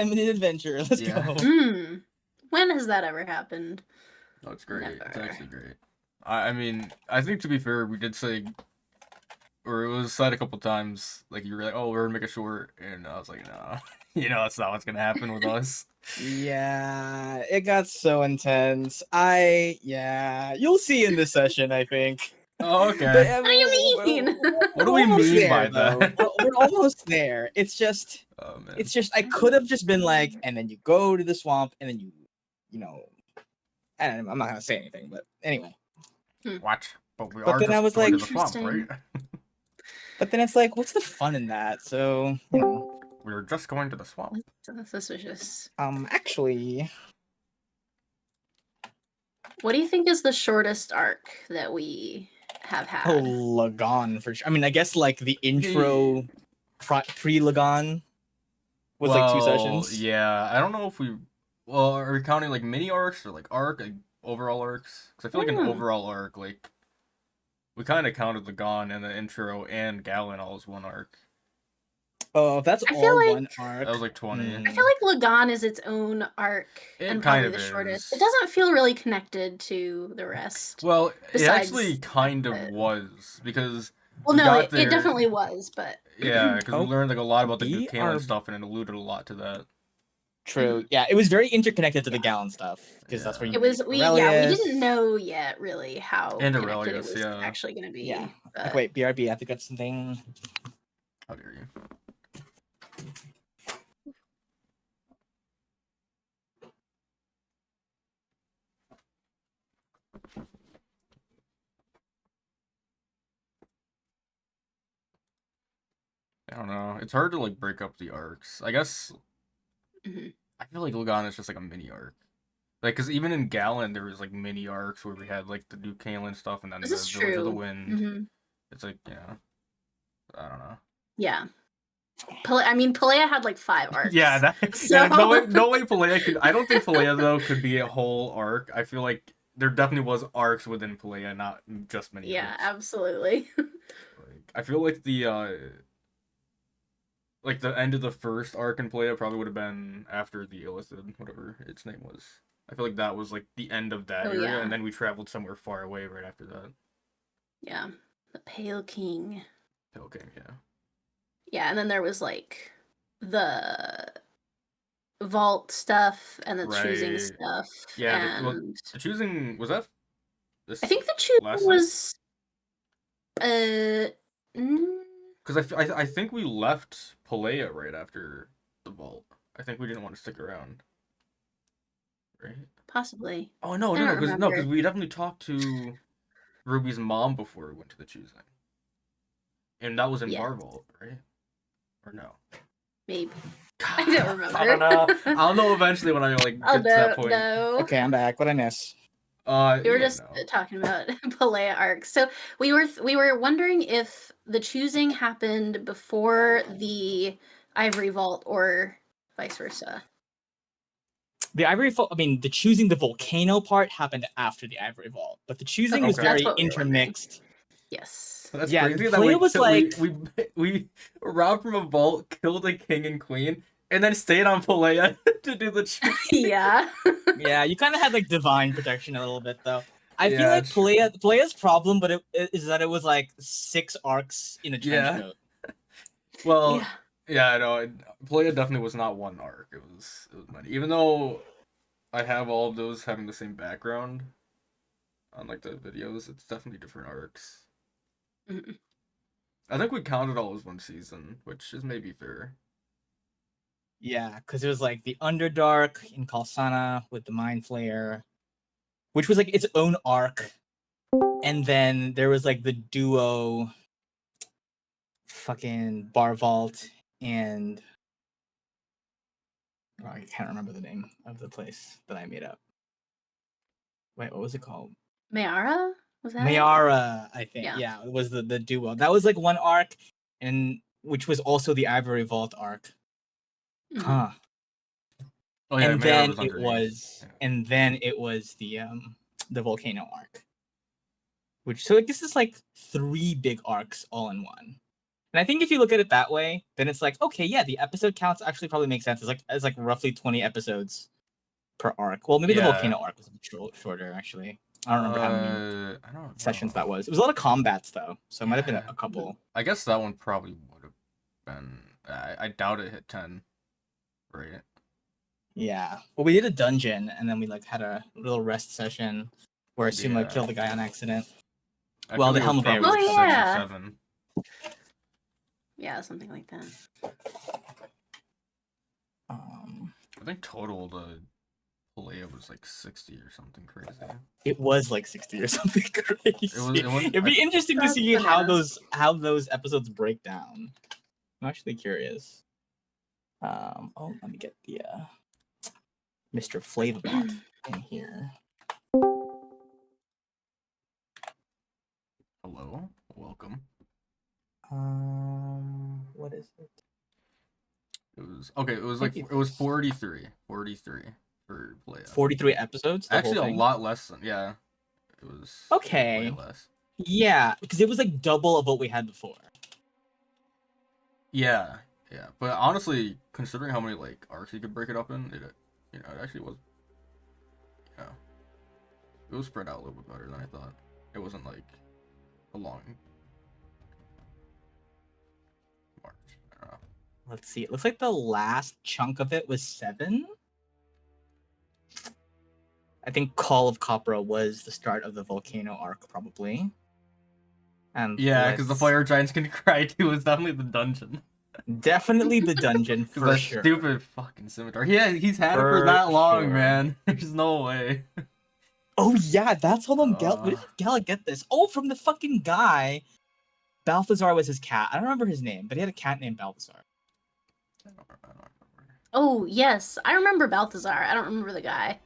unlimited adventure. Let's Yeah. go. When has that ever happened? No, it's great. Never. It's actually great. I mean, I think to be fair, we did say, or it was said a couple times, like you were like, "Oh, we're gonna make a short," and I was like, "Nah, that's not what's gonna happen with us." Yeah, it got so intense. You'll see in this session, I think. Oh, But, okay. What do you mean? What do we almost mean there, by though. that? We're almost there. It's just, Oh man. I could have just been like, and then you go to the swamp, and then I don't know, I'm not gonna say anything, but anyway. Watch, but we But are then just I was going like, to the swamp, right? Interesting. But then it's like, what's the fun in that? So, We were just going to the swamp. That's suspicious. actually, What do you think is the shortest arc that we have had? Lagan for sure. I mean, I guess like the intro pre-Lagan was like 2 sessions. Yeah, I don't know if are we counting like mini arcs or like overall arcs? Because I feel like an overall arc, like we kind of counted Lagan and the intro and Gallon all as one arc. Oh, if that's all one arc. That was like 20. I feel like Lagan is its own arc and probably the shortest. It doesn't feel really connected to the rest. Well, it actually kind of was, because well, no, it definitely was, but yeah, because we learned like a lot about the Gallon stuff, and it alluded a lot to that. True. Yeah, it was very interconnected to the Gallon stuff, because that's where it was. We didn't know yet really how connected it was actually going to be. Yeah. Like, wait, BRB, I have to get something. How dare you? I don't know. It's hard to like break up the arcs. I guess I feel like Lagan is just like a mini arc. Like, because even in Gallon, there was like mini arcs where we had like the Duke Kalen stuff, and then the Village of the Wind. It's like, I don't know. Yeah. I mean, Pelea had like 5 arcs. Yeah, no way Pelea could. I don't think Pelea though could be a whole arc. I feel like there definitely was arcs within Pelea, not just mini. Yeah, absolutely. Like, I feel like the end of the first arc in Pelea probably would have been after the Illithid, whatever its name was. I feel like that was like the end of that area, and then we traveled somewhere far away right after that. Yeah, the Pale King. Pale King, yeah. Yeah, and then there was like the vault stuff and the choosing stuff. Yeah, the choosing was that. I think the choosing was. Because I think we left Pelea right after the vault. I think we didn't want to stick around. Right? Possibly. Oh no, because we definitely talked to Ruby's mom before we went to the choosing, and that was in Bar Vault, right? Or no? Maybe. I don't remember. I don't know. I'll know eventually when I get to that point. No. Okay, I'm back. What'd I miss? We were just talking about Pelea arcs. So we were wondering if the choosing happened before the Ivory Vault or vice versa. The Ivory Vault, I mean, the choosing the volcano part happened after the Ivory Vault, but the choosing was very intermixed. Yes. That's crazy. That was like we robbed from a vault, killed a king and queen, and then stayed on Pelea to do the choosing. Yeah. Yeah, you kind of had like divine protection a little bit though. I feel like Pelea's problem, but is that it was like 6 arcs in a trench coat. Well, yeah, no, Pelea definitely was not one arc. It was many. Even though I have all of those having the same background on like the videos, it's definitely different arcs. Mm-hmm. I think we counted all as one season, which is maybe fair. Yeah, because it was like the Underdark in Kalsana with the Mind Flayer, which was like its own arc. And then there was like the duo fucking Bar Vault and I can't remember the name of the place that I made up. Wait, what was it called? Mayara? Was that Mayara, I think. Yeah, it was the duo. That was like one arc, and which was also the Ivory Vault arc. Mm-hmm. Huh. Oh, yeah, and then it was the volcano arc. So this is like 3 big arcs all in one. And I think if you look at it that way, then it's like, okay, yeah, the episode counts actually probably make sense. It's like roughly 20 episodes per arc. Well, maybe the volcano arc was a bit shorter, actually. I don't remember how many sessions that was. It was a lot of combats, though, so it might have been a couple. I guess that one probably would have been... I doubt it hit 10, right? Yeah. Well, we did a dungeon, and then we like had a little rest session where Suma killed the guy on accident. Well, the Helm of Air was 7. Yeah, something like that. I think total the Palea was like 60 or something crazy. It was like 60 or something crazy. It'd be interesting to see how those episodes break down. I'm actually curious. Oh, let me get the Mr. Flavabot in here. Hello, welcome. What is it? It was okay. It was like it was 43 for Palea. 43 episodes. Actually, a lot less than It was okay. Way less. Yeah, because it was like double of what we had before. Yeah. But honestly, considering how many like arcs you could break it up in, it actually was. Yeah. It was spread out a little bit better than I thought. It wasn't like a long march. I don't know. Let's see. It looks like the last chunk of it was 7. I think Call of Copra was the start of the volcano arc, probably. And yeah, because the fire giants can cry too is definitely the dungeon. Definitely the dungeon for sure. Stupid fucking scimitar. He's had it for that long, man. There's no way. Oh yeah, that's how them where did Gala get this? Oh, from the fucking guy. Balthazar was his cat. I don't remember his name, but he had a cat named Balthazar. I don't remember. Oh yes, I remember Balthazar. I don't remember the guy.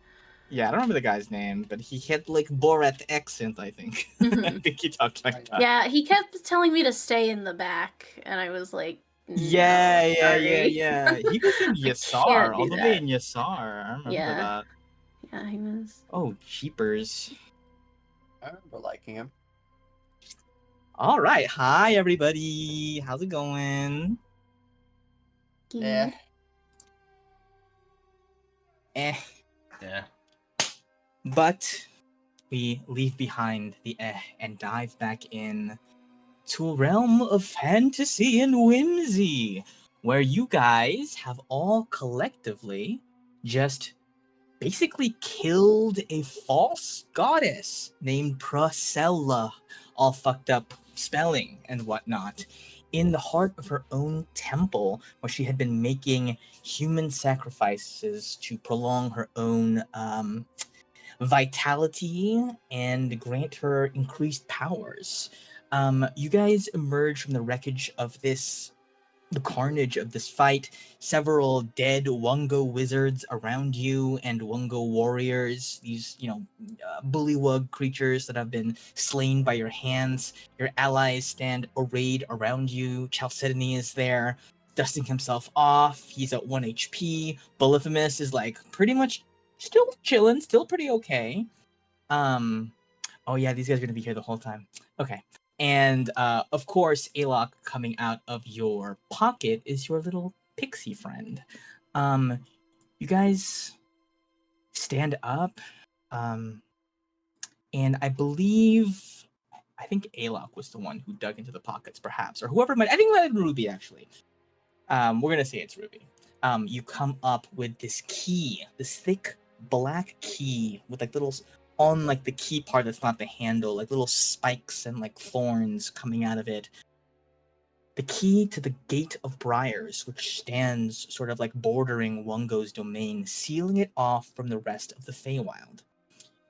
Yeah, I don't remember the guy's name, but he had like Borat accent, I think. I think he talked like that. Yeah, he kept telling me to stay in the back, and I was like, no, yeah. He was in Yasar, all the way in Yasar. I remember that. Yeah, he was. Oh, cheapers. I remember liking him. All right, hi everybody. How's it going? Yeah. Yeah. But we leave behind the and dive back in to a realm of fantasy and whimsy, where you guys have all collectively just basically killed a false goddess named Procella, all fucked up spelling and whatnot, in the heart of her own temple, where she had been making human sacrifices to prolong her own vitality and grant her increased powers. You guys emerge from the wreckage of the carnage of this fight. Several dead Wungo wizards around you and Wungo warriors, these, bullywug creatures that have been slain by your hands. Your allies stand arrayed around you. Chalcedony is there, dusting himself off. He's at 1 HP. Polyphemus is like pretty much still chilling, still pretty okay. Oh yeah, these guys are gonna be here the whole time. Okay. And of course, Alok, coming out of your pocket is your little pixie friend. You guys stand up, and I think Alok was the one who dug into the pockets, perhaps, or whoever might. I think it might have been Ruby, actually. We're gonna say it's Ruby. You come up with this key, this thick black key with like little on like the key part that's not the handle, like little spikes and like thorns coming out of it. The key to the Gate of Briars, which stands sort of like bordering Wungo's domain, sealing it off from the rest of the Feywild.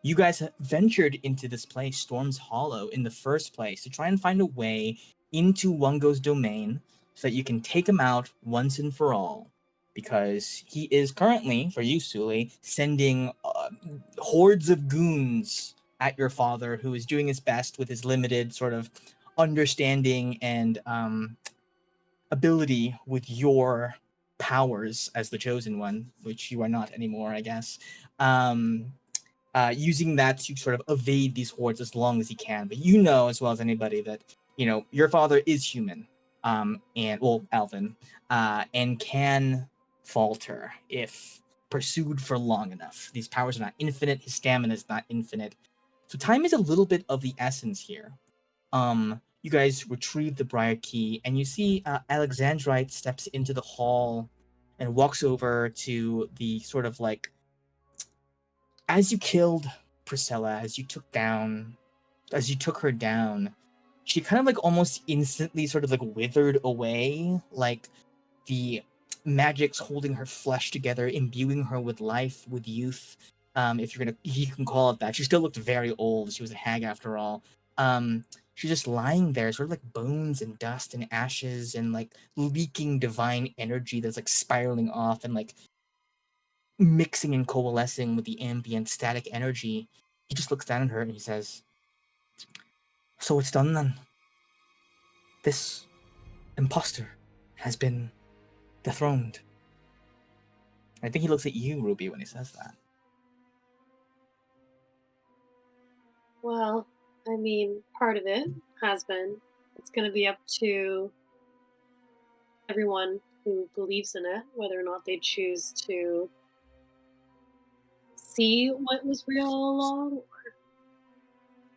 You guys ventured into this place, Storm's Hollow, in the first place to try and find a way into Wungo's domain so that you can take him out once and for all. Because he is currently, for you, Suli, sending hordes of goons at your father, who is doing his best with his limited sort of understanding and ability with your powers as the Chosen One, which you are not anymore, I guess. Using that to sort of evade these hordes as long as he can. But you know as well as anybody that, your father is human. Alvin, and can falter if pursued for long enough. These powers are not infinite. His stamina is not infinite. So time is a little bit of the essence here. You guys retrieve the Briar Key, and you see Alexandrite steps into the hall and walks over to the sort of like, as you killed Priscilla, as you took her down, she kind of like almost instantly sort of like withered away, like the magic's holding her flesh together, imbuing her with life, with youth. If you can call it that. She still looked very old. She was a hag after all. She's just lying there, sort of like bones and dust and ashes and like leaking divine energy that's like spiraling off and like mixing and coalescing with the ambient static energy. He just looks down at her and he says, "So it's done then. This imposter has been dethroned." I think he looks at you, Ruby, when he says that. Well, I mean, part of it has been. It's going to be up to everyone who believes in it, whether or not they choose to see what was real all along, or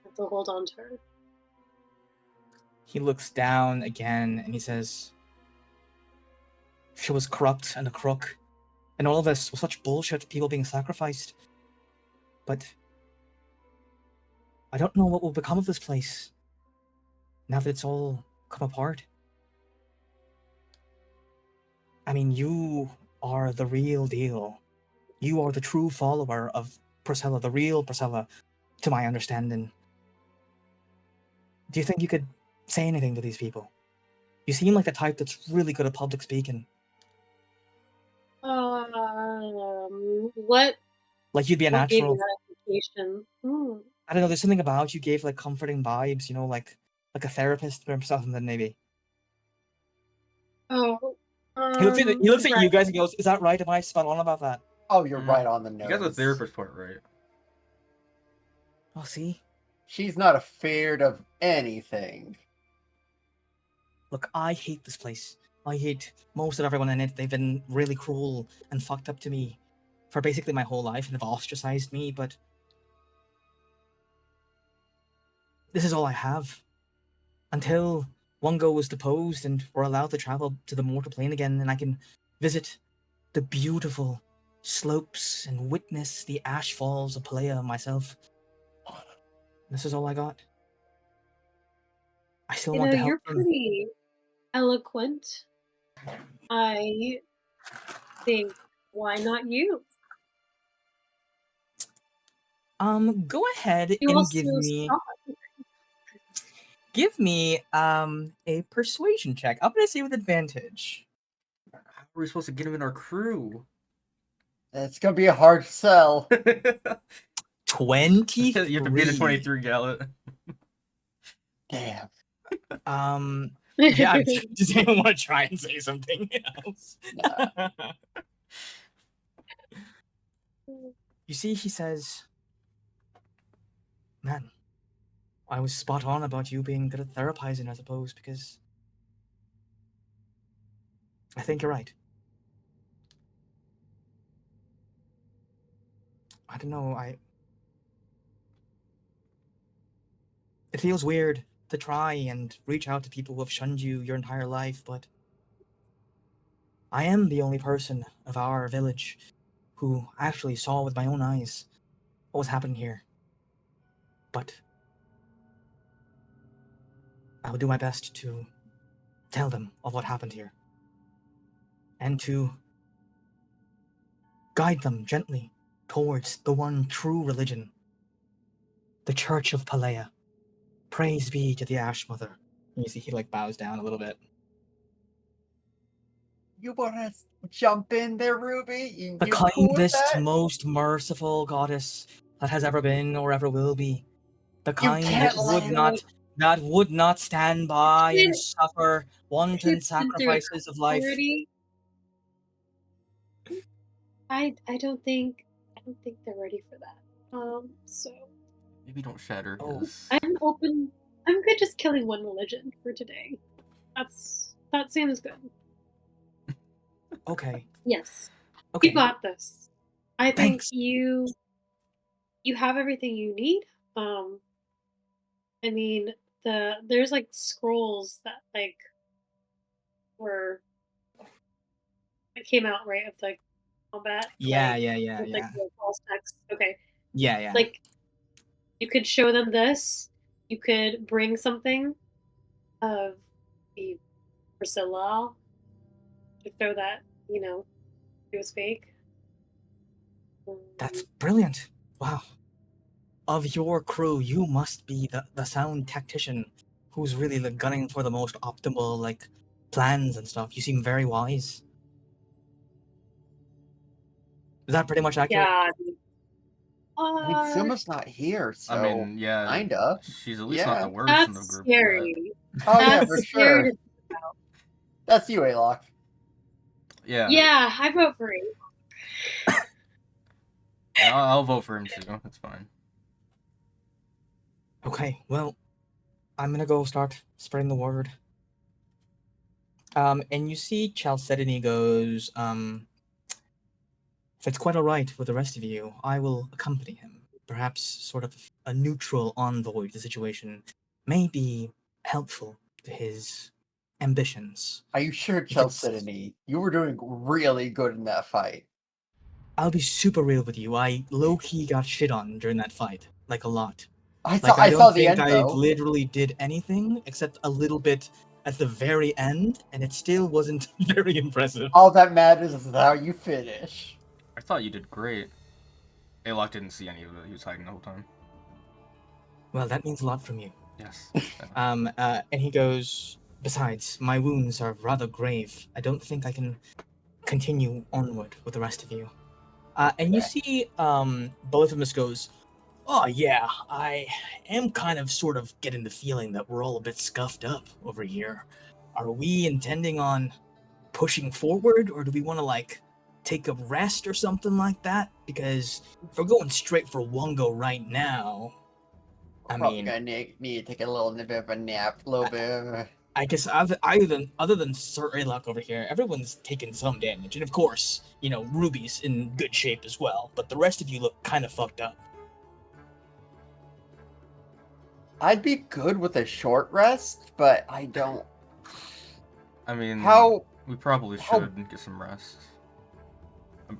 have to hold on to her. He looks down again and he says, "She was corrupt and a crook, and all of this was such bullshit, people being sacrificed. But I don't know what will become of this place now that it's all come apart. I mean, you are the real deal. You are the true follower of Priscilla, the real Priscilla, to my understanding. Do you think you could say anything to these people? You seem like the type that's really good at public speaking. What? Like you'd be a what gave you natural. that application? I don't know, there's something about you gave like comforting vibes, like a therapist or something maybe. Oh. He looks at right. you guys and goes, "Is that right? Am I spot on about that?" Oh, you're right on the nose. You got the therapist part right. Oh, see? She's not afraid of anything. Look, I hate this place. I hate most of everyone in it. They've been really cruel and fucked up to me for basically my whole life and have ostracized me, but this is all I have. Until Wongo was deposed and we're allowed to travel to the mortal plane again and I can visit the beautiful slopes and witness the ash falls of Palea myself. This is all I got. I still want to help You're them. pretty eloquent. I think, why not you? Go ahead You and also give me a persuasion check. I'm gonna say with advantage. How are we supposed to get him in our crew? It's gonna be a hard sell. 23. You have to beat a 23, Gallet. Damn. Yeah, does anyone want to try and say something else? Nah. You see, he says, "Man, I was spot on about you being good at therapizing, I suppose, because I think you're right. I don't know, it feels weird to try and reach out to people who have shunned you your entire life, but I am the only person of our village who actually saw with my own eyes what was happening here. But I will do my best to tell them of what happened here, and to guide them gently towards the one true religion, the Church of Palea. Praise be to the Ash Mother." And you see he bows down a little bit. You wanna jump in there, Ruby? The You cool with kindest, that? most merciful goddess that has ever been or ever will be. The kind can't that would not stand by and suffer wanton sacrifices of life. Already? I don't think they're ready for that. So Maybe don't shatter Oh. his. I'm open. I'm good just killing one religion for today. That's That seems good. Okay. Yes. Okay. You got this. I think Thanks. you have everything you need. I mean, there's like scrolls that like were that came out right of like combat, Yeah, like yeah, yeah, with like yeah. the false text. Okay, Yeah, yeah. like you could show them this. You could bring something of the Priscilla to show that it was fake. That's brilliant. Wow. Of your crew, you must be the sound tactician who's really like gunning for the most optimal like plans and stuff. You seem very wise. Is that pretty much accurate? Yeah. I mean, Suma's not here, I so mean, yeah, kinda. she's at least not Yeah. the worst in the That's group. scary. Oh yeah, That's for scary. sure. That's you, Alok. Yeah. Yeah, I vote for it. Yeah, I'll vote for him too. That's fine. Okay, well, I'm gonna go start spreading the word. And you see Chalcedony goes, if it's quite alright with the rest of you, I will accompany him. Perhaps sort of a neutral envoy to the situation may be helpful to his ambitions. Are you sure, Chalcedony? You were doing really good in that fight. I'll be super real with you. I low-key got shit on during that fight, like a lot. I saw. Like I I saw don't the think end I though. literally did anything except a little bit at the very end, and it still wasn't very impressive. All that matters is how you finish. I thought you did great. Alok didn't see any of it. He was hiding the whole time. Well, that means a lot from you. Yes. And he goes, besides, my wounds are rather grave. I don't think I can continue onward with the rest of you. And you see, both of us goes, oh yeah, I am kind of sort of getting the feeling that we're all a bit scuffed up over here. Are we intending on pushing forward, or do we want to like take a rest or something like that? Because if we're going straight for Wongo right now, I Probably mean, gonna need to take a little bit of a nap, a little bit. Of I guess other than Sir Aylock over here, everyone's taken some damage, and of course, Ruby's in good shape as well. But the rest of you look kind of fucked up. I'd be good with a short rest, but I don't. I mean, How? we probably how- should get some rest.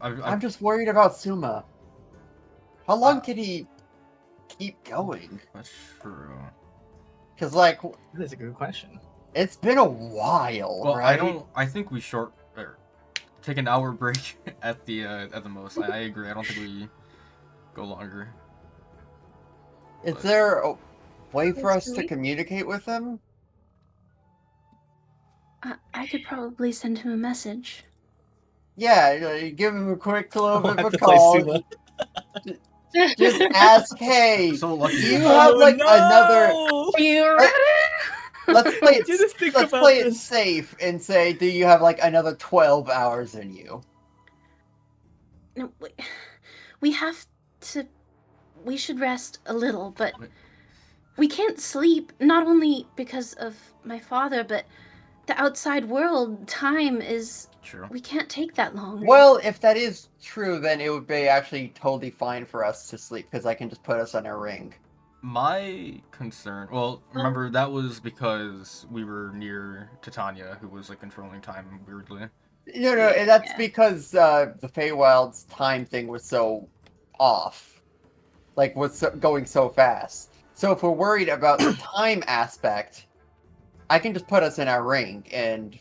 I'm just worried about Suma. How long can he keep going? That's true. Because like, That's a good question. it's been a while, Well, right? I think we take an hour break at the most. I agree. I don't think we go longer. Is there a way for us Can to we- communicate with him? I could probably send him a message. Yeah, give him a quick little Oh, I bit have of to a play call. Suma. Just ask, hey, So lucky. do you have like another? Let's play I didn't think Let's about play it this. safe and say, do you have like another 12 hours in you? No, we have to. We should rest a little, but we can't sleep. Not only because of my father, but the outside world. Time is. True. We can't take that long. Well, if that is true, then it would be actually totally fine for us to sleep because I can just put us on a ring. My concern. Well, remember that was because we were near Titania, who was like controlling time weirdly. No, and that's Yeah. because the Feywild's time thing was so off. Like, going so fast. So if we're worried about the time aspect, I can just put us in our ring and...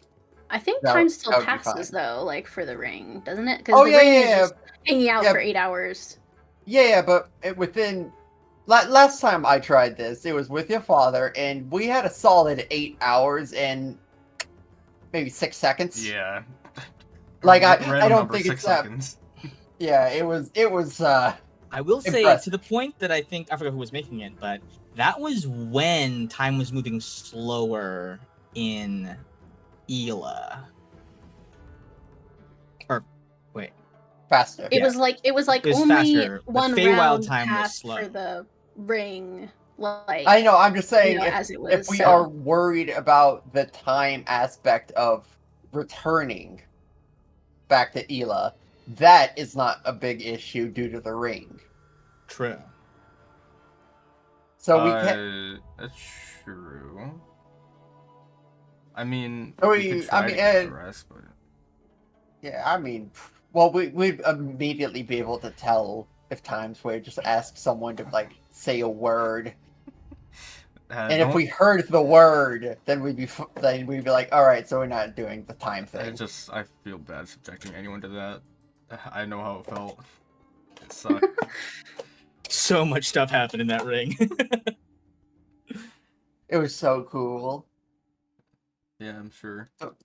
I think That- time still that would be passes fine. though, like for the ring, doesn't it? Because Oh, the yeah, ring yeah, is yeah. just hanging out Yeah. for 8 hours. Yeah, but within... Last time I tried this, it was with your father, and we had a solid 8 hours and maybe 6 seconds. Yeah. Like, Random I don't number, think 6 it's that... seconds. Yeah, it was I will say Impressive. to the point that I think I forgot who was making it, but that was when time was moving slower in Ela. Or wait, faster. It was like It was only faster, but one Feywild round time was passed slow. for the ring. Like, I know. I'm just saying, as it was. if we are worried about the time aspect of returning back to Ela, that is not a big issue due to the ring. True. So we can. That's true. I mean, Oh, we could try to get the rest, but yeah, I mean, well, we'd immediately be able to tell if times where just ask someone to like say a word, and if we heard the word, then we'd be like, all right, so we're not doing the time thing. I feel bad subjecting anyone to that. I know how it felt. It sucked. So much stuff happened in that ring. It was so cool. Yeah, I'm sure. So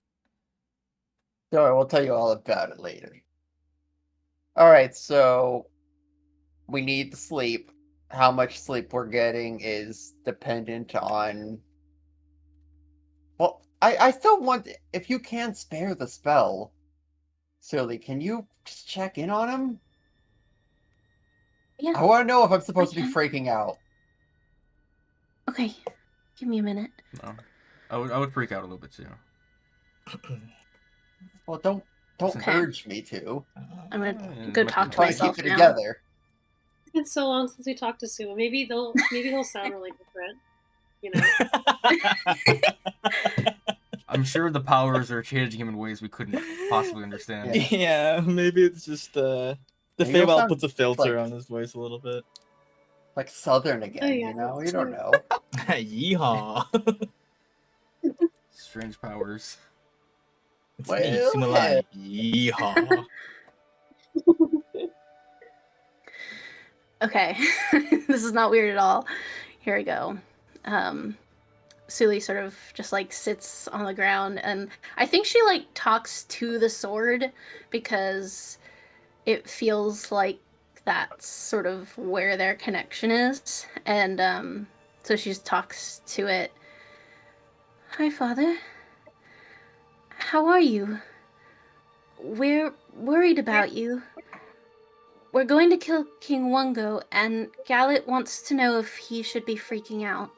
we'll tell you all about it later. Alright, so we need to sleep. How much sleep we're getting is dependent on... Well, I still want... If you can spare the spell, Silly, can you just check in on him? Yeah. I want to know if I'm supposed to be freaking out. Okay, give me a minute. No, I would freak out a little bit too. Well, don't Okay. urge me to. I'm gonna go talk to Try to myself keep it now. together. It's been so long since we talked to Sue. Maybe he'll sound really different. You know. I'm sure the powers are changing him in ways we couldn't possibly understand. Yeah, maybe it's just the Feywild puts a filter on his voice a little bit. Like Southern again, Oh, yeah, you know? that's You don't true. know. Yeehaw. Strange powers. It's Well, me, Sumalai. Yeehaw. Okay, this is not weird at all. Here we go. Suli sort of just like sits on the ground, and I think she like talks to the sword because it feels like that's sort of where their connection is. And so she just talks to it. Hi, Father. How are you? We're worried about you. We're going to kill King Wungo, and Gallet wants to know if he should be freaking out.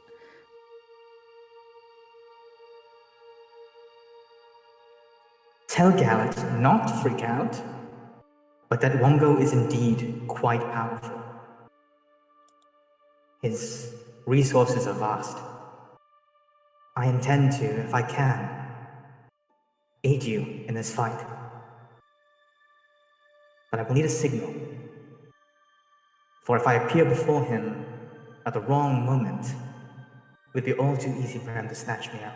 Tell Gallet not to freak out, but that Wungo is indeed quite powerful. His resources are vast. I intend to, if I can, aid you in this fight. But I will need a signal. For if I appear before him at the wrong moment, it would be all too easy for him to snatch me up.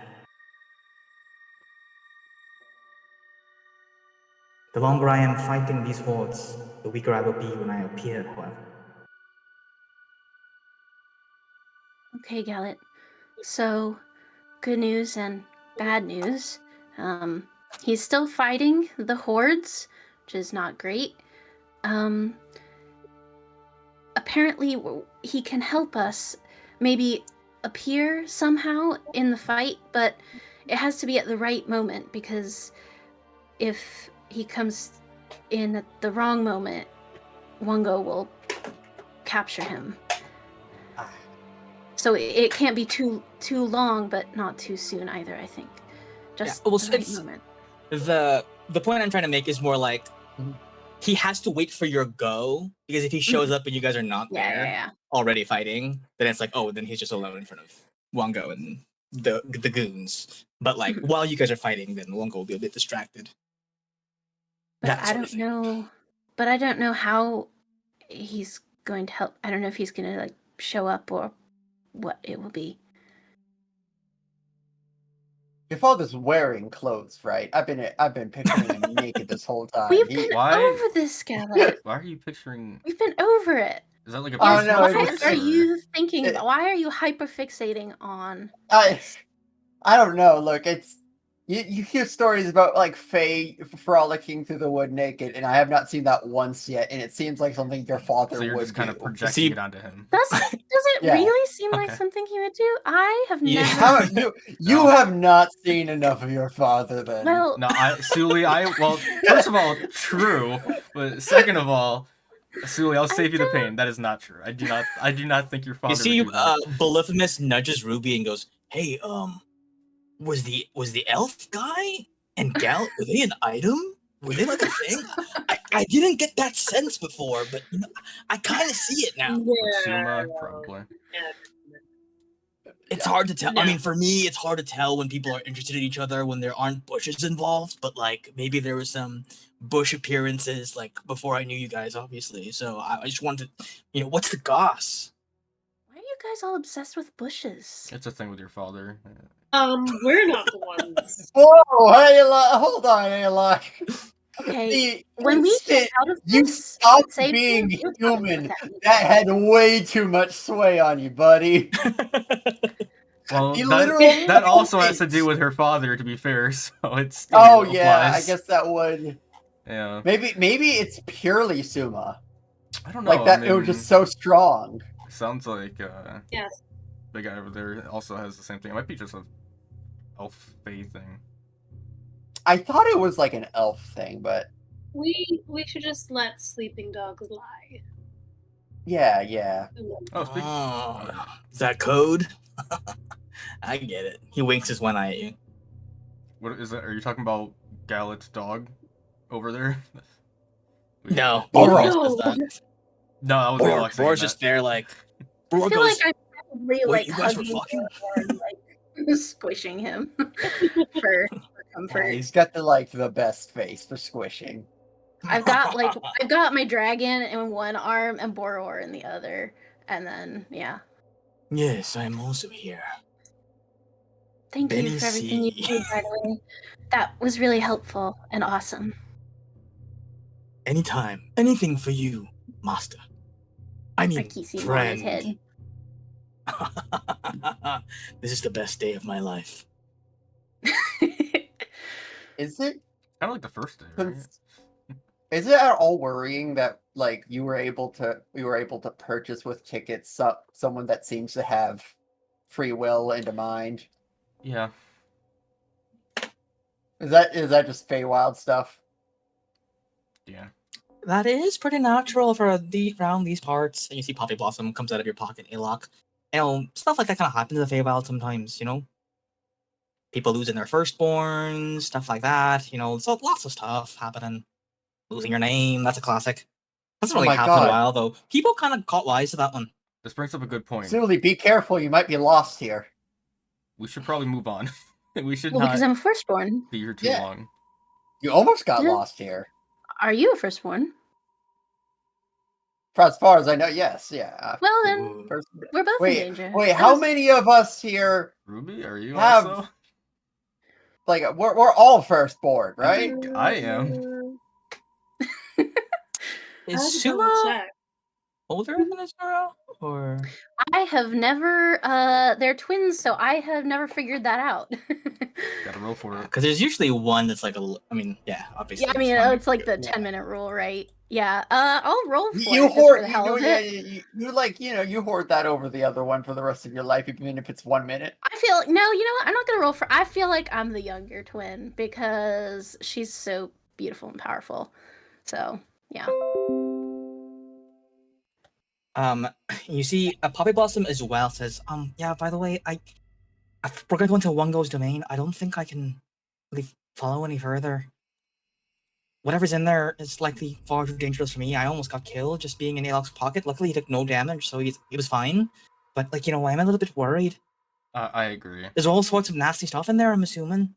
The longer I am fighting these hordes, the weaker I will be when I appear, however. Okay, Gallet. So, good news and bad news. He's still fighting the hordes, which is not great. Apparently, he can help us maybe appear somehow in the fight, but it has to be at the right moment, because if he comes in at the wrong moment, Wungo will capture him. So it can't be too long, but not too soon either, I think. Just well, the right moment. The point I'm trying to make is more like he has to wait for your go, because if he shows up and you guys are not there already fighting, then it's like, oh, then he's just alone in front of Wungo and the goons. But like while you guys are fighting, then Wungo will be a bit distracted. But I don't know. But I don't know how he's going to help. I don't know if he's going to like show up or what it will be. Your father's wearing clothes, right? I've been picturing him naked this whole time. We've been over this, Gallet. Why are you picturing? We've been over it. Is that like a? Yes, why are you thinking? Why are you hyperfixating on? I don't know. Look, it's you hear stories about like Fae frolicking through the wood naked, and I have not seen that once yet. And it seems like something your father so you're would just kind do. of projecting it onto him. Does it really seem like something he would do? I have never. You have not seen enough of your father, then. Well, no, Suli, well, first of all, true, but second of all, Sully, I'll save you the don't- pain. That is not true. I do not think your father You see, would do that. Polyphemus nudges Ruby and goes, "Hey, was the elf guy and Gal, were they an item? Were they like a thing? I didn't get that sense before, but you know, I kind of see it now. With Suma, probably. It's hard to tell. I No. mean, for me, it's hard to tell when people are interested in each other when there aren't bushes involved. But like, maybe there was some bush appearances like before I knew you guys, obviously. So I just wanted, what's the goss? Why are you guys all obsessed with bushes? It's a thing with your father. We're not the ones. Whoa, hey, hold on, Ayla. Okay, The when we get instant out of you this, stopped say being you're talking human, about that. that had way too much sway on you, buddy. Well, The that, literal that also has to moment. do with her father, to be fair. So it still Oh yeah, I applies. guess that would. Yeah. Maybe it's purely Suma. I don't know. Like that, I it was mean, just so strong. sounds like Yes. the guy over there also has the same thing. It might be just a elf fae thing. I thought it was like an elf thing, but We should just let sleeping dogs lie. yeah. Oh, speak. Is that code? I get it. He winks his one eye at you. What is that? Are you talking about Gallet's dog over there? No, Boros Boros does that. No, I was Boros, like saying Boros just that. there like. I Boros feel goes, like I'm probably "Wait, like you guys were hugging fucking?" him and like squishing him for comfort. Yeah, he's got the best face for squishing. I've got my dragon in one arm and Boror in the other, and then yeah. Yes, I'm also here. Thank you Benny for everything you C. did, by the way. That was really helpful and awesome. Anytime, anything for you, master. I mean, Arkisi on his head. friend. This is the best day of my life. Is it? Kind of like the first day, right? Is it at all worrying that like we were able to purchase with tickets someone that seems to have free will and a mind? Yeah. Is that just Feywild stuff? Yeah. That is pretty natural for around these parts. And you see Poppy Blossom comes out of your pocket, Alok. Stuff like that kind of happens in the Feywild sometimes, People losing their firstborn, stuff like that, so lots of stuff happening. Losing your name, that's a classic. Hasn't really my happened in a God. while, though. People kind of caught wise to that one. This brings up a good point. Sully, be careful, you might be lost here. We should probably move on. We should Well, because not I'm a firstborn. be here too Yeah. long. You almost got Yeah. lost here. Are you a firstborn? For as far as I know, yes, yeah. Well then, Ooh. we're both in danger. Wait, how many of us here Ruby, are you have also? like we're all firstborn, I right? think I am. Is Double Suma check. older than Azura? Or I have never they're twins, so I have never figured that out. Gotta roll for it. because there's usually one that's like obviously. Yeah, I mean there's one it's like the Yeah. 10-minute rule, right? Yeah. I'll roll for You it just for hoard the hell of it. you hoard that over the other one for the rest of your life, even if it's 1 minute. I feel no, you know what? I'm not gonna roll for. I feel like I'm the younger twin because she's so beautiful and powerful. So yeah. You see, Poppy Blossom as well says, yeah, by the way, we're gonna go into Wungo's domain. I don't think I can really follow any further. Whatever's in there is likely far too dangerous for me. I almost got killed just being in Alok's pocket. Luckily, he took no damage, so he was fine. But, I'm a little bit worried. I agree. There's all sorts of nasty stuff in there, I'm assuming.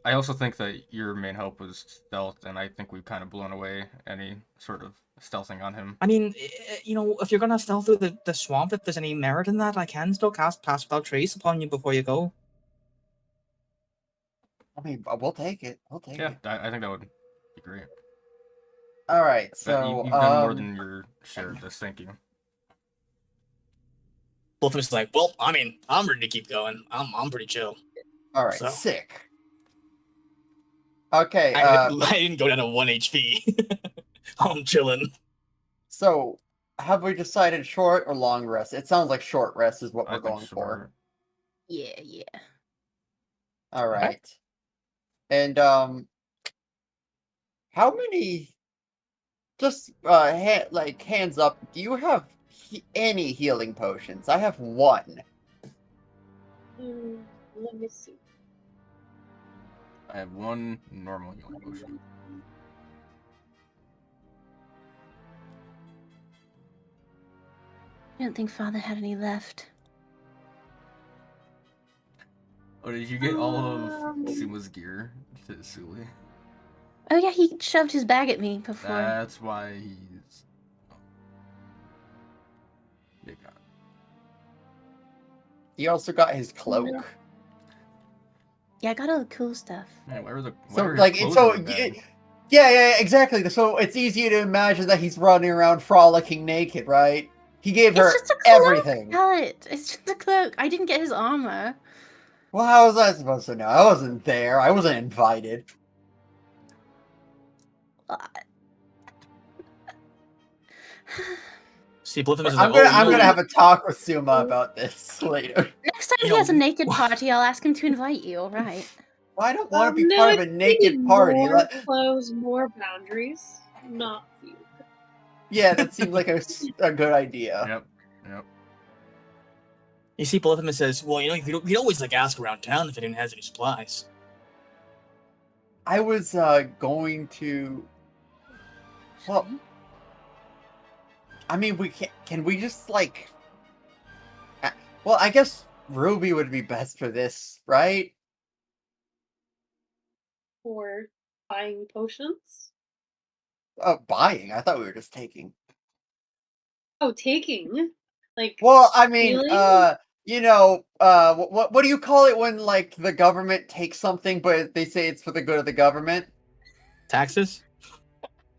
I also think that your main hope was stealth, and I think we've kind of blown away any sort of stealthing on him. I mean, if you're gonna stealth through the swamp, if there's any merit in that, I can still cast Pass Without Trace upon you before you go. I mean, we'll take it. We'll take Yeah, it. I think that would be great. All right, But so you've done more than your share of this. Thank you. Both of us like, well, I mean, I'm ready to keep going. I'm pretty chill. all right, so. sick. Okay, I didn't go down to 1 HP. I'm chilling. so have we decided short or long rest? It sounds like short rest is what I we're think going for. short. Yeah. All right. And how many just hands up. Do you have any healing potions? I have one. Let me see. I have one normal healing potion. I don't think Father had any left. Oh, did you get all of Suma's gear to Suli? Oh yeah, he shoved his bag at me before. That's why he's... Oh. Maybe not. He also got his cloak. No. Yeah, I got all the cool stuff. Man, why are the yeah, exactly. So it's easy to imagine that he's running around frolicking naked, right? He gave her It's just a cloak, everything. Pallet. It's just a cloak. I didn't get his armor. Well, how was I supposed to know? I wasn't there. I wasn't invited. See, both of them is I'm like, gonna have a talk with Suma about this later. Next time he has a naked party, I'll ask him to invite you. All right. Well, I don't want to be no, part of a naked party. More clothes, more boundaries. Not few. Yeah, that seems like a good idea. Yep. You see, both of them says, "Well, you know, you'd always like ask around town if anyone has any supplies." I was going to. Well, I mean, can we just like? Well, I guess Ruby would be best for this, right? For buying potions? Buying. I thought we were just taking. Oh, taking? Like. Well, I mean, really? what do you call it when like the government takes something, but they say it's for the good of the government? Taxes.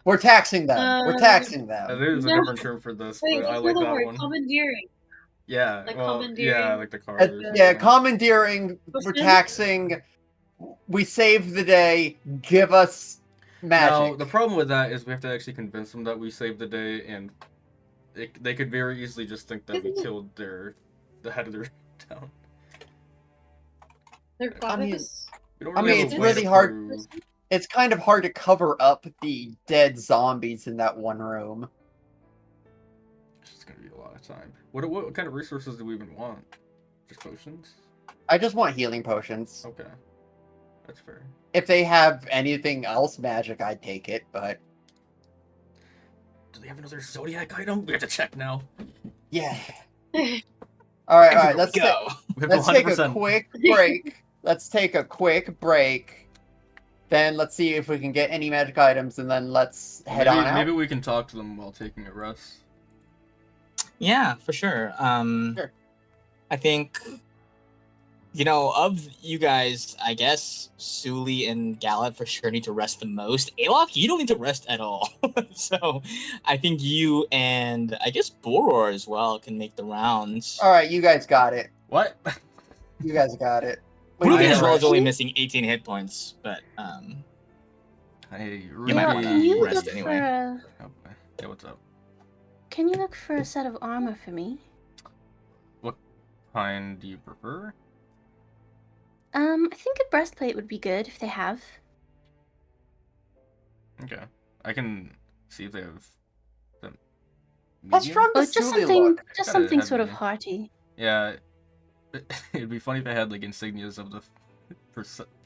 We're taxing them. We're taxing them. That is a different term for this, Wait, but I what's like the that word? one. Commandeering. Yeah, Like well, commandeering. yeah, like the cars. Yeah, commandeering. We're taxing. We save the day. Give us magic. Now, the problem with that is we have to actually convince them that we saved the day, and they could very easily just think that we killed the head of their town. Their goddess. It's really hard. It's kind of hard to cover up the dead zombies in that one room. It's just gonna be a lot of time. What kind of resources do we even want? Just potions? I just want healing potions. Okay. That's fair. If they have anything else magic, I'd take it, but... Do they have another Zodiac item? We have to check now. Yeah. Alright, let's go. Let's take a quick break. Let's take a quick break. Then let's see if we can get any magic items, and then let's head on out. Maybe we can talk to them while taking a rest. Yeah, for sure. Sure. I think, of you guys, I guess Suli and Galad for sure need to rest the most. Alok, you don't need to rest at all. So I think you and I guess Boror as well can make the rounds. All right, you guys got it. What? You guys got it. Ruby as well is only missing 18 hit points, but hey, you might want to rest look anyway. Yeah, what's up? Can you look for a set of armor for me? What kind do you prefer? I think a breastplate would be good if they have. Okay, I can see if they have them. How strong does just Suli something, look? just Kinda something sort of heavy. hearty. Yeah, it'd be funny if I had like insignias of the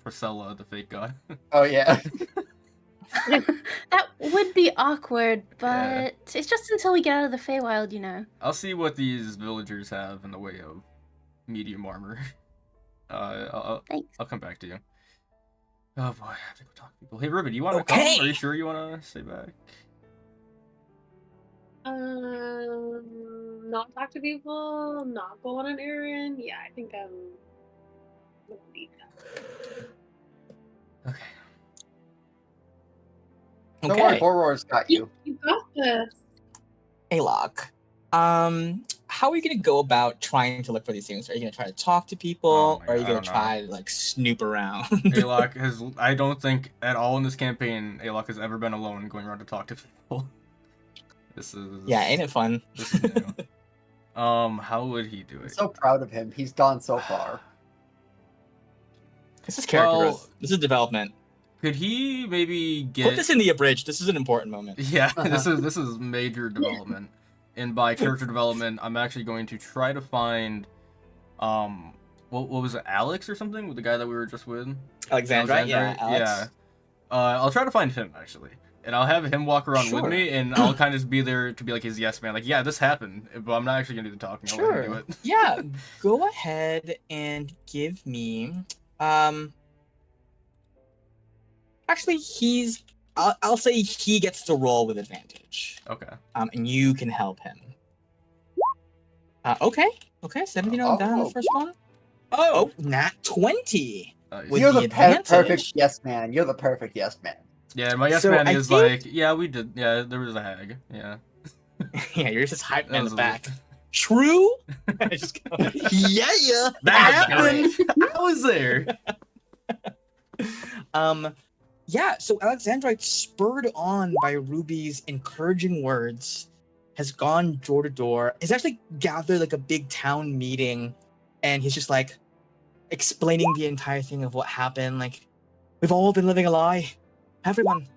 Priscilla, the fake god. Oh yeah. That would be awkward, but Yeah. it's just until we get out of the Feywild, I'll see what these villagers have in the way of medium armor. Thanks. I'll come back to you. Oh boy, I have to go talk to people. Hey Ruby, do you want to Okay. come? Are you sure you want to stay back? Not talk to people, not go on an errand. Yeah, I think I'm gonna need that. Okay. Don't worry, Okay, Boror's got you. You got this. Alok. How are you gonna go about trying to look for these things? Are you gonna try to talk to people, Oh my or are you God, I gonna don't know. try to like snoop around? Alok has. I don't think at all in this campaign Alok has ever been alone going around to talk to people. This is. Yeah, ain't it fun? This is new. How would he do I'm it? so proud of him. He's gone so far. This is character Well- growth. This is development. Could he maybe Put get? this in the abridged. This is an important moment. Yeah, this is major development. And by character development, I'm actually going to try to find, what was it, Alex or something, with the guy that we were just with? Alexandra, yeah, Alex. Yeah. I'll try to find him actually, and I'll have him walk around with me, and I'll kind of just be there to be like his yes man. Like, yeah, this happened, but I'm not actually gonna do the talking. I'll let him do it. Yeah, go ahead and give me. Actually, I'll say he gets to roll with advantage. Okay. And you can help him. Okay, 17 on down the first one. Oh, nat 20. With You're the the advantage. perfect yes man. You're the perfect yes man. Yeah, my yes So man I is think- like, yeah, we did. Yeah, there was a hag. Yeah. Yeah, you're just hyping in was the a back. True? I just go, yeah. That happened. I was there. Yeah, so Alexandrite, spurred on by Ruby's encouraging words, has gone door to door. He's actually gathered like a big town meeting, and he's just like explaining the entire thing of what happened. Like, we've all been living a lie. Every one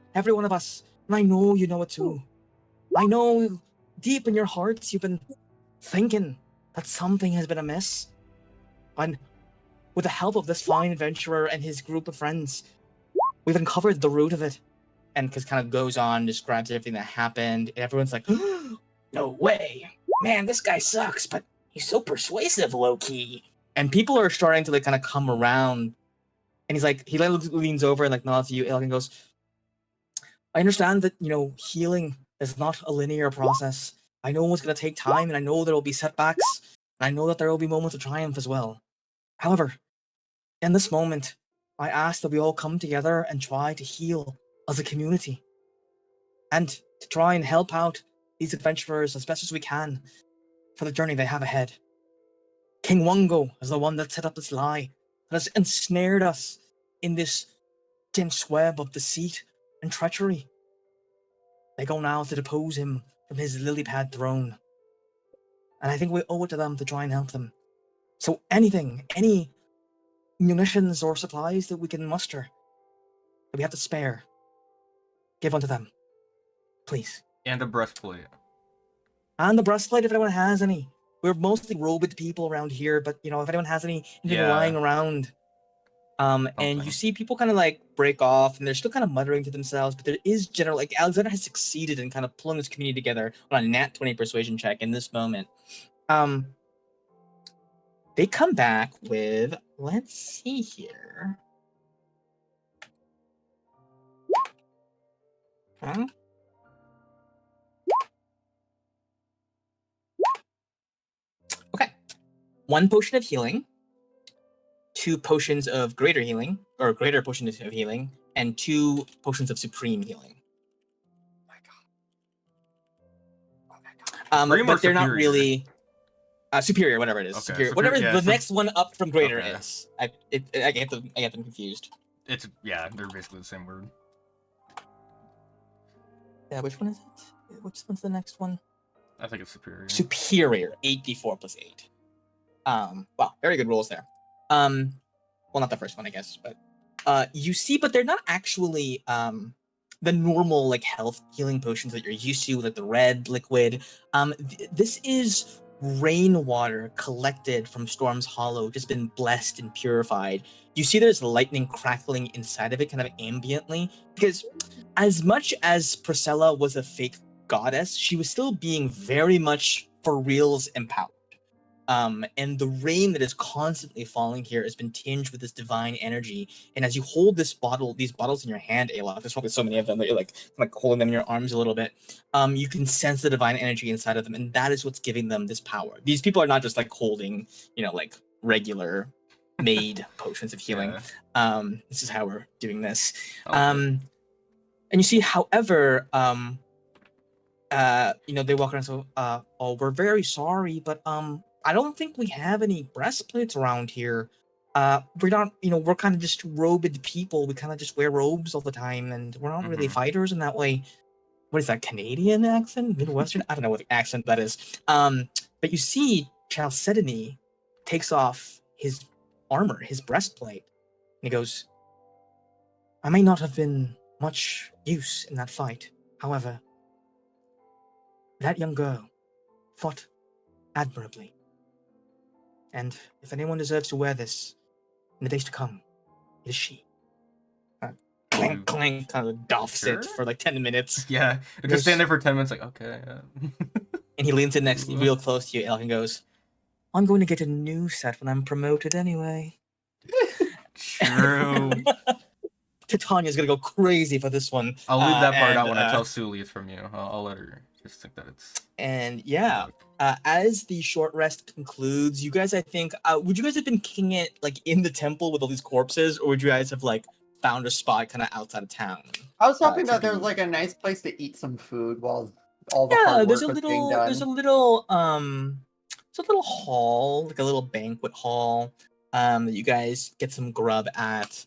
of us. And I know you know it too. I know deep in your hearts you've been thinking that something has been amiss. And with the help of this fine adventurer and his group of friends, we've uncovered the root of it. And just kind of goes on, describes everything that happened. And everyone's like, no way. Man, this guy sucks, but he's so persuasive, low-key. And people are starting to like kind of come around. And he's like, he leans over and like nods to you, Ilk, and goes, I understand that, healing is not a linear process. I know it's going to take time, and I know there will be setbacks, and I know that there will be moments of triumph as well. However, in this moment, I ask that we all come together and try to heal as a community, and to try and help out these adventurers as best as we can for the journey they have ahead. King Wongo is the one that set up this lie, that has ensnared us in this dense web of deceit and treachery. They go now to depose him from his lily-pad throne. And I think we owe it to them to try and help them. So anything, any munitions or supplies that we can muster, that we have to spare, give unto them. Please. And a breastplate. And the breastplate, if anyone has any. We're mostly robed people around here, but, if anyone has anything lying around. And you see people kind of like break off, and they're still kind of muttering to themselves, but there is general, like, Alexander has succeeded in kind of pulling this community together on a nat 20 persuasion check in this moment. They come back with, let's see here. Huh? Okay. 1 potion of healing, 2 potions of greater healing, or greater potions of healing, and 2 potions of supreme healing. But they're not really superior, whatever it is. Okay, superior, whatever yeah, the next one up from greater okay. is. I get them confused. They're basically the same word. Yeah, which one is it? Which one's the next one? I think it's superior. Superior, 8d4 plus 8. Wow, very good rolls there. Well, not the first one, I guess, but you see, but they're not actually the normal like health healing potions that you're used to, like the red liquid. This is rainwater collected from Storm's Hollow, just been blessed and purified. You see there's lightning crackling inside of it, kind of ambiently, because as much as Priscilla was a fake goddess, she was still being very much for reals empowered. And the rain that is constantly falling here has been tinged with this divine energy. And as you hold these bottles in your hand, Ayla, there's probably so many of them that you're like holding them in your arms a little bit. You can sense the divine energy inside of them, and that is what's giving them this power. These people are not just like holding, like regular made potions of healing. Yeah. This is how we're doing this. Okay. And you see, however, they walk around, so we're very sorry, but I don't think we have any breastplates around here. We're not, we're kind of just robed people. We kind of just wear robes all the time, and we're not really fighters in that way. What is that, Canadian accent? Midwestern? I don't know what accent that is. But you see, Chalcedony takes off his armor, his breastplate, and he goes, I may not have been much use in that fight. However, that young girl fought admirably. And if anyone deserves to wear this in the days to come, it is she. Clank, clank, kind of doffs Sure? it for like 10 minutes. Yeah, just stand there for 10 minutes, like, okay. And he leans in next, real close to you, Elk, and goes, I'm going to get a new set when I'm promoted anyway. True. Titania's gonna go crazy for this one. I'll leave that part out when I tell Sully it's from you. I'll let her just think that it's... And yeah, as the short rest concludes, you guys, I think, would you guys have been kicking it like in the temple with all these corpses, or would you guys have like found a spot kind of outside of town? I was hoping that there was like a nice place to eat some food while all the hard work was being done. There's a little hall, like a little banquet hall, that you guys get some grub at.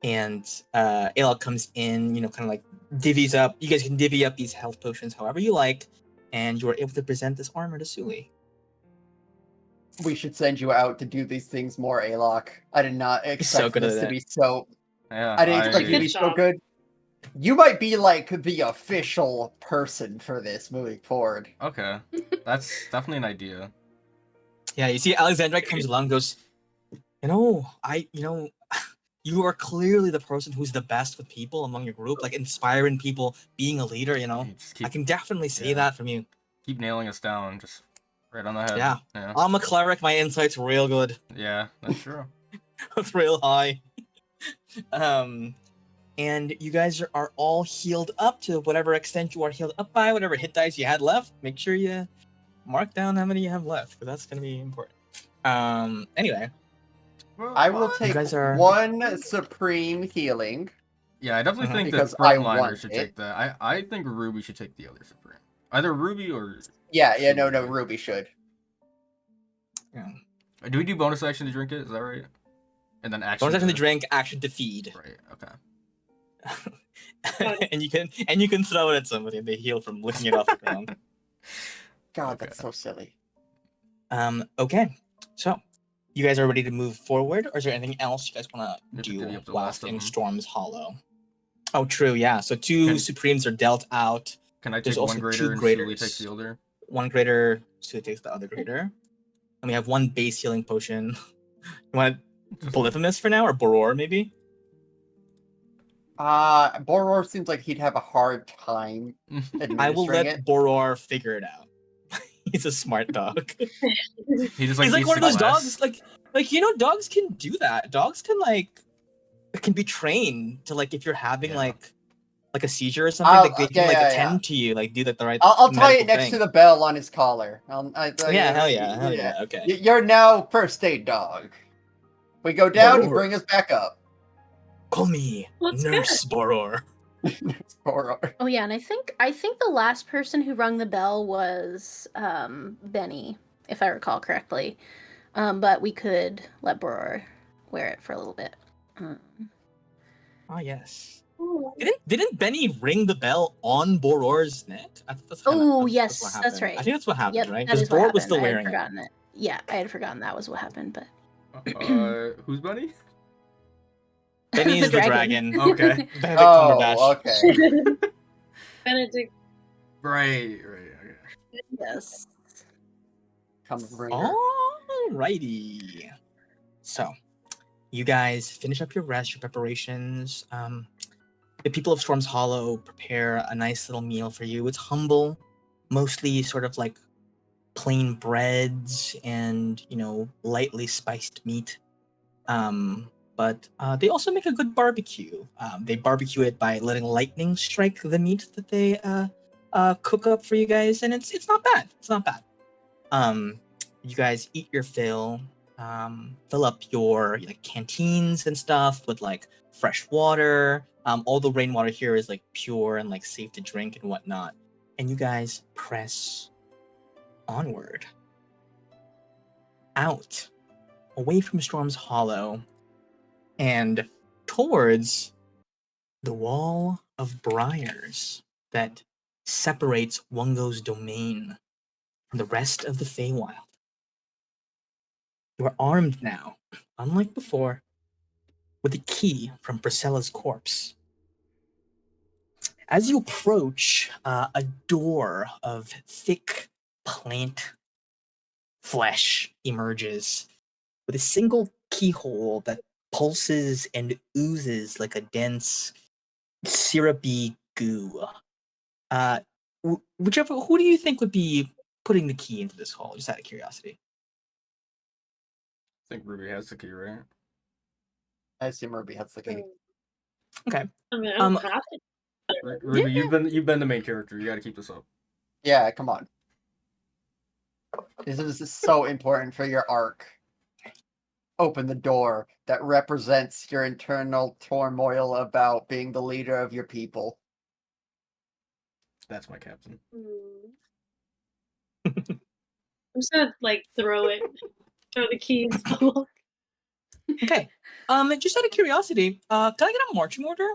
And Ayla comes in, kind of like divvies up. You guys can divvy up these health potions however you like, and you are able to present this armor to Sully. We should send you out to do these things more, Alok. I did not expect this to be so... Yeah, I didn't expect it to be so good. You might be like the official person for this moving forward. Okay, that's definitely an idea. Yeah, you see Alexandra comes along and goes, you are clearly the person who's the best with people among your group, like inspiring people, being a leader, I can definitely say that from you. Keep nailing us down, just right on the head. Yeah. I'm a cleric, my insight's real good. Yeah, that's true. It's real high. And you guys are all healed up to whatever extent you are healed up by, whatever hit dice you had left. Make sure you mark down how many you have left, because that's going to be important. Anyway. I will take one supreme healing. Yeah, I definitely think that Frontliner should take that. I think Ruby should take the other supreme. Either Ruby or... Yeah, no, Ruby should. Yeah. Do we do bonus action to drink it? Is that right? And then action bonus action to drink, action to feed. Right, okay. and you can throw it at somebody and they heal from licking it off the ground. God, that's so silly. Okay. So, you guys are ready to move forward, or is there anything else you guys want to do whilst in Storm's Hollow? Oh, true, yeah. So Supremes are dealt out. Can I take one greater and Sully takes the other? One greater, Sully takes the other greater. And we have one base healing potion. You want Polyphemus for now, or Boror, maybe? Boror seems like he'd have a hard time administering I will let Boror figure it out. He's a smart dog. He's like one of those dogs, like dogs can do that. Dogs can be trained to if you're having like a seizure or something, they can attend to you, do the right. I'll tie it next to the bell on his collar. Hell yeah. Okay. You're now first aid dog. We go down, you bring us back up. Call me Nurse Boror. Oh yeah, and I think the last person who rung the bell was Benny, if I recall correctly. But we could let Boror wear it for a little bit. Oh yes. Didn't Benny ring the bell on Boror's neck? I thought yes, that's right. I think that's what happened, yep, right? Because Boror was still wearing it. Yeah, I had forgotten that was what happened, but. Who's Benny? Benny is the dragon. Okay. Benedict Cumberbatch. Okay. Benedict. Right. Okay. Yes. Alrighty. So, you guys finish up your rest, your preparations. The people of Storm's Hollow prepare a nice little meal for you. It's humble, mostly sort of like plain breads and, lightly spiced meat. But they also make a good barbecue. They barbecue it by letting lightning strike the meat that they cook up for you guys, and it's not bad. It's not bad. You guys eat your fill, fill up your canteens and stuff with fresh water. All the rainwater here is pure and safe to drink and whatnot. And you guys press onward, out, away from Storm's Hollow, and towards the wall of briars that separates Wungo's domain from the rest of the Feywild. You are armed now, unlike before. with a key from Priscilla's corpse. As you approach, a door of thick plant flesh emerges with a single keyhole that pulses and oozes like a dense, syrupy goo. Who do you think would be putting the key into this hole? Just out of curiosity. I think Ruby has the key, right? I assume Ruby has the key. Okay. I mean, I don't have to. Ruby, you've been the main character. You got to keep this up. Yeah, come on. This is so important for your arc. Open the door that represents your internal turmoil about being the leader of your people. That's my captain. I'm just gonna throw the key into the lock. Okay. Just out of curiosity, can I get a marching order?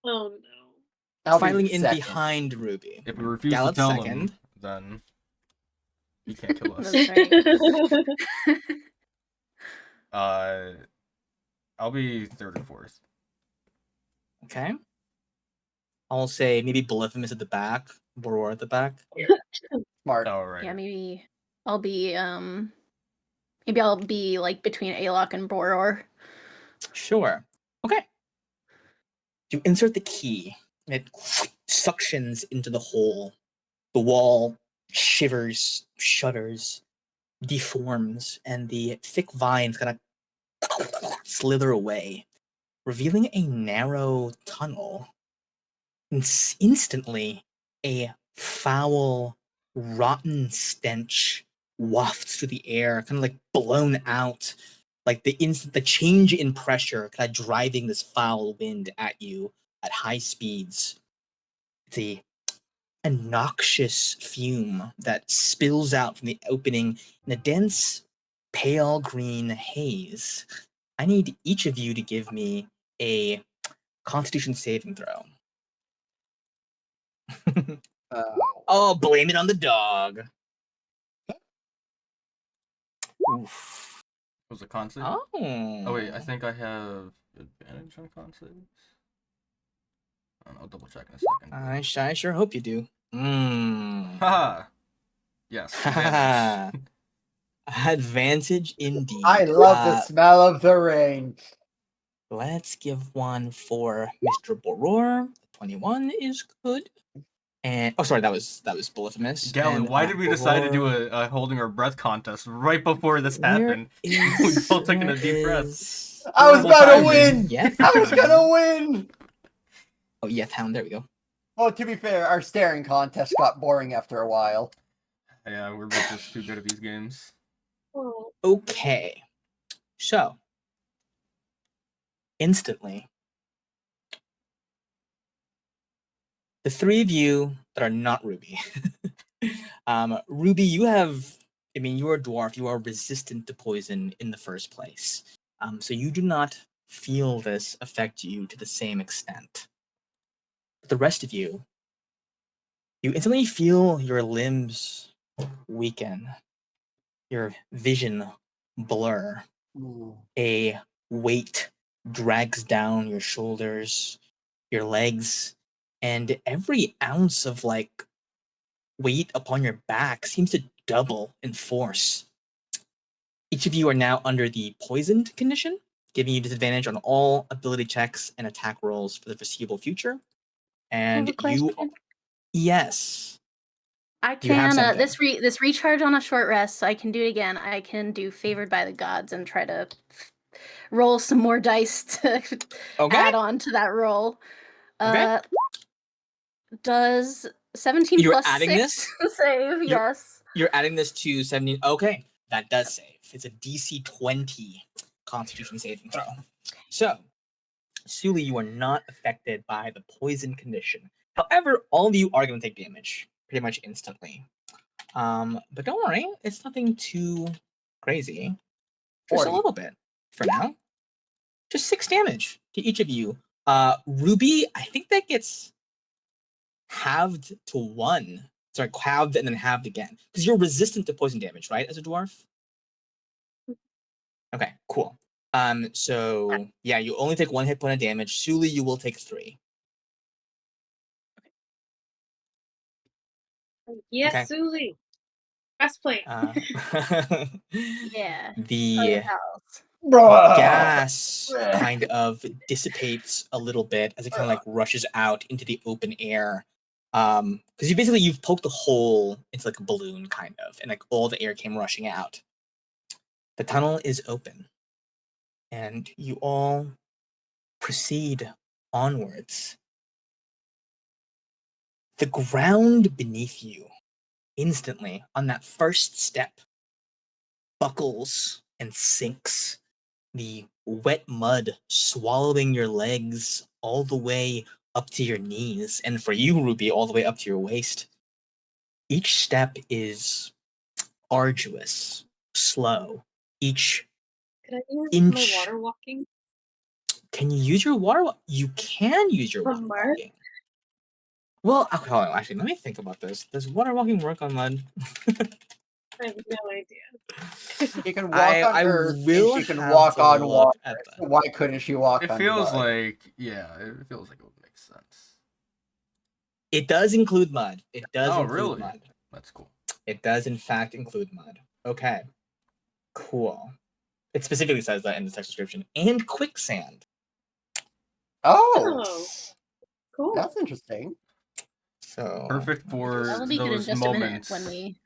Oh no. I'll be Filing in second. behind Ruby. If we refuse Gallet's to tell second. him, then he can't kill us. That's right. I'll be third or fourth. Okay. I'll say maybe Polyphemus at the back, Boror at the back. Smart. Oh, right. Yeah, maybe I'll be like between Alok and Boror. Sure. Okay. You insert the key, and it suctions into the hole. The wall shivers, shudders, deforms, and the thick vines kind of slither away, revealing a narrow tunnel. Instantly, a foul, rotten stench wafts through the air, kind of like blown out, like the change in pressure, kind of driving this foul wind at you at high speeds. It's a noxious fume that spills out from the opening in a dense, pale green haze. I need each of you to give me a Constitution saving throw. Oh, blame it on the dog. Oof. Was it con save? Oh. Oh wait, I think I have advantage on con saves. I'll double check in a second. I sure hope you do. Haha. Yes. Advantage. Advantage indeed. I love the smell of the rain. Let's give one for Mr. Boror. 21 is good. And sorry, that was Polyphemus. Gally, why did we decide to do a holding our breath contest right before this happened? We both taking a deep breath. I was gonna win! Yeah. I was gonna win! Oh, yeah, Hound, there we go. Well, to be fair, our staring contest got boring after a while. Yeah, we're both just too good at these games. Okay. So, instantly, the three of you that are not Ruby. Ruby, you are a dwarf. You are resistant to poison in the first place. So you do not feel this affect you to the same extent. But the rest of you instantly feel your limbs weaken, your vision blur. Ooh. A weight drags down your shoulders, your legs, and every ounce of weight upon your back seems to double in force. Each of you are now under the poisoned condition, giving you disadvantage on all ability checks and attack rolls for the foreseeable future. And yes. I can this recharge on a short rest, so I can do it again. I can do favored by the gods and try to roll some more dice to add on to that roll. Does 17 You're plus adding 6 save? Yes. You're adding this to 17. Okay, that does save. It's a DC 20 Constitution saving throw. So, Suli, you are not affected by the poison condition. However, all of you are going to take damage pretty much instantly. But don't worry, it's nothing too crazy. Just 40. a little bit for now. Just 6 damage to each of you. Ruby, I think that gets halved to 1. Sorry, halved and then halved again. Because you're resistant to poison damage, right, as a dwarf? Okay, cool. So yeah, you only take 1 hit point of damage. Suli, you will take 3. Yes, Okay. Suli. Breastplate. Yeah. The Bruh. gas kind of dissipates a little bit as it kind of like rushes out into the open air. Because you've poked a hole into like a balloon kind of, and like all the air came rushing out. The tunnel is open, and you all proceed onwards. The ground beneath you, instantly on that first step, buckles and sinks. The wet mud swallowing your legs all the way up to your knees, and for you, Ruby, all the way up to your waist. Each step is arduous, slow. Each Could I use inch. my water walking? Can you use your water? You can use your water On mud? walking. Well, okay, hold on, actually, let me think about this. Does water walking work on mud? I have no idea. She can walk on I Earth, and will she can have walk to on look water. at So why couldn't she walk It on feels mud? like, it feels like it would make sense. It does include mud. It does Oh, include really? mud. That's cool. It does, in fact, include mud. Okay. Cool. It specifically says that in the text description. And quicksand. Oh, Oh, cool. that's interesting. So Perfect for That'll be good in those just a minute moments. when we.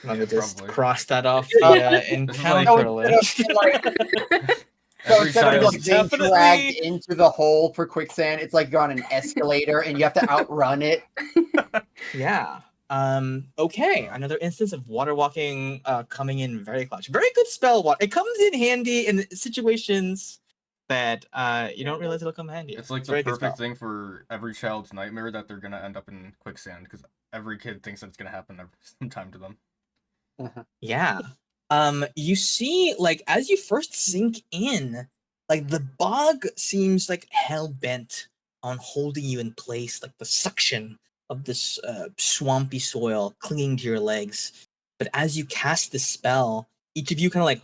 let me just Probably. cross that off the This is encounter like- list. So Every instead of child. like being dragged into the hole for quicksand, it's like you're on an escalator and you have to outrun it. Yeah. Okay. Another instance of water walking coming in very clutch. Very good spell. It comes in handy in situations that you don't realize it'll come handy. It's like very the good spell. perfect thing for every child's nightmare that they're gonna end up in quicksand because every kid thinks that it's gonna happen sometime to them. Yeah. You see, like, as you first sink in, like, the bog seems like hell bent on holding you in place, like the suction of this swampy soil clinging to your legs. But as you cast the spell, each of you kind of like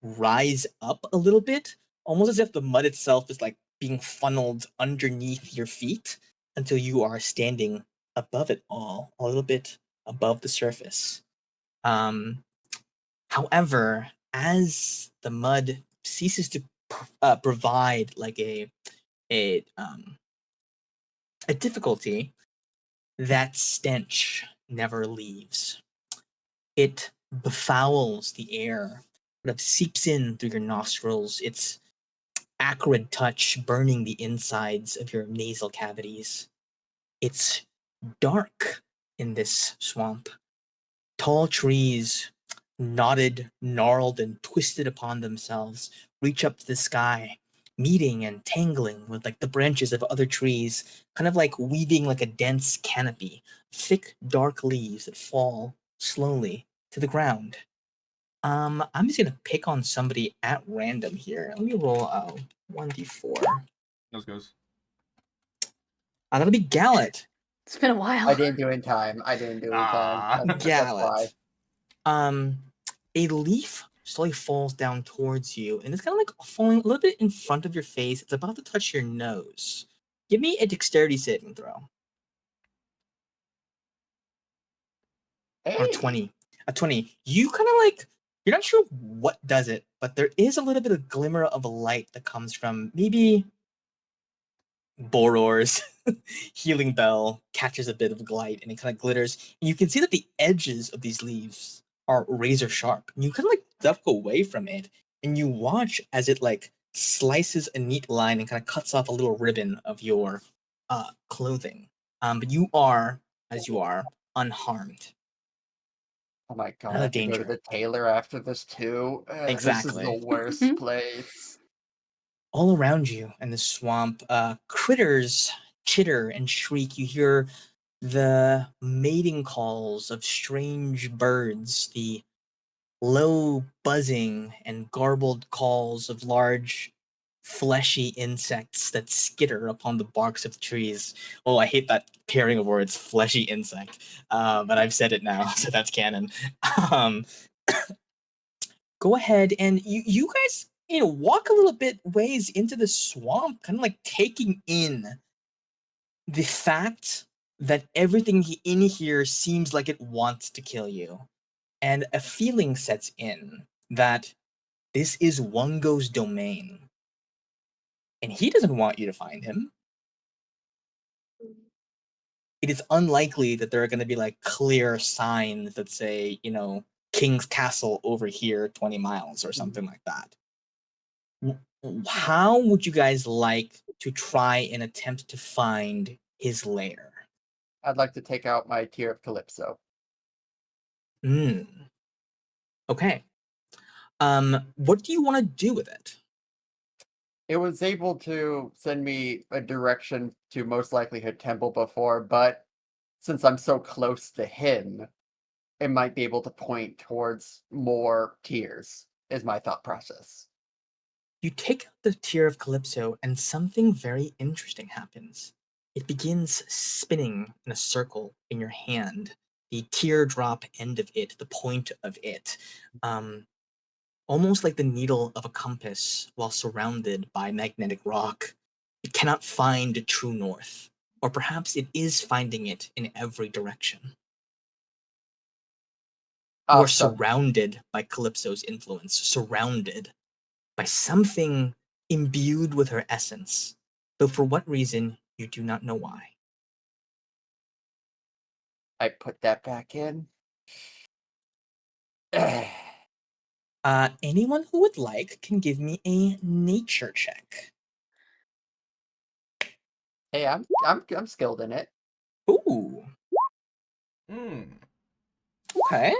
rise up a little bit, almost as if the mud itself is like being funneled underneath your feet until you are standing above it all, a little bit above the surface. However, as the mud ceases to provide like a difficulty, that stench never leaves. It befouls the air, sort of seeps in through your nostrils. Its acrid touch burning the insides of your nasal cavities. It's dark in this swamp. Tall trees, knotted, gnarled, and twisted upon themselves, reach up to the sky, meeting and tangling with like the branches of other trees, kind of like weaving like a dense canopy, thick, dark leaves that fall slowly to the ground. I'm just gonna pick on somebody at random here. Let me roll 1d4. Those goes. That'll be Gallet. It's been a while. I didn't do it in time. That's why. Gallet. A leaf slowly falls down towards you, and it's kind of like falling a little bit in front of your face. It's about to touch your nose. Give me a dexterity saving throw. Or 20. A 20. You kind of like, you're not sure what does it, but there is a little bit of glimmer of a light that comes from maybe Boror's healing bell catches a bit of light and it kind of glitters. And you can see that the edges of these leaves are razor sharp. And you kind of like duck away from it and you watch as it like slices a neat line and kind of cuts off a little ribbon of your clothing. But you are, as you are, unharmed. Oh my god, Not I a have to go to danger. the tailor after this too. Exactly. This is the worst place. All around you in the swamp, critters chitter and shriek. You hear the mating calls of strange birds, the low buzzing and garbled calls of large fleshy insects that skitter upon the barks of the trees. Oh, I hate that pairing of words, fleshy insect. But I've said it now, so that's canon. Go ahead and you guys walk a little bit ways into the swamp, kind of like taking in the fact that everything in here seems like it wants to kill you. And a feeling sets in that this is Wungo's domain. And he doesn't want you to find him. It is unlikely that there are going to be like clear signs that say, King's Castle over here, 20 miles or something like that. How would you guys like to try and attempt to find his lair? I'd like to take out my Tear of Calypso. Okay. What do you want to do with it? It was able to send me a direction to most likely her temple before, but since I'm so close to him, it might be able to point towards more tears, is my thought process. You take out the Tear of Calypso, and something very interesting happens. It begins spinning in a circle in your hand. The teardrop end of it, the point of it, almost like the needle of a compass while surrounded by magnetic rock. It cannot find true north, or perhaps it is finding it in every direction. You are Awesome. surrounded by Calypso's influence, surrounded by something imbued with her essence, though for what reason you do not know why. I put that back in. Anyone who would like can give me a nature check. Hey, I'm skilled in it. Ooh. Okay.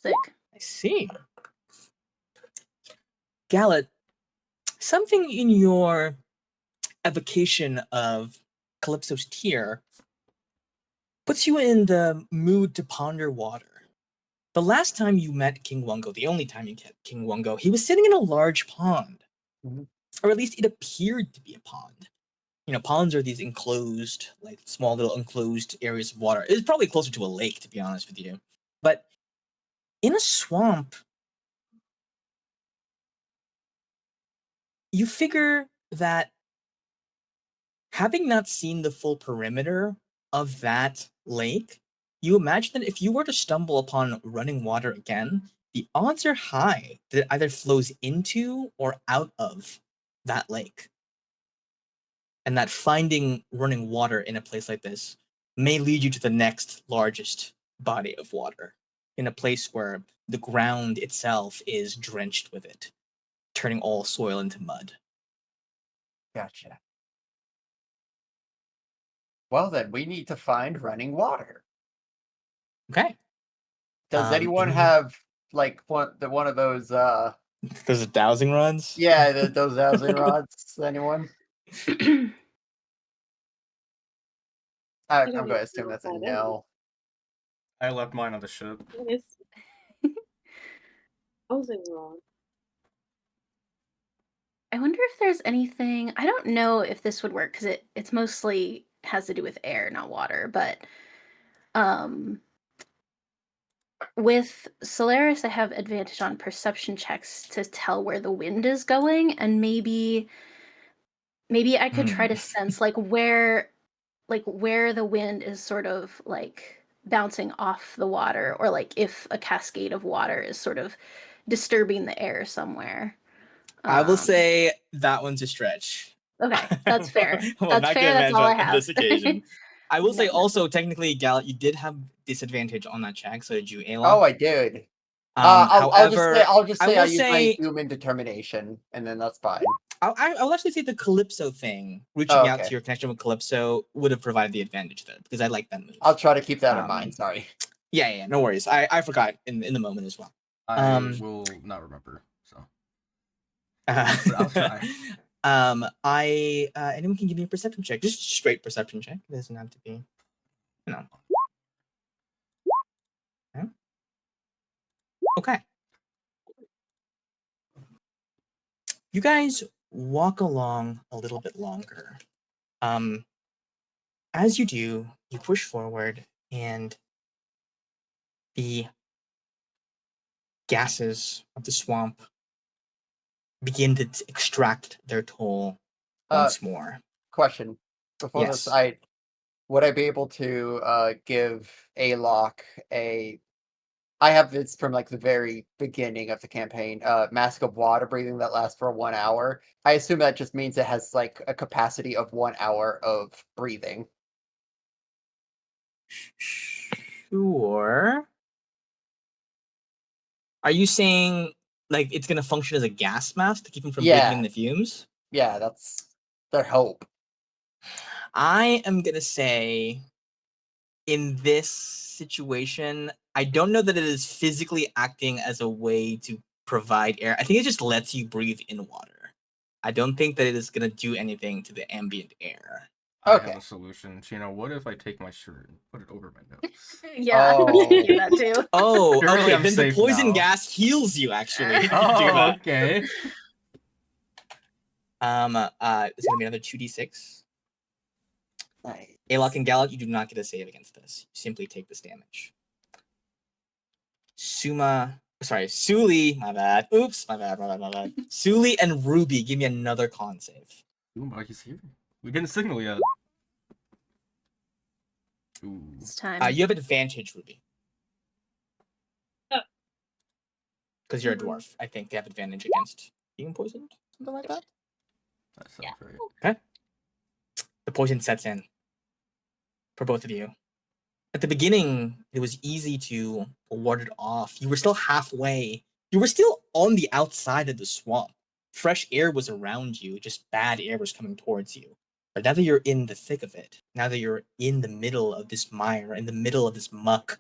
Sick. I see. Gallet, something in your evocation of Calypso's tear puts you in the mood to ponder water. The last time you met King Wungo, the only time you met King Wungo, he was sitting in a large pond. Or at least it appeared to be a pond. Ponds are these enclosed, like small little enclosed areas of water. It's probably closer to a lake, to be honest with you. But in a swamp, you figure that having not seen the full perimeter of that lake, you imagine that if you were to stumble upon running water again, the odds are high that it either flows into or out of that lake. And that finding running water in a place like this may lead you to the next largest body of water, in a place where the ground itself is drenched with it, turning all soil into mud. Gotcha. Well, then we need to find running water. Okay. Does anyone have like one of those? Those dowsing rods? Yeah, those dowsing rods. Anyone? I'm going to assume that's a no. I left mine on the ship. Dowsing rod. I wonder if there's anything. I don't know if this would work because it's mostly has to do with air, not water. But with Solaris, I have advantage on perception checks to tell where the wind is going, and maybe I could try to sense where the wind is sort of like bouncing off the water, or like if a cascade of water is sort of disturbing the air somewhere. I will say that one's a stretch. Okay, that's fair. Well, That's fair. That's all I have. On this occasion. I will say also, technically, Gallet, you did have disadvantage on that check, so did you, Ayla? Oh, I did. However, I'll just say I use my human determination, and then that's fine. I'll actually say the Calypso thing, reaching out to your connection with Calypso, would have provided the advantage there, because I like that move. I'll try to keep that in mind. Sorry. Yeah, no worries. I forgot in the moment as well. I will not remember, so. I'll try. Anyone can give me a perception check, just straight perception check. It doesn't have to be, Okay. You guys walk along a little bit longer. As you do, you push forward, and the gases of the swamp begin to extract their toll once more. Question. Before this, Yes. would I be able to give Alok a... I have this from like the very beginning of the campaign, mask of water breathing that lasts for 1 hour. I assume that just means it has like a capacity of 1 hour of breathing. Sure. Are you saying like it's gonna function as a gas mask to keep him from breathing in the fumes? Yeah, that's their hope. I am gonna say in this situation, I don't know that it is physically acting as a way to provide air. I think it just lets you breathe in water. I don't think that it is gonna do anything to the ambient air. I have a solution. Chino, what if I take my shirt and put it over my nose? Yeah, I'm thinking that too. Oh, Surely okay. I'm Then the safe poison now. gas heals you. Actually, if you do Oh, that. okay. It's gonna be another 2d6. Alok and Gallic, you do not get a save against this. You simply take this damage. Suli, my bad. Oops, my bad. Suli and Ruby, give me another con save. Ooh, he's here. We didn't signal yet. Ooh. It's time. You have advantage, Ruby. Oh. Because you're a dwarf. I think they have advantage against being poisoned. Something like that. That sounds right. Okay. The poison sets in for both of you. At the beginning, it was easy to ward it off. You were still halfway. You were still on the outside of the swamp. Fresh air was around you, just bad air was coming towards you. But now that you're in the thick of it, now that you're in the middle of this mire, in the middle of this muck,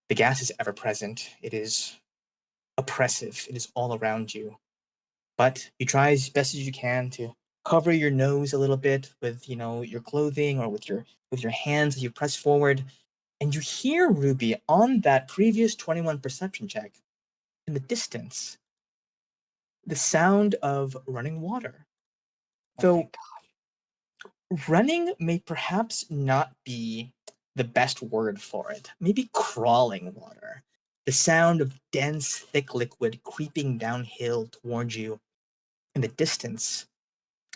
the gas is ever present. It is oppressive. It is all around you. But you try as best as you can to cover your nose a little bit with, your clothing or with your hands as you press forward. And you hear, Ruby, on that previous 21 perception check, in the distance, the sound of running water. Though running may perhaps not be the best word for it. Maybe crawling water. The sound of dense, thick liquid creeping downhill towards you in the distance,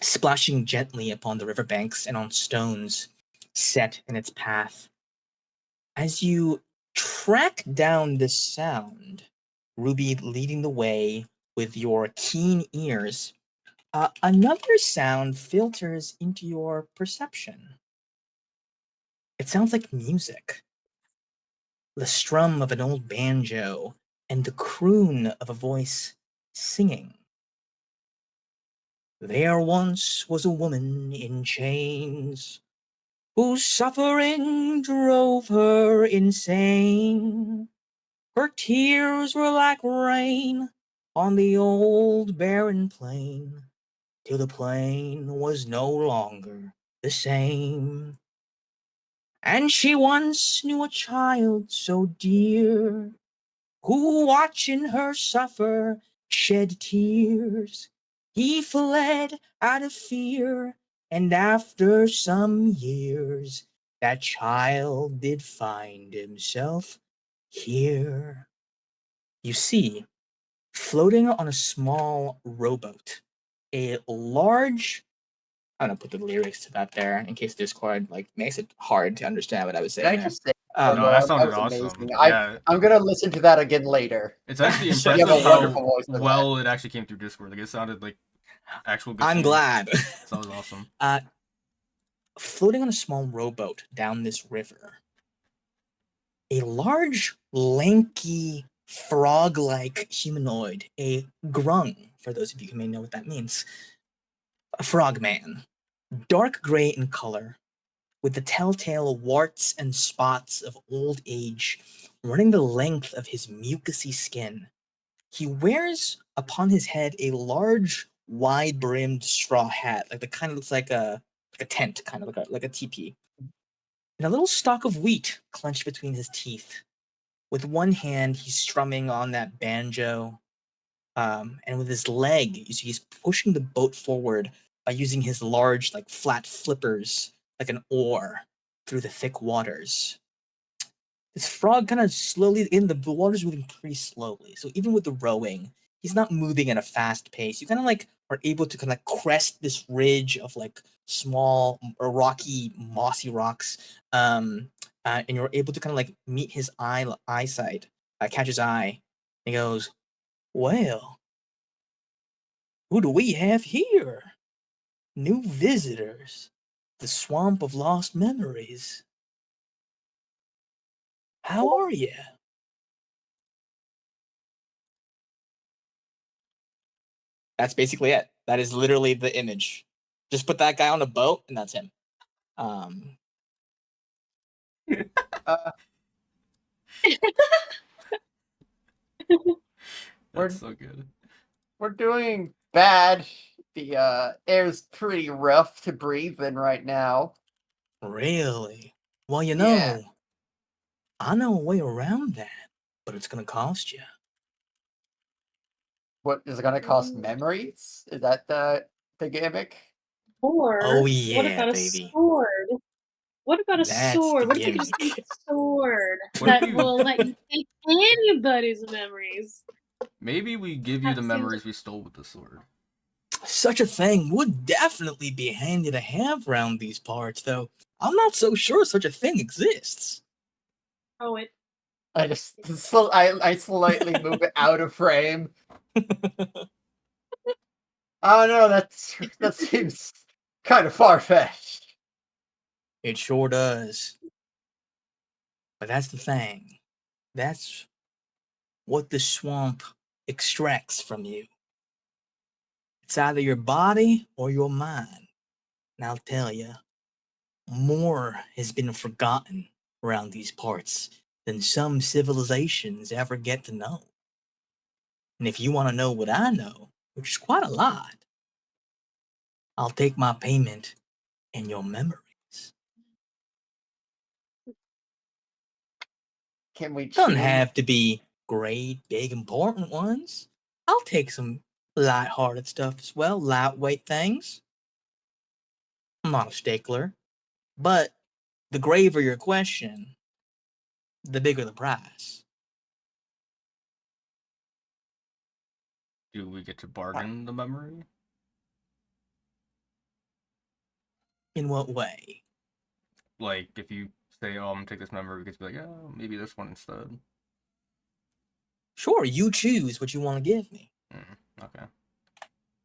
splashing gently upon the riverbanks and on stones set in its path. As you track down this sound, Ruby leading the way with your keen ears, another sound filters into your perception. It sounds like music. The strum of an old banjo and the croon of a voice singing. There once was a woman in chains whose suffering drove her insane. Her tears were like rain on the old barren plain, till the plain was no longer the same. And she once knew a child so dear, who watching her suffer shed tears. He fled out of fear, and after some years, that child did find himself here. You see, floating on a small rowboat, a large... I'm gonna put the lyrics to that there in case Discord makes it hard to understand what I was saying. Did I just say No, that sounded was awesome. amazing. Yeah. I'm gonna listen to that again later. It's actually You have a impressive wonderful how voice for that. well it actually came through Discord. Like, it sounded like actual good I'm singing. glad. That was awesome. Floating on a small rowboat down this river, a large, lanky, frog-like humanoid, a grung, for those of you who may know what that means, a frogman, dark gray in color, with the telltale warts and spots of old age running the length of his mucousy skin. He wears upon his head a large, wide-brimmed straw hat, like the kind that looks like a tent, kind of like a teepee, and a little stalk of wheat clenched between his teeth. With one hand, he's strumming on that banjo, and with his leg, you see he's pushing the boat forward by using his large, flat flippers, like an oar, through the thick waters. This frog kind of slowly, the water's moving pretty slowly, so even with the rowing, he's not moving at a fast pace. You kind of like are able to kind of crest this ridge of like small or rocky, mossy rocks, and you're able to kind of like meet his eyesight, catch his eye. He goes, "Well, who do we have here? New visitors. The swamp of lost memories. How are you?" That's basically it. That is literally the image. Just put that guy on a boat, and that's him. That's so good. We're doing bad. The air's pretty rough to breathe in right now. Really? Well, you Yeah. know, I know a way around that, but it's gonna cost you. What is it gonna cost? Memories? Is that the gimmick? Or Oh what yeah, about a baby. sword? What about a That's sword? the What if you could just make gimmick. a sword What if that you- will let you take anybody's memories? Maybe we give you That the seems- memories we stole with the sword. Such a thing would definitely be handy to have around these parts, though. I'm not so sure such a thing exists. Oh, it. I slightly move it out of frame. Oh no, that seems kind of far fetched. It sure does. But that's the thing. That's what the swamp extracts from you. It's either your body or your mind. And I'll tell you, more has been forgotten around these parts than some civilizations ever get to know. And if you want to know what I know, which is quite a lot, I'll take my payment in your memories. Can we Doesn't tune? have to be great, big, important ones. I'll take some light-hearted stuff as well, lightweight things. I'm not a stickler, but the graver your question, the bigger the price. Do we get to bargain the memory? In what way? Like, if you say, "Oh, I'm gonna take this memory," we get to be like, "Oh, maybe this one instead." Sure, you choose what you want to give me. Okay.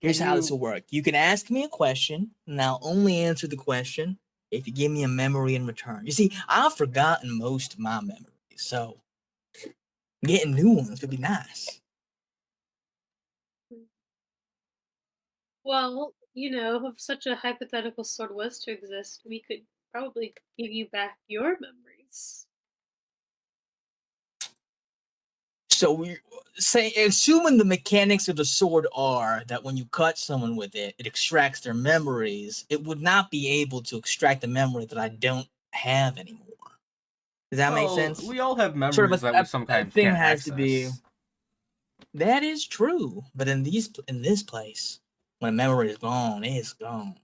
Here's Can how this you- will work. You can ask me a question, and I'll only answer the question if you give me a memory in return. You see, I've forgotten most of my memories, so getting new ones would be nice. Well, if such a hypothetical sword was to exist, we could probably give you back your memories. So we say, assuming the mechanics of the sword are that when you cut someone with it, it extracts their memories. It would not be able to extract the memory that I don't have anymore. Does that make sense? We all have memories Sort of that we sometimes thing can't has access. to be. That is true, but in this place, when memory is gone, it's gone.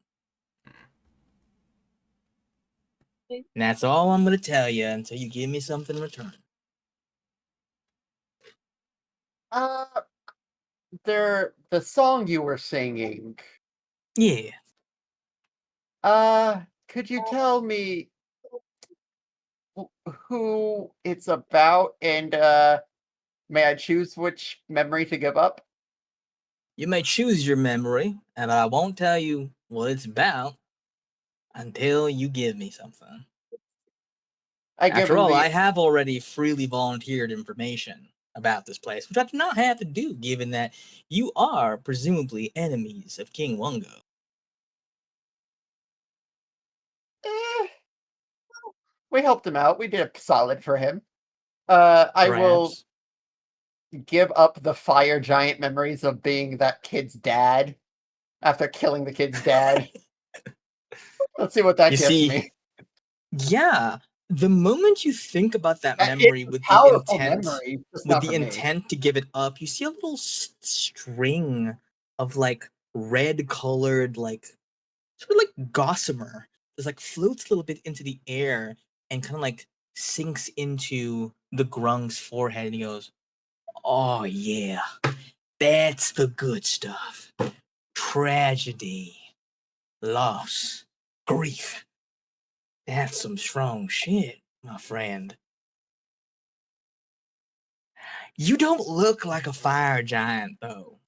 And that's all I'm gonna tell you until you give me something in return. The song you were singing. Yeah. Could you tell me who it's about, and may I choose which memory to give up? You may choose your memory, and I won't tell you what it's about until you give me something. After all, I have already freely volunteered information about this place, which I do not have to do, given that you are presumably enemies of King Wungo. We helped him out. We did a solid for him. I will give up the fire giant memories of being that kid's dad after killing the kid's dad. Let's see what that gets me. Yeah, the moment you think about that That memory is a with the powerful intent, memory, just not for me. to give it up, you see a little string of like red colored, like sort of like gossamer. Just like floats a little bit into the air and kind of like sinks into the Grung's forehead, and he goes, "Oh yeah, That's the good stuff. Tragedy, loss, grief. That's some strong shit, my friend. You don't look like a fire giant, though.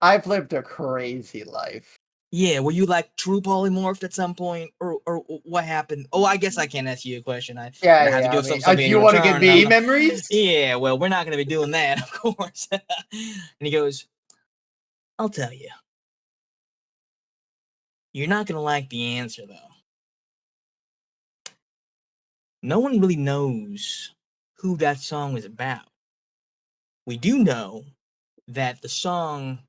I've lived a crazy life. Yeah, were you like true polymorphed at some point, or what happened? Oh, I guess I can't ask you a question. I have to do something. Do you want to give me memories? Yeah, well, we're not going to be doing that, of course. And he goes, "I'll tell you. You're not going to like the answer, though. No one really knows who that song is about. We do know that the song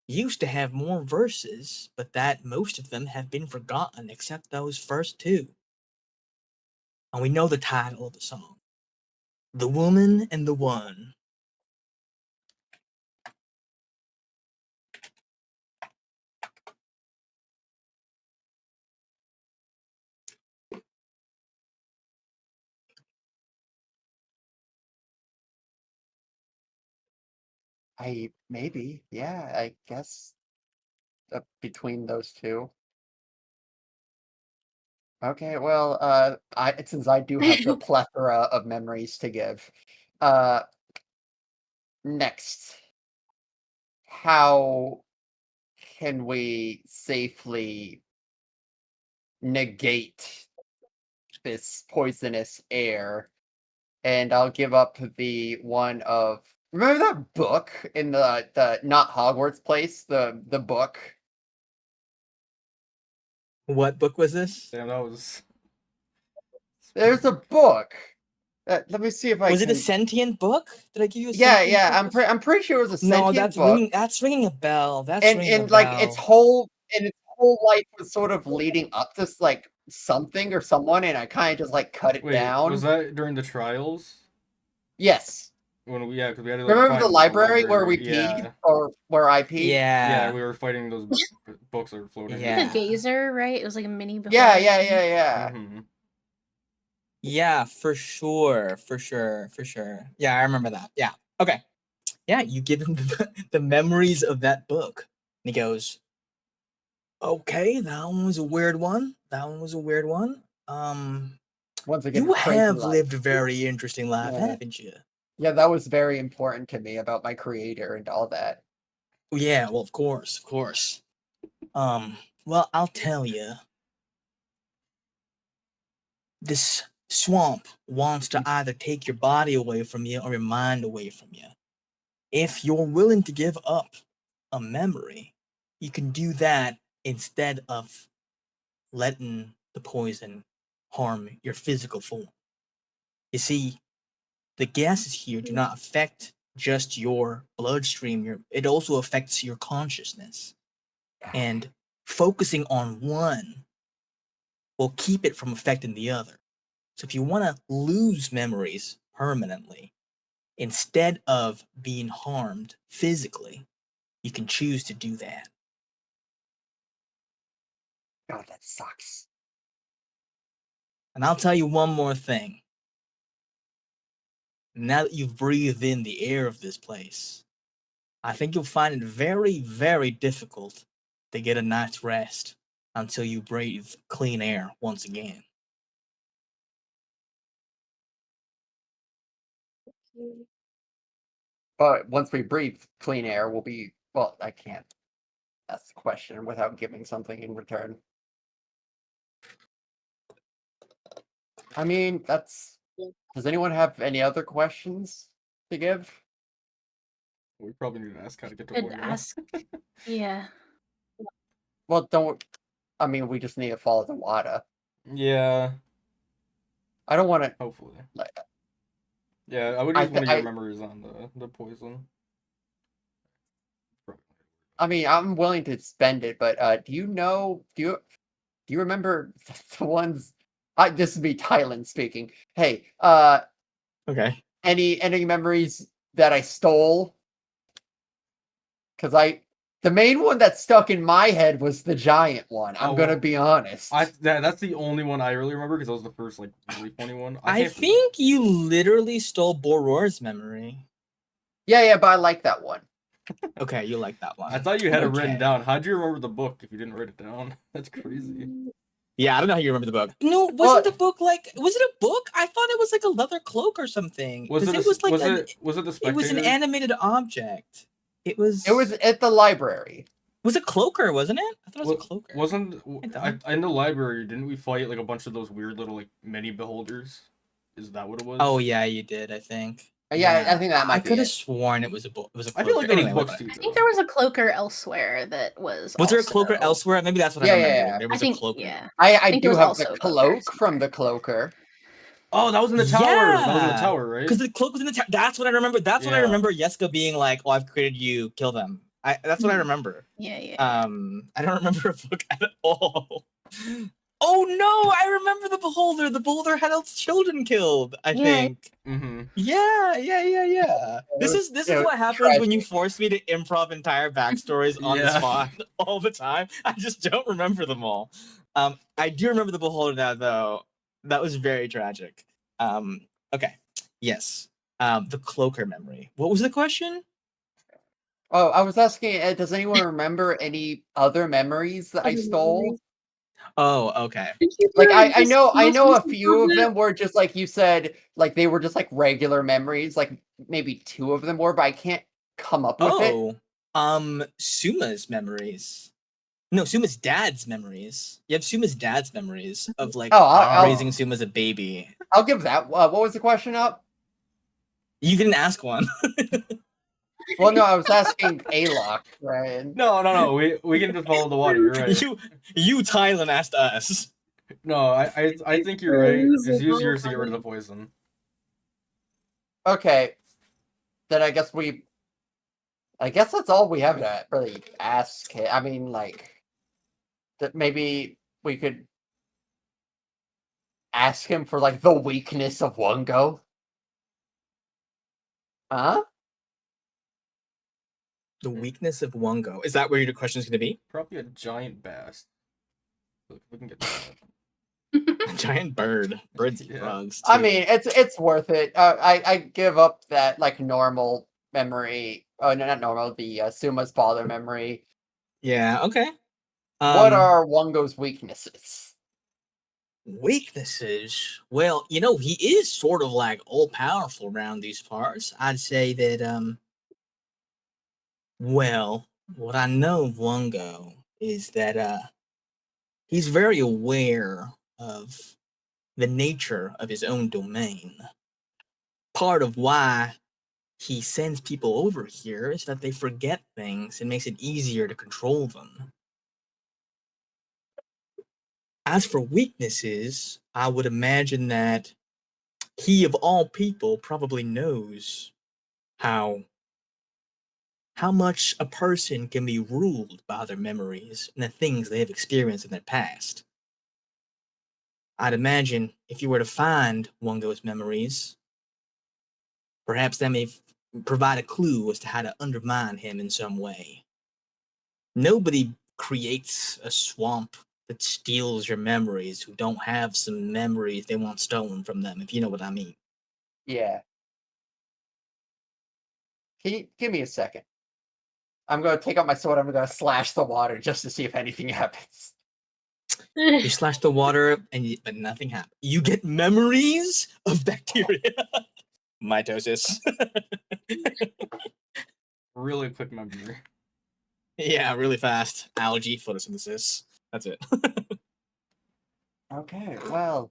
used to have more verses, but that most of them have been forgotten except those first two. And we know the title of the song, The Woman and the One." I guess between those two. Okay, well, since I do have the plethora of memories to give, next, how can we safely negate this poisonous air? And I'll give up the one of, remember that book in the not Hogwarts place, the book? What book was this? Damn, that was. There's a book. Let me see if I Was can. it a sentient book? Did I give you a Yeah, sentient yeah. book? I'm pretty sure it was a No, sentient that's book. ringing a bell. That's And ringing a like bell. its whole life was sort of leading up to like something or someone, and I kind of just like cut it Wait, down. was that during the trials? Yes. Because we had to like Remember find the library where we yeah. peed, or where I peed? Yeah. Yeah, we were fighting those books that were floating. Yeah. Like a gazer, right? It was like a mini. Yeah. Mm-hmm. Yeah, for sure. Yeah, I remember that. Yeah. Okay. Yeah, you give him the memories of that book. And he goes, "Okay, that one was a weird one. Once again, You crazy have life. lived a very interesting life, Yeah. haven't you?" Yeah, that was very important to me about my creator and all that. Yeah, well, of course. Well, I'll tell you. This swamp wants to either take your body away from you or your mind away from you. If you're willing to give up a memory, you can do that instead of letting the poison harm your physical form. You see, the gases here do not affect just your bloodstream, it also affects your consciousness. And focusing on one will keep it from affecting the other. So if you want to lose memories permanently, instead of being harmed physically, you can choose to do that. God, that sucks. And I'll tell you one more thing. Now that you've breathed in the air of this place, I think you'll find it very, very difficult to get a night's rest until you breathe clean air once again. But once we breathe clean air, we'll be, well, I can't ask the question without giving something in return. I mean, that's... Does anyone have any other questions to give? We probably need to ask how to get to Could formula. ask. Yeah. Well, don't... I mean, we just need to follow the water. Yeah. I don't want to... Hopefully. Like, yeah, I would use one of your memories on the poison. I mean, I'm willing to spend it, but do you remember the ones... this would be Thailand speaking. Hey, Okay. any memories that I stole? Because the main one that stuck in my head was the giant one. I'm gonna be honest. That's the only one I really remember because that was the first like really funny one. I think you literally stole Boror's memory. Yeah, but I like that one. Okay, you like that one. I thought you had it written Okay. down. How'd you remember the book if you didn't write it down? That's crazy. Yeah, I don't know how you remember the book. No, wasn't the book like? Was it a book? I thought it was like a leather cloak or something. Was it? It was like was it the Spectator? it was an animated object. It was. It was at the library. Was it Cloaker, wasn't it? I thought it was a Cloaker. Wasn't in the library? Didn't we fight like a bunch of those weird little like mini beholders? Is that what it was? Oh yeah, you did. I think. Yeah, I think that might I be could have it. sworn it was a book. It was a Cloaker. I feel like there anyway, was books too. I think there was a Cloaker elsewhere that was. Was there a Cloaker elsewhere? Maybe that's what I remember. Yeah. There was a Cloaker. Yeah. I do have the cloak from the Cloaker. Oh, that was in the tower. Yeah. That was in the tower, right? Because the cloak was in the tower. That's what I remember. That's what I remember. Yeska being like, "Oh, I've created you. Kill them." That's what I remember. Yeah. I don't remember a book at all. Oh no! I remember the beholder. The beholder had its children killed. I think. Mm-hmm. Yeah. This is what happens when you force me to improv entire backstories on the spot all the time. I just don't remember them all. I do remember the beholder now, though. That was very tragic. Okay. Yes. The Cloaker memory. What was the question? Oh, I was asking, does anyone remember any other memories that I stole? Oh, okay. Like I know a few of them were just like you said, like they were just like regular memories, like maybe 2 of them were, but I can't come up with it. Suma's memories. No, Suma's dad's memories. You have Suma's dad's memories of like raising Suma as a baby. I'll give that. What was the question up? You didn't ask one. Well, no, I was asking Alok, right? No. We can just follow the water. You're right. You Thailand asked us. No, I think you're right. Just use yours to get rid of the poison. Okay, then I guess that's all we have to really ask. I mean, like, that maybe we could ask him for like the weakness of Wungo. Huh? The weakness of Wungo. Is that where your question is going to be? Probably a giant bass. We can get that. A giant bird. Birds eat frogs. I mean, it's worth it. I give up that like normal memory. Oh, no, not normal. The Suma's father memory. Yeah. Okay. What are Wungo's weaknesses? Weaknesses? Well, he is sort of like all powerful around these parts. I'd say that well, what I know of Wungo is that he's very aware of the nature of his own domain. Part of why he sends people over here is that they forget things and makes it easier to control them. As for weaknesses, I would imagine that he, of all people, probably knows how much a person can be ruled by their memories and the things they have experienced in their past. I'd imagine if you were to find Wungo's memories, perhaps that may provide a clue as to how to undermine him in some way. Nobody creates a swamp that steals your memories who don't have some memories they want stolen from them, if you know what I mean. Yeah. Can you give me a second? I'm going to take out my sword. I'm going to slash the water just to see if anything happens. You slash the water, but nothing happens. You get memories of bacteria. Mitosis. Really quick memory. Yeah, really fast. Algae, photosynthesis. That's it. Okay, well.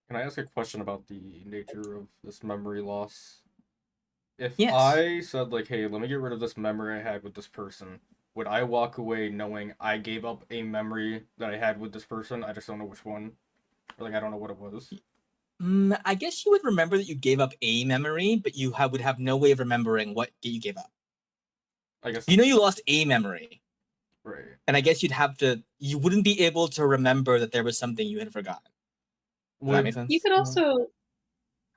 Can I ask a question about the nature of this memory loss? If Yes. I said, like, hey, let me get rid of this memory I had with this person, would I walk away knowing I gave up a memory that I had with this person? I just don't know which one. Or, like, I don't know what it was. I guess you would remember that you gave up a memory, but you would have no way of remembering what you gave up. I guess. You lost a memory. Right. And I guess you wouldn't be able to remember that there was something you had forgotten. Does that make sense? You could also...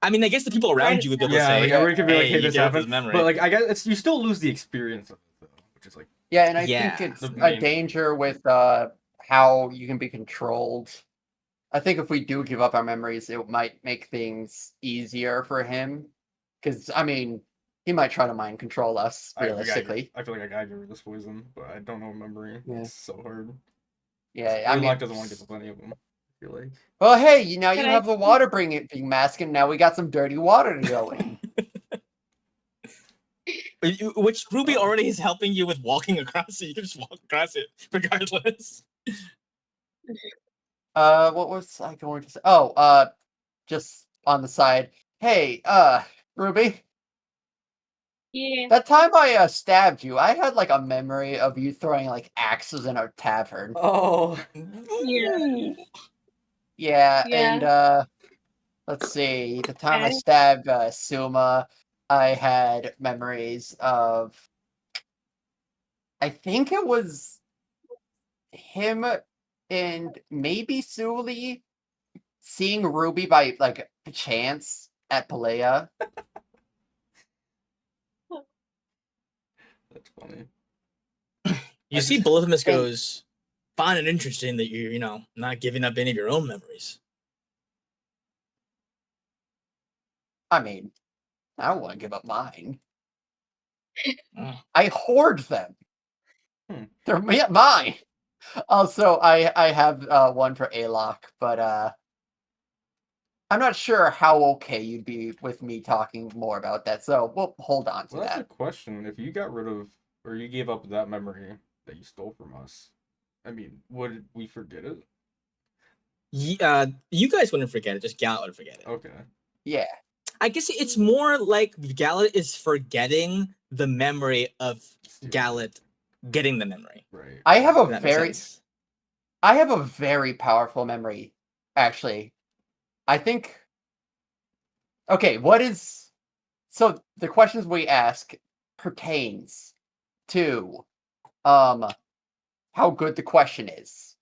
I mean, I guess the people around you would be able to say, like, everybody could be like, hey, this happened. Memory. But, like, I guess you still lose the experience of it, though, which is, like... Yeah, and I think it's a danger with how you can be controlled. I think if we do give up our memories, it might make things easier for him. Because, I mean, He might try to mind control us, I realistically. feel like I gotta get rid of this poison, but I don't know memory. Yeah. It's so hard. Yeah, I mean, Warlock doesn't want to give up any of them. I feel like. well, hey, now you But have the water being mask, and now we got some dirty water to go in. Which Ruby already is helping you with walking across, so you can just walk across it regardless. What was I going to say? Oh, just on the side. Hey, Ruby, Yeah. that time I stabbed you, I had like a memory of you throwing like axes in a tavern. Oh. Yeah. Yeah, Yeah. and let's see. The time I Okay. stabbed Suma, I had memories of. I think it was him and maybe Suli seeing Ruby by like chance at Palea. That's funny. You I see, just- Bolivimus goes, find it interesting that you're, not giving up any of your own memories. I mean, I don't want to give up mine. Oh. I hoard them. Hmm. They're mine. Also, I have one for Alok, but I'm not sure how okay you'd be with me talking more about that. So we'll hold on to Well, that's a that. question. If you got rid of, or you gave up that memory that you stole from us, I mean, would we forget it? You guys wouldn't forget it, just Gallet would forget it. Okay. Yeah. I guess it's more like Gallet is forgetting the memory of Gallet getting the memory. Right. I have If that makes sense. I have a very powerful memory, actually. I think. Okay, so the questions we ask pertains to how good the question is.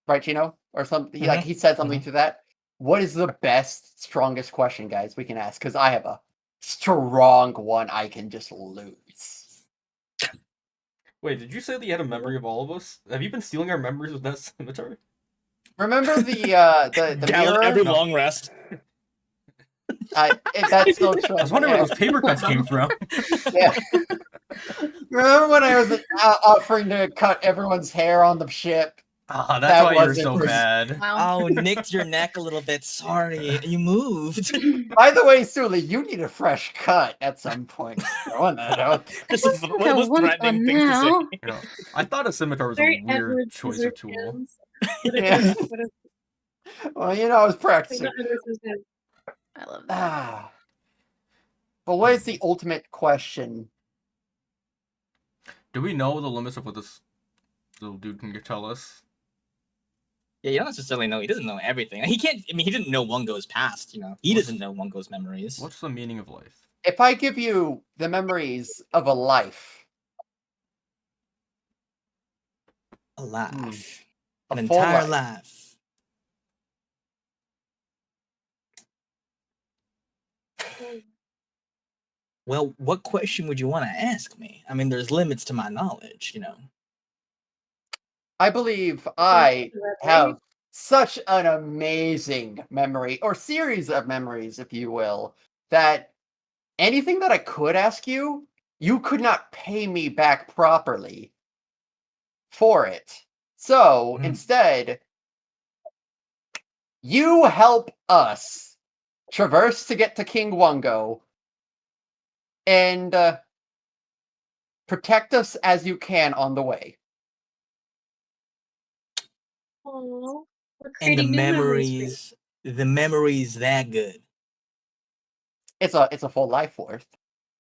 Right, Chino? Or something like he said something to that. What is the best, strongest question, guys, we can ask? Because I have a strong one I can just lose. Wait, did you say that you had a memory of all of us? Have you been stealing our memories with that scimitar? Remember the Gallet, mirror? every long rest. That's so true. I was wondering where those paper cuts came from. Yeah. Remember when I was offering to cut everyone's hair on the ship? Ah, that's why you're wasn't so for- bad. Wow. Oh, nicked your neck a little bit. Sorry, you moved. By the way, Suli, you need a fresh cut at some point. Throwing that out. Just one of those One threatening on things to say. now. You know, I thought a scimitar was a Very weird Edward choice of Scissorhands. tool. Yeah. Well, I was practicing. Edward Scissorhands. I love that. Ah. But what is the ultimate question? Do we know the limits of what this little dude can tell us? Yeah, you don't necessarily know. He doesn't know everything. He can't. I mean, he didn't know Wungo's past. He doesn't know Wungo's memories. What's the meaning of life? If I give you the memories of a life, A life, a an full entire life. life. Well, what question would you want to ask me? I mean, there's limits to my knowledge. I believe I have such an amazing memory, or series of memories, if you will, that anything that I could ask you, you could not pay me back properly for it. So instead, you help us traverse to get to King Wungo and protect us as you can on the way. Aww. We're And the creating new memories. memories that good. It's a full life worth.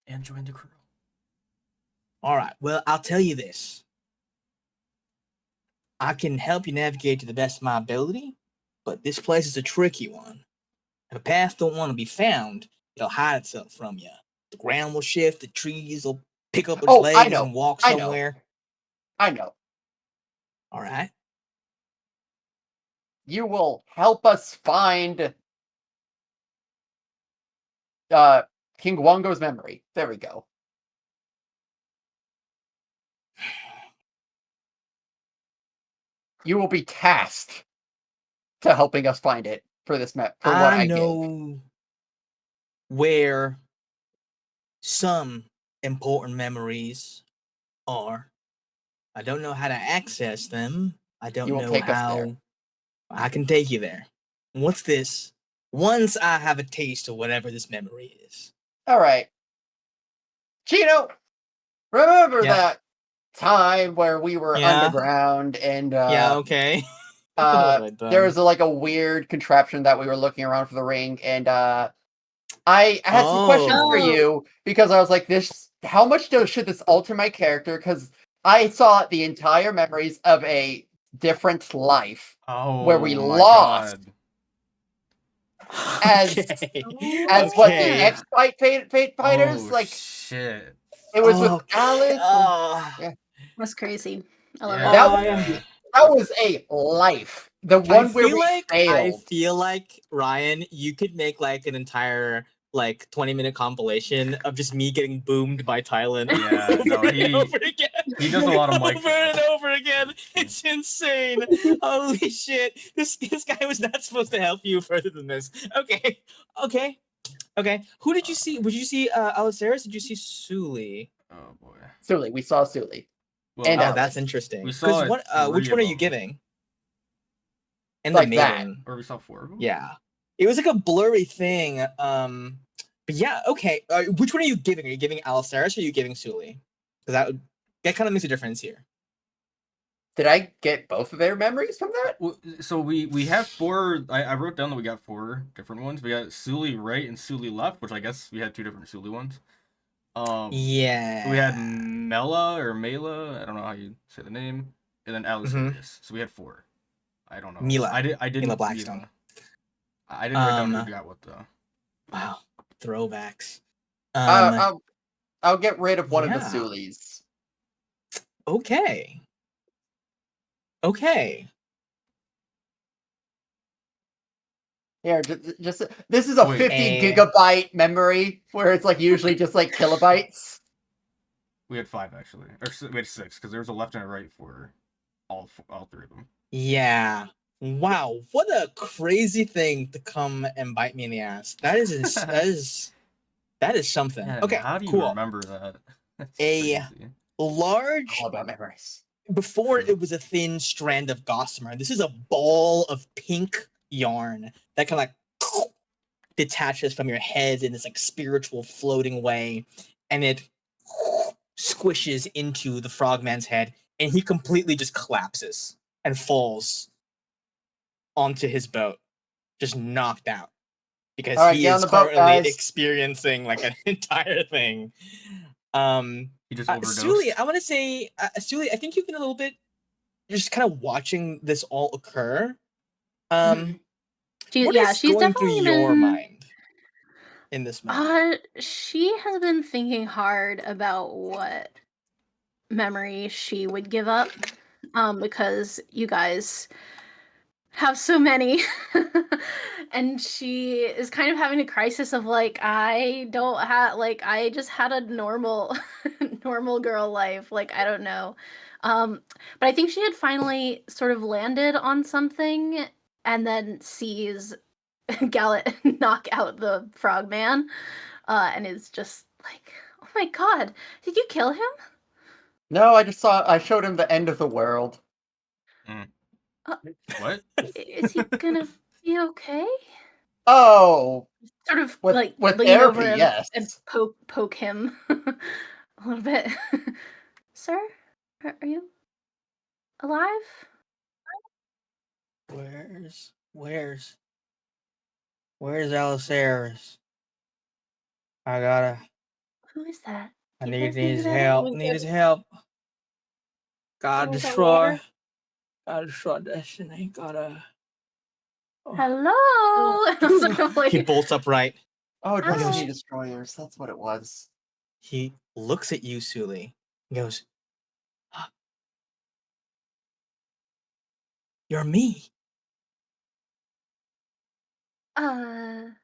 And join the crew. All right. Well, I'll tell you this. I can help you navigate to the best of my ability, but this place is a tricky one. If a path don't want to be found, it'll hide itself from you. The ground will shift, the trees will pick up its I legs know. and walk I know. somewhere. I know. All right. You will help us find King Wongo's memory. There we go. You will be tasked to helping us find it for this map. For what I know where some important memories are. I don't know how to access them. I don't You will know take us there. how I can take you there. What's this? Once I have a taste of whatever this memory is. All right. Chino, remember Yeah. that time where we were Yeah. underground and Yeah, okay. What have I done? there was like a weird contraption that we were looking around for the ring, and I had some questions for Oh. you because I was like, this. How much should this alter my character? Because I saw the entire memories of a different life where we Oh my lost God. as Okay. what the Yeah. Fate fighters Oh like. shit. It was with Okay. Alice. Yeah. That's crazy. I love Yeah. it. That was a life. The one where we I failed. feel like Ryan, you could make like an entire like 20-minute compilation of just me getting boomed by Thailand Yeah, over no, and over again. he does a lot of mic over and over again. It's insane. Holy shit. This guy was not supposed to help you further than this. Okay. Who did you see? Would you see Aliceris? Did you see Suli? Oh boy. Suli, we saw Suli. Well, And Oh, Alice. that's interesting. we saw What which three one are of you them. giving? And Like the that. maiden. Or we saw 4 of them? Yeah. It was like a blurry thing. But yeah, okay. Which one are you giving? Are you giving Aliceris or are you giving Suli? Because that kind of makes a difference here. Did I get both of their memories from that? Well, so we have 4. I wrote down that we got 4 different ones. We got Suli right and Suli left, which I guess we had 2 different Suli ones. Yeah. We had Mela or Mela, I don't know how you say the name, and then Alicerius. So we had 4. I don't know. Mila. I didn't. Mila Blackstone. I didn't write down who got what though. Wow. Throwbacks. I'll get rid of one of the yeah. Sulis. Okay. Yeah, just this is a Wait. 50 gigabyte memory where it's like usually just like kilobytes. We had 5 actually, or we had 6 because there was a left and a right for all 3 of them. Yeah. Wow, what a crazy thing to come and bite me in the ass. That is something. Man, okay, how do you cool. remember that? That's a crazy. large All about memories. Before it was a thin strand of gossamer. This is a ball of pink yarn that kind of like detaches from your head in this like spiritual floating way, and it squishes into the frogman's head, and he completely just collapses and falls onto his boat, just knocked out because he is currently experiencing like an entire thing. He just overdosed. Suli, I want to say, Suli, I think you've been a little bit just kind of watching this all occur. What is she's going definitely through your mind in this moment? She has been thinking hard about what memory she would give up, because you guys have so many. And she is kind of having a crisis of like, I don't have, like, I just had a normal normal girl life, like, I don't know. But I think she had finally sort of landed on something, and then sees Gallet knock out the frogman, and is just like, oh my god, did you kill him? No, I showed him the end of the world. What? Is he gonna be okay? Oh, Sort of with lean therapy, over him yes. and poke him a little bit. Sir, are you alive? Where's Aliceris? Who is that? I Do you need guys know who his that help. is? Need his help. Gotta Oh, is that destroy. water? Gotta destroy destiny. Gotta. Hello. He bolts upright. Oh, Destiny Hi. Destroyers, that's what it was. He looks at you, Suli, and goes, "You're me. You're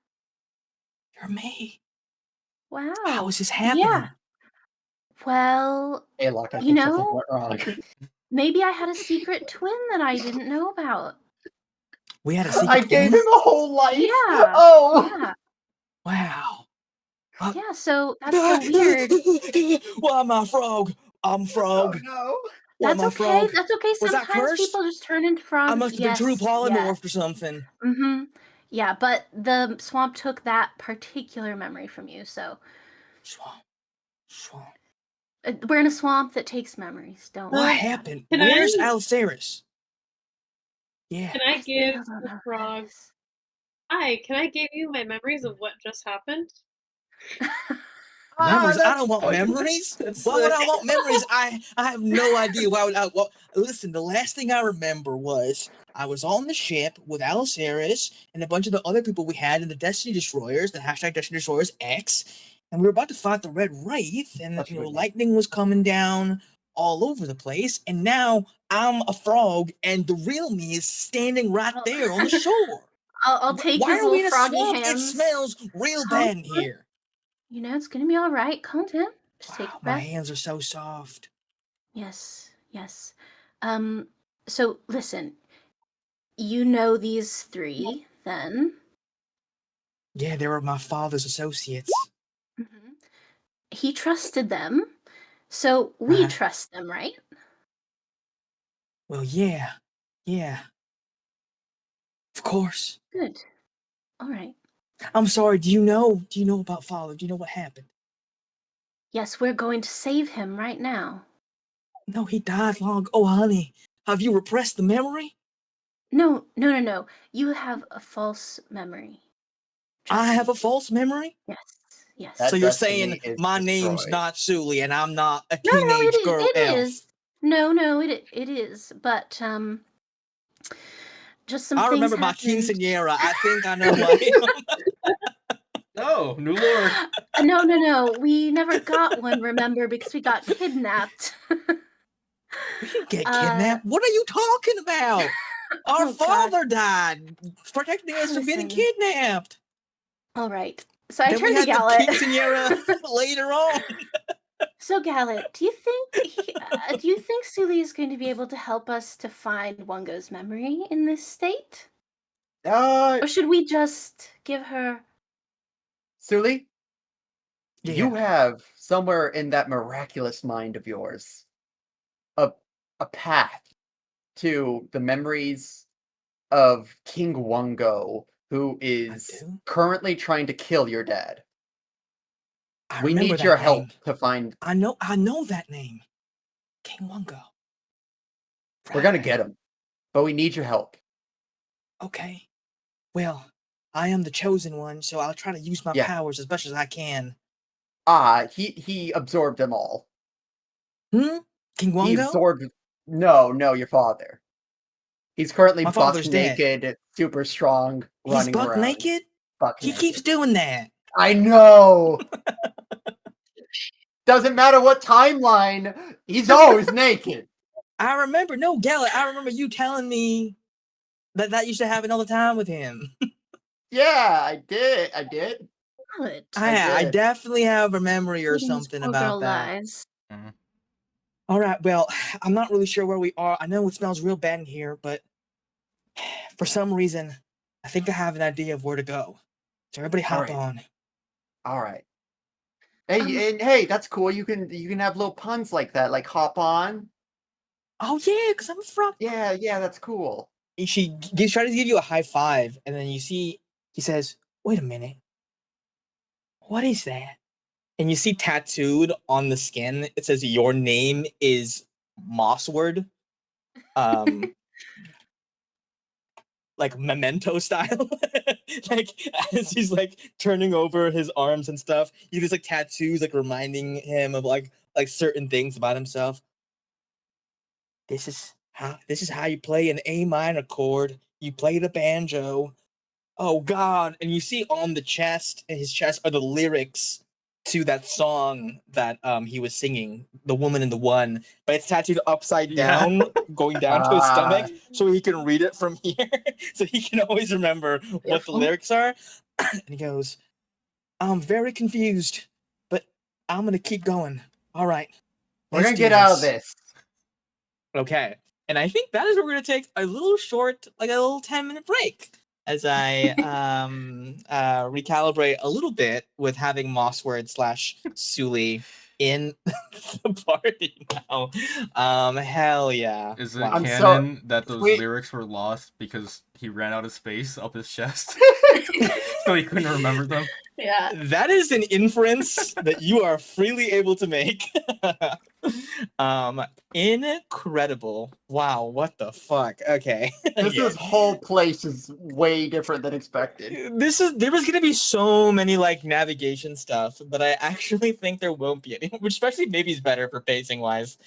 me. Wow. How is this happening?" Yeah. Well, Hey, look, I you think something know, went wrong. maybe I had a secret twin that I didn't know about. We had a secret I gave twin? him a whole life. Yeah. Oh, Yeah. Wow. Yeah, so that's so weird. Why am I a frog? I'm a frog. Oh no. Why am That's I a okay. frog? That's okay. Was that Sometimes cursed? people just turn into frogs. I must have been true Yes, polymorphed or something. Mm-hmm. Yeah, but the swamp took that particular memory from you, so Swamp. we're in a swamp that takes memories. Don't What worry. happened? Can Where's I- Alceres? Yeah. Can I still give don't the know frog? this. Hi, can I give you my memories of what just happened? Memories? I that's don't want fun. memories. That's Why would I want memories? I have no idea. Why would I? Well, listen, the last thing I remember was I was on the ship with Alceres and a bunch of the other people we had in the Destiny Destroyers, the hashtag Destiny Destroyers X, and we were about to fight the Red Wraith, and That's a good name. lightning was coming down all over the place, and now I'm a frog, and the real me is standing right Oh. there on the shore. I'll take Why his are we little in a froggy swamp? It hands. smells real bad in here. You know, it's gonna be all right. Calm down. Just take a Wow, my breath. hands are so soft. Yes. So listen, you know these three, then. Yeah, they were my father's associates. Mm-hmm. He trusted them, so we Right. trust them, right? Well, yeah. Of course. Good. All right. I'm sorry, do you know about father? Do you know what happened? Yes, we're going to save him right now. No, he died long. Oh, honey, have you repressed the memory? No. You have a false memory. I have me. a false memory? Yes. That So you're destiny saying is my name's destroyed. not Suli and I'm not a No, teenage girl it elf. is. No, it is. But just some I things remember my happened. quinceañera. I think I know who I am. No, new lore. No. We never got one, remember, because we got kidnapped. We didn't get Uh, kidnapped. What are you talking about? Our Oh, God. father died protecting us from getting Listen. kidnapped. All right. So I Then we turned to had the Gallet. quinceañera later on. So Gallet, do you think Suli is going to be able to help us to find Wongo's memory in this state? Or should we just give her? Suli, Yeah. you have somewhere in that miraculous mind of yours a path to the memories of King Wongo, who is do? currently trying to kill your dad. I We remember need your that help name. to find. I know that name. King Wongo. We're gonna Right. get him, but we need your help. Okay. Well, I am the chosen one, so I'll try to use my Yeah. powers as much as I can. He absorbed them all. King He Wongo? absorbed. No, your father. He's currently My buck father's dead. naked, super strong, He's running buck around. naked? Buck He naked. keeps doing that. I know. Doesn't matter what timeline, he's always naked. I remember, no, Gallet, I remember you telling me that used to happen all the time with him. Yeah, I did. Gallet. I did. definitely have a memory or Leading this something poor about girl that. lies. All right, well, I'm not really sure where we are. I know it smells real bad in here, but for some reason, I think I have an idea of where to go. So everybody hop on. All right. Hey, and hey, that's cool. You can have little puns like that, like hop on. Oh yeah, because I'm a frog. Yeah, that's cool. She tries to give you a high five, and then you see he says, "Wait a minute, what is that?" And you see tattooed on the skin, it says your name is Mossword. Like memento style. Like as he's like turning over his arms and stuff, you just like tattoos like reminding him of like certain things about himself. This is how you play an A minor chord. You play the banjo. Oh God. And you see on the chest, in his chest, are the lyrics to that song that he was singing, The Woman in the One, but it's tattooed upside down, going down to his stomach, so he can read it from here. So he can always remember what the lyrics are. And he goes, I'm very confused, but I'm gonna keep going. All right. We're gonna get out of this. Okay. And I think that is where we're gonna take a little short, like a little 10-minute break. as I recalibrate a little bit with having Mossword / Suli in the party now. Hell yeah. Is it Wow. canon that those Wait. lyrics were lost because he ran out of space up his chest? So he couldn't remember them? Yeah. That is an inference that you are freely able to make. Incredible. Wow, what the fuck? Okay. This whole place is way different than expected. There was gonna be so many like navigation stuff, but I actually think there won't be any, which especially maybe is better for pacing wise.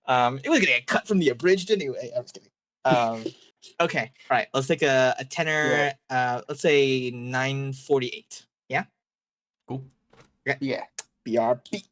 It was gonna get cut from the abridged anyway. I'm just kidding. Okay, all right, let's take a tenor, let's say 948. Yeah? Cool. Okay. Yeah. BRB.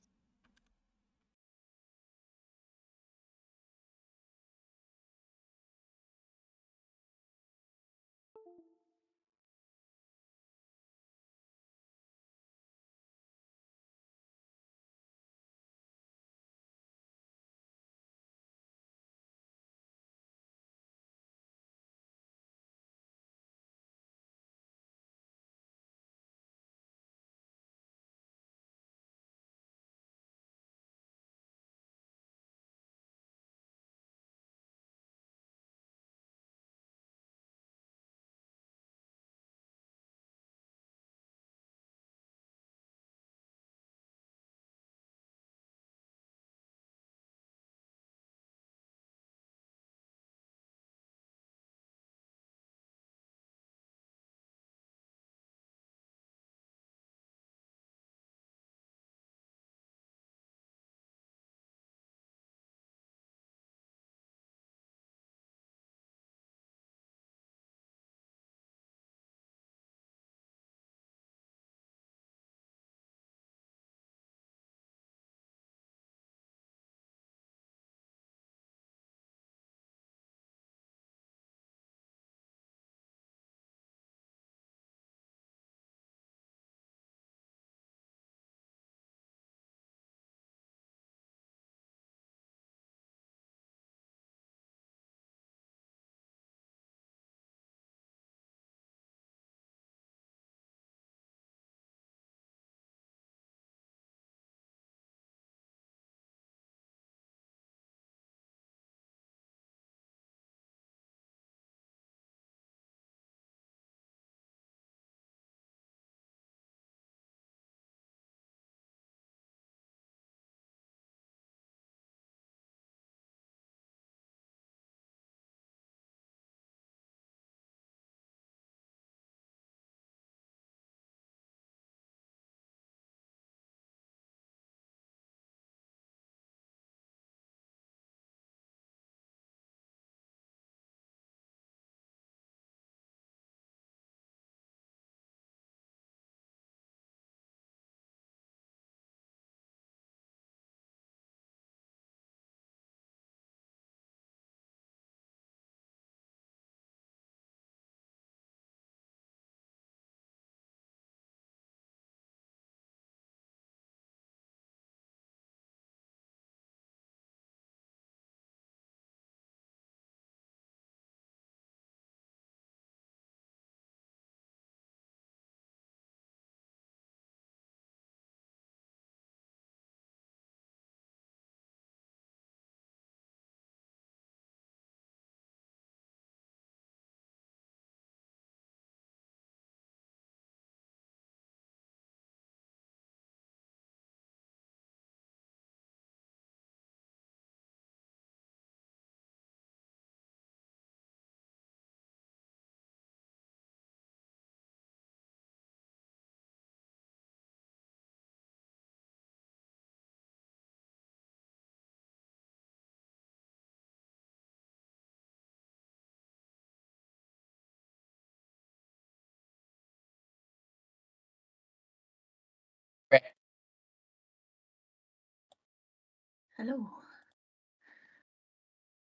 Hello.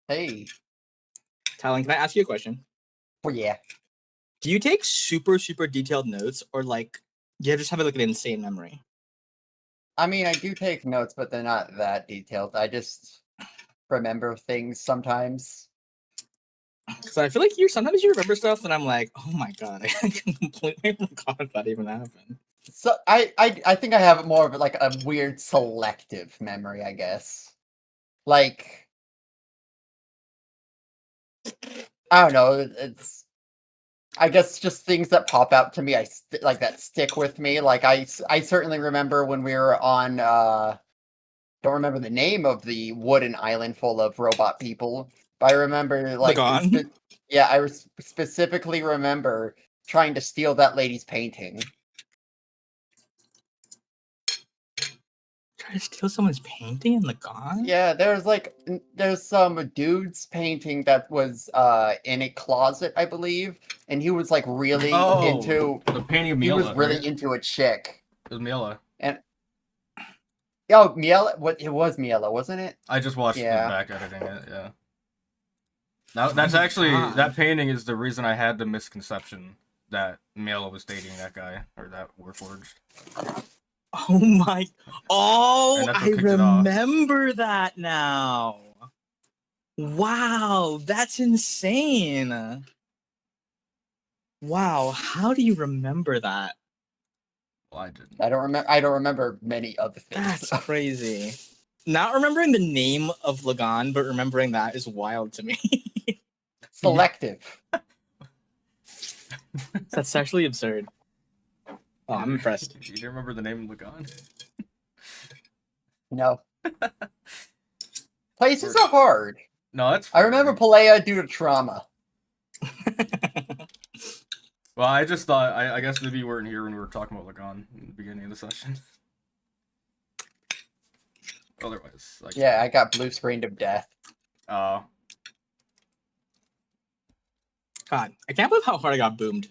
Hey. Talon, can I ask you a question? Oh yeah. Do you take super detailed notes, or like do you just have like an insane memory? I mean, I do take notes, but they're not that detailed. I just remember things sometimes. So I feel like sometimes you remember stuff, and I'm like, oh my god, I completely forgot that even happened. So I think I have more of like a weird selective memory, I guess. Like, I don't know. It's I guess just things that pop out to me. Like that stick with me. Like I certainly remember when we were on. Don't remember the name of the wooden island full of robot people, but I remember like Lagon? yeah, I specifically remember trying to steal that lady's painting. Try to steal someone's painting in Lagon? Yeah, there's some dude's painting that was in a closet, I believe, and he was like really into the painting of he was Miela, really right? into a chick. It was Miela. And oh, Miela, what it was Miela, wasn't it? I just watched the Yeah. back editing it. Yeah. Now that's actually that painting is the reason I had the misconception that Miela was dating that guy or that Warforged. Oh my! Oh, And that's what I kicked it off. remember that now. Wow, that's insane. Wow, how do you remember that? Well, I didn't. I don't remember many other things. That's crazy. Not remembering the name of Lagon, but remembering that is wild to me. Selective. That's actually absurd. Oh, I'm impressed. You didn't remember the name of Lagon? No. Places are hard. No, that's I fair. remember Pelea due to trauma. Well, I just thought I guess maybe you weren't here when we were talking about Lagon in the beginning of the session. Otherwise, like, Yeah, I got blue screened of death. Oh. God, I can't believe how hard I got boomed.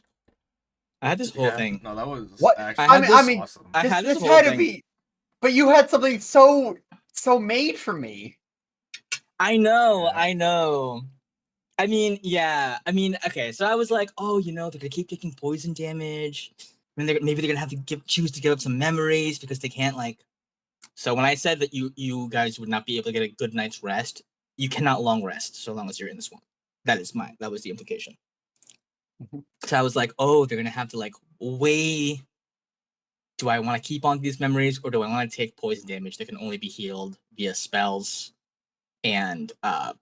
I had this whole thing. No, that was What? actually I mean, awesome. I had this whole had to thing. be, but you had something so made for me. I know. I mean, yeah. I mean, okay. So I was like, oh, they're gonna keep taking poison damage. I mean, maybe they're gonna have to choose to give up some memories because they can't like. So when I said that you guys would not be able to get a good night's rest, you cannot long rest so long as you're in the swamp. That was the implication. So I was like, oh, they're gonna have to like weigh. Do I want to keep on these memories or do I want to take poison damage that can only be healed via spells and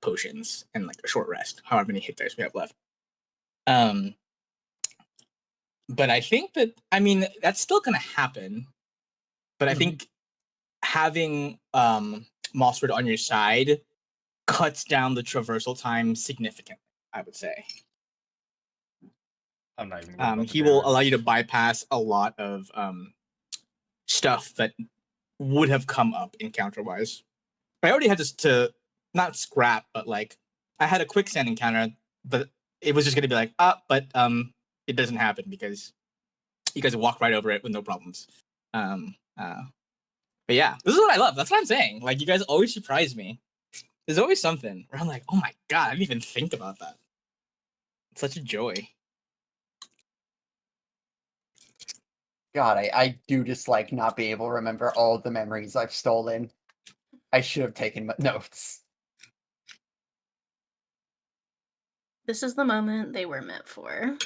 potions and like a short rest, however many hit dice we have left. But I think that's still gonna happen. But I think having Mossford on your side cuts down the traversal time significantly, I would say. I'm not even he will allow you to bypass a lot of stuff that would have come up encounter-wise. I already had to not scrap, but like I had a quicksand encounter, but it was just gonna be like, but it doesn't happen because you guys walk right over it with no problems. But yeah, this is what I love. That's what I'm saying. Like you guys always surprise me. There's always something where I'm like, oh my god, I didn't even think about that. It's such a joy. God, I do dislike not being able to remember all of the memories I've stolen. I should have taken notes. This is the moment they were meant for.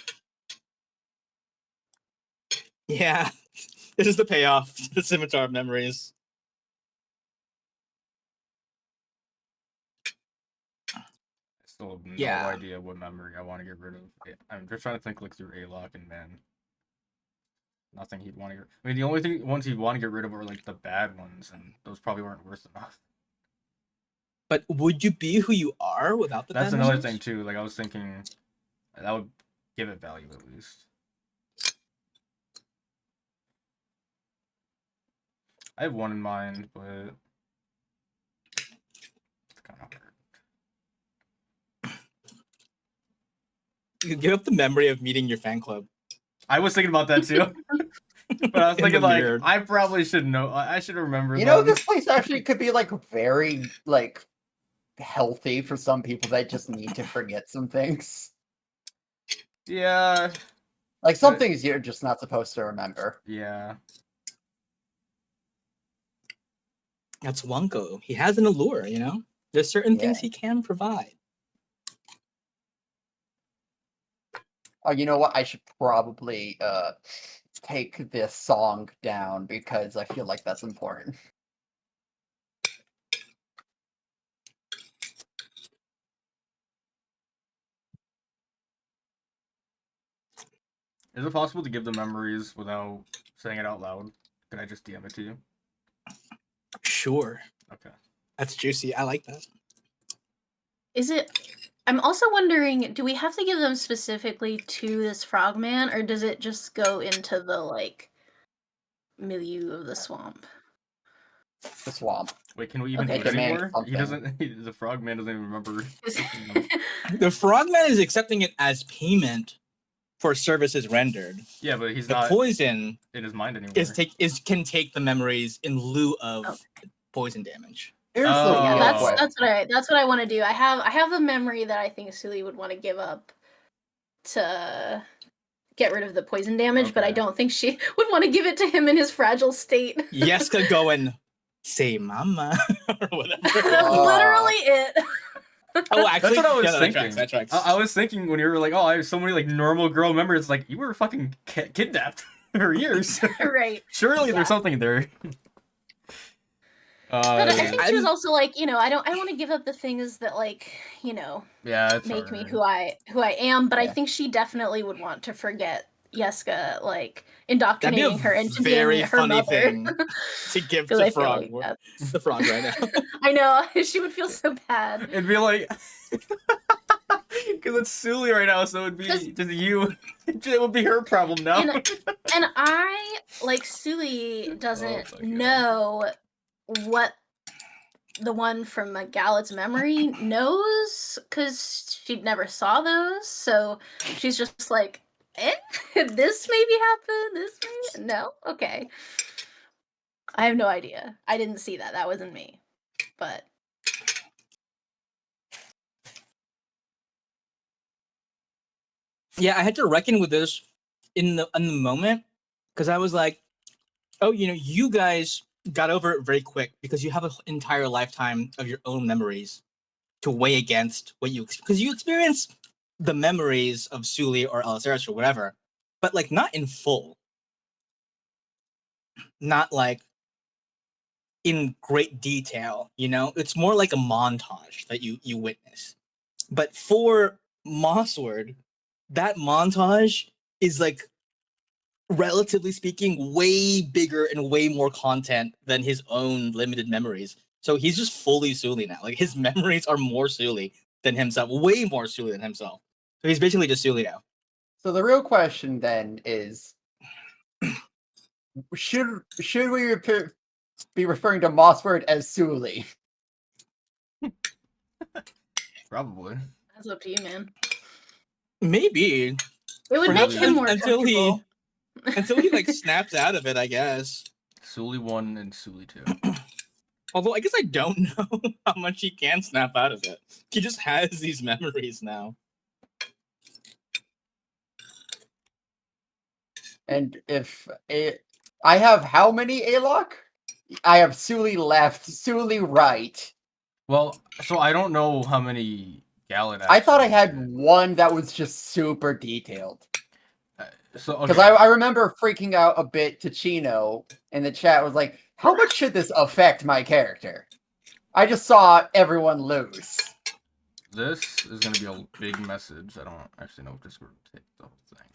Yeah, this is the payoff to the Scimitar of Memories. I still have no idea what memory I want to get rid of. I'm just trying to think like through Alok and Man. Nothing he'd want to get. I mean, the only ones he'd want to get rid of are like the bad ones, and those probably weren't worth enough. But would you be who you are without the That's bad another memories? thing too. Like I was thinking, that would give it value at least. I have one in mind, but it's kind of hard. You give up the memory of meeting your fan club. I was thinking about that too. But I was thinking like I probably should know. I should remember. You know, this place actually could be like very like healthy for some people that just need to forget some things. Yeah. Like some things you're just not supposed to remember. Yeah. That's Wonko. He has an allure, There's certain things he can provide. Oh, you know what? I should probably take this song down because I feel like that's important. Is it possible to give the memories without saying it out loud? Can I just DM it to you? Sure. Okay. That's juicy. I like that. Is it? I'm also wondering, do we have to give them specifically to this frogman, or does it just go into the like milieu of the swamp? The swamp. Wait, can we even Okay. do it Demand anymore? He something. doesn't. The frogman doesn't even remember. The frogman is accepting it as payment for services rendered. Yeah, but he's The not poison in his mind anymore. can take the memories in lieu of Okay. poison damage. Here's Oh. the Yeah, real that's what I want to do. I have a memory that I think Sully would want to give up to get rid of the poison damage, but I Okay. don't think she would want to give it to him in his fragile state. Yeska going, say mama, or whatever. That's literally it. Oh, actually, That's what I was yeah, thinking. That tracks. I was thinking when you were like, "Oh, I have so many like normal girl memories." Like you were fucking kidnapped for years. Right. Surely Yeah. there's something there. But I think she was I'm- also like, I want to give up the things that like, yeah, it's make me hard. who I am, but I Yeah. think she definitely would want to forget Yeska, like That'd be a indoctrinating her into very being her funny mother. thing to give 'Cause to I feel frog. like that's- The frog right now. I know, she would feel so bad. It'd be like, because it's Sully right now, so it'd be 'Cause- just you. It would be her problem now. And I, like, Sully doesn't Oh my God. know what the one from Galet's memory knows, because she never saw those, so she's just like, this maybe happened, this maybe, no? Okay. I have no idea. I didn't see that. That wasn't me. But Yeah, I had to reckon with this in the moment because I was like, oh, you guys got over it very quick because you have an entire lifetime of your own memories to weigh against what because you experience the memories of Sully or Aliceris or whatever, but like not in full, not like in great detail. It's more like a montage that you witness. But for Mossword, that montage is like, relatively speaking, way bigger and way more content than his own limited memories. So he's just fully Sully now. Like his memories are more Sully than himself, way more Sully than himself. So he's basically just Sully now. So the real question then is, should we be referring to Mossford as Sully? Probably. that's up to you, man. Maybe. It would Perhaps make him more until comfortable. he like snaps out of it, I guess. Sully 1 and Sully 2. Although I guess I don't know how much he can snap out of it. He just has these memories now. And I have how many Alok? I have Sully left, Sully right. Well, so I don't know how many Galet. I thought I had did. one that was just super detailed. So Because okay. I remember freaking out a bit to Chino in the chat, was like, how much should this affect my character? I just saw everyone lose. This is going to be a big message. I don't actually know if Discord will take the whole thing.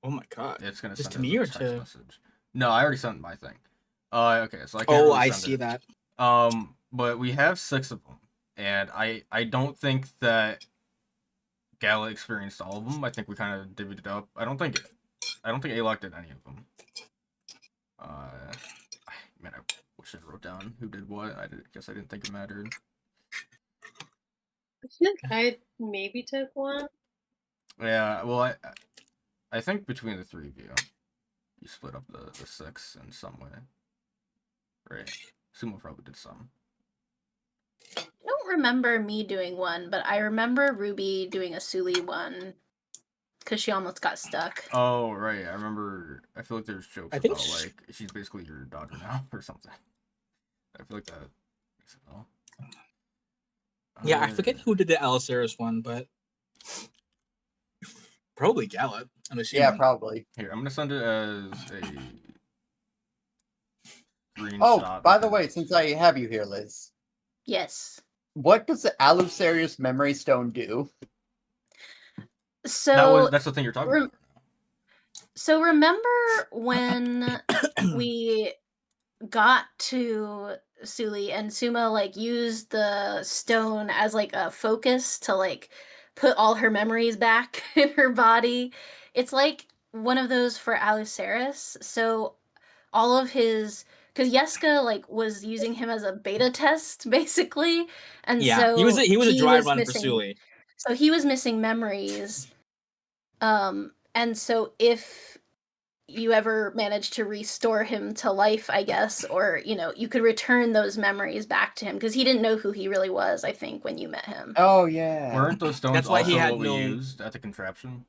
Oh my god. It's going to Just send to us me a or text to... message. No, I already sent my thing. Okay, so I can't Oh, really I send see it. that. But we have 6 of them. And I don't think that Gala experienced all of them. I think we kind of divvied it up. I don't think Alok did any of them. Man, I wish I wrote down who did what. Guess I didn't think it mattered. I feel like I maybe took one. Yeah, well, I think between the 3 of you, you split up the 6 in some way. Right. Sumo probably did some. I don't remember me doing one, but I remember Ruby doing a Sully one because she almost got stuck. Oh, right. I remember. I feel like there's jokes I think about, like, she's basically your daughter now or something. I feel like that makes it all. Yeah, I forget who did the Aliceris one, but Probably Gallup, I'm assuming. Yeah, probably. Here, I'm gonna send it as a screenshot. Oh, by the because- way, since I have you here, Liz, Yes. what does the Alucerius Memory Stone do? So that's the thing you're talking about. So remember when we got to Suli and Suma like used the stone as like a focus to like put all her memories back in her body? It's like one of those for Aluceris. So all of his because Yeska like was using him as a beta test basically, and Yeah, so he was a dry run for missing. Suli. So he was missing memories. And so if you ever manage to restore him to life, I guess, or, you know, you could return those memories back to him because he didn't know who he really was, I think, when you met him. Oh, yeah. Weren't those stones That's why he also had what we no- used at the contraption?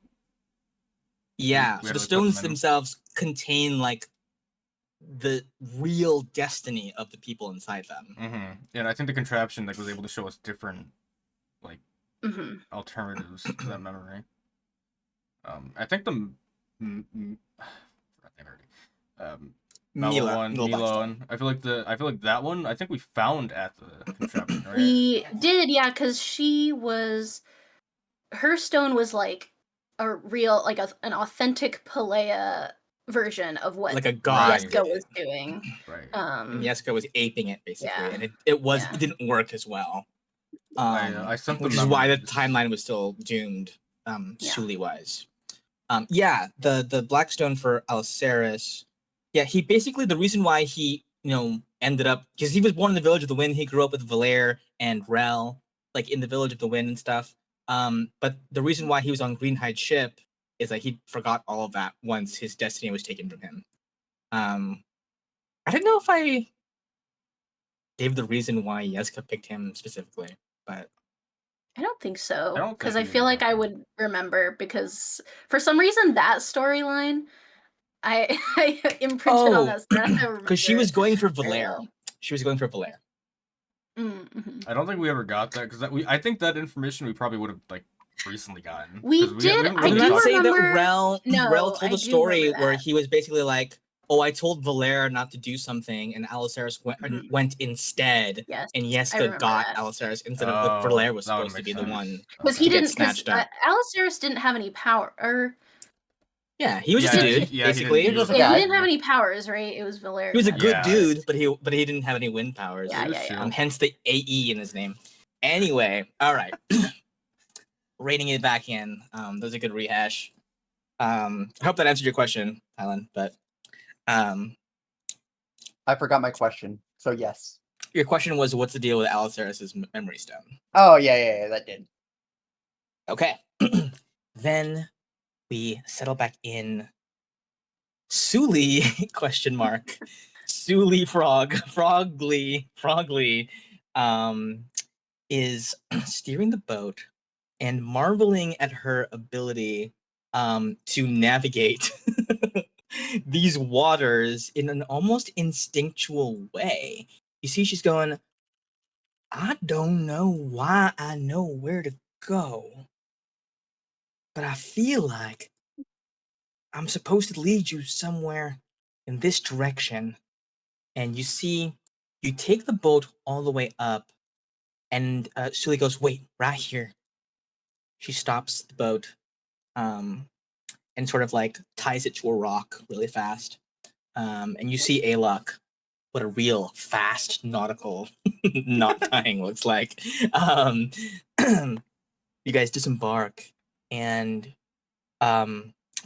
Yeah, We so had the to put stones them in. themselves contain like the real destiny of the people inside them. Mm-hmm. And I think the contraption like was able to show us different like Mm-hmm. alternatives to that memory. I think the Mellow one, Milo one. I feel like that one. I think we found at the contraption, right? We did, yeah, because her stone was like a real, like an authentic Pelea version of what Like a god Yeska did. was doing. Right. And Yeska was aping it basically, Yeah. and it didn't work as well. I sent which the is why the memories. timeline was still doomed, Yeah. Suli wise. The Blackstone for Alceris. Yeah, he basically the reason why he ended up because he was born in the Village of the Wind. He grew up with Valaire and Rel, like in the Village of the Wind and stuff. But the reason why he was on Greenhide's ship is that he forgot all of that once his destiny was taken from him. I don't know if I gave the reason why Yeska picked him specifically, but I don't think so. I don't Because think I feel we like did. I would remember because for some reason that storyline I imprinted on that stuff. because she was going for very Valaire. well. She was going for Valaire. Mm-hmm. I don't think we ever got that because I think that information we probably would have like recently gotten. We 'Cause did- haven't I Did really do not talked- say that remember- Rel No, told I a do story remember where that. he was basically like, "Oh, I told Valaire not to do something, and Aliceris went instead, Yes, and I Yeska remember got that. Aliceris instead of what Valaire was that would supposed to make be the sense. one." Because Okay. he to get didn't. Because snatched up. Aliceris didn't have any power. Or Yeah, he was just Yeah, a he- dude, yeah, he basically. didn't- He was, Yeah, he I- didn't have any powers, right? It was Valaire. he was a that good had Yeah. powers. dude, but he didn't have any wind powers. Yeah, He was yeah, yeah. chill. Hence the AE in his name. Anyway, all right. Reining it back in. That was a good rehash. I hope that answered your question, Alan. But I forgot my question, so yes. your question was, what's the deal with Aliceris' memory stone? Oh, yeah, that did. Okay. Then we settle back in Suli, question mark. Suli Frogly, is steering the boat and marveling at her ability to navigate these waters in an almost instinctual way. You see, she's going, I don't know why I know where to go, but I feel like I'm supposed to lead you somewhere in this direction. And you see, you take the boat all the way up, and Suli goes, wait, right here. She stops the boat and sort of like ties it to a rock really fast. And you see Alok, what a real fast nautical knot tying looks like. You guys disembark, and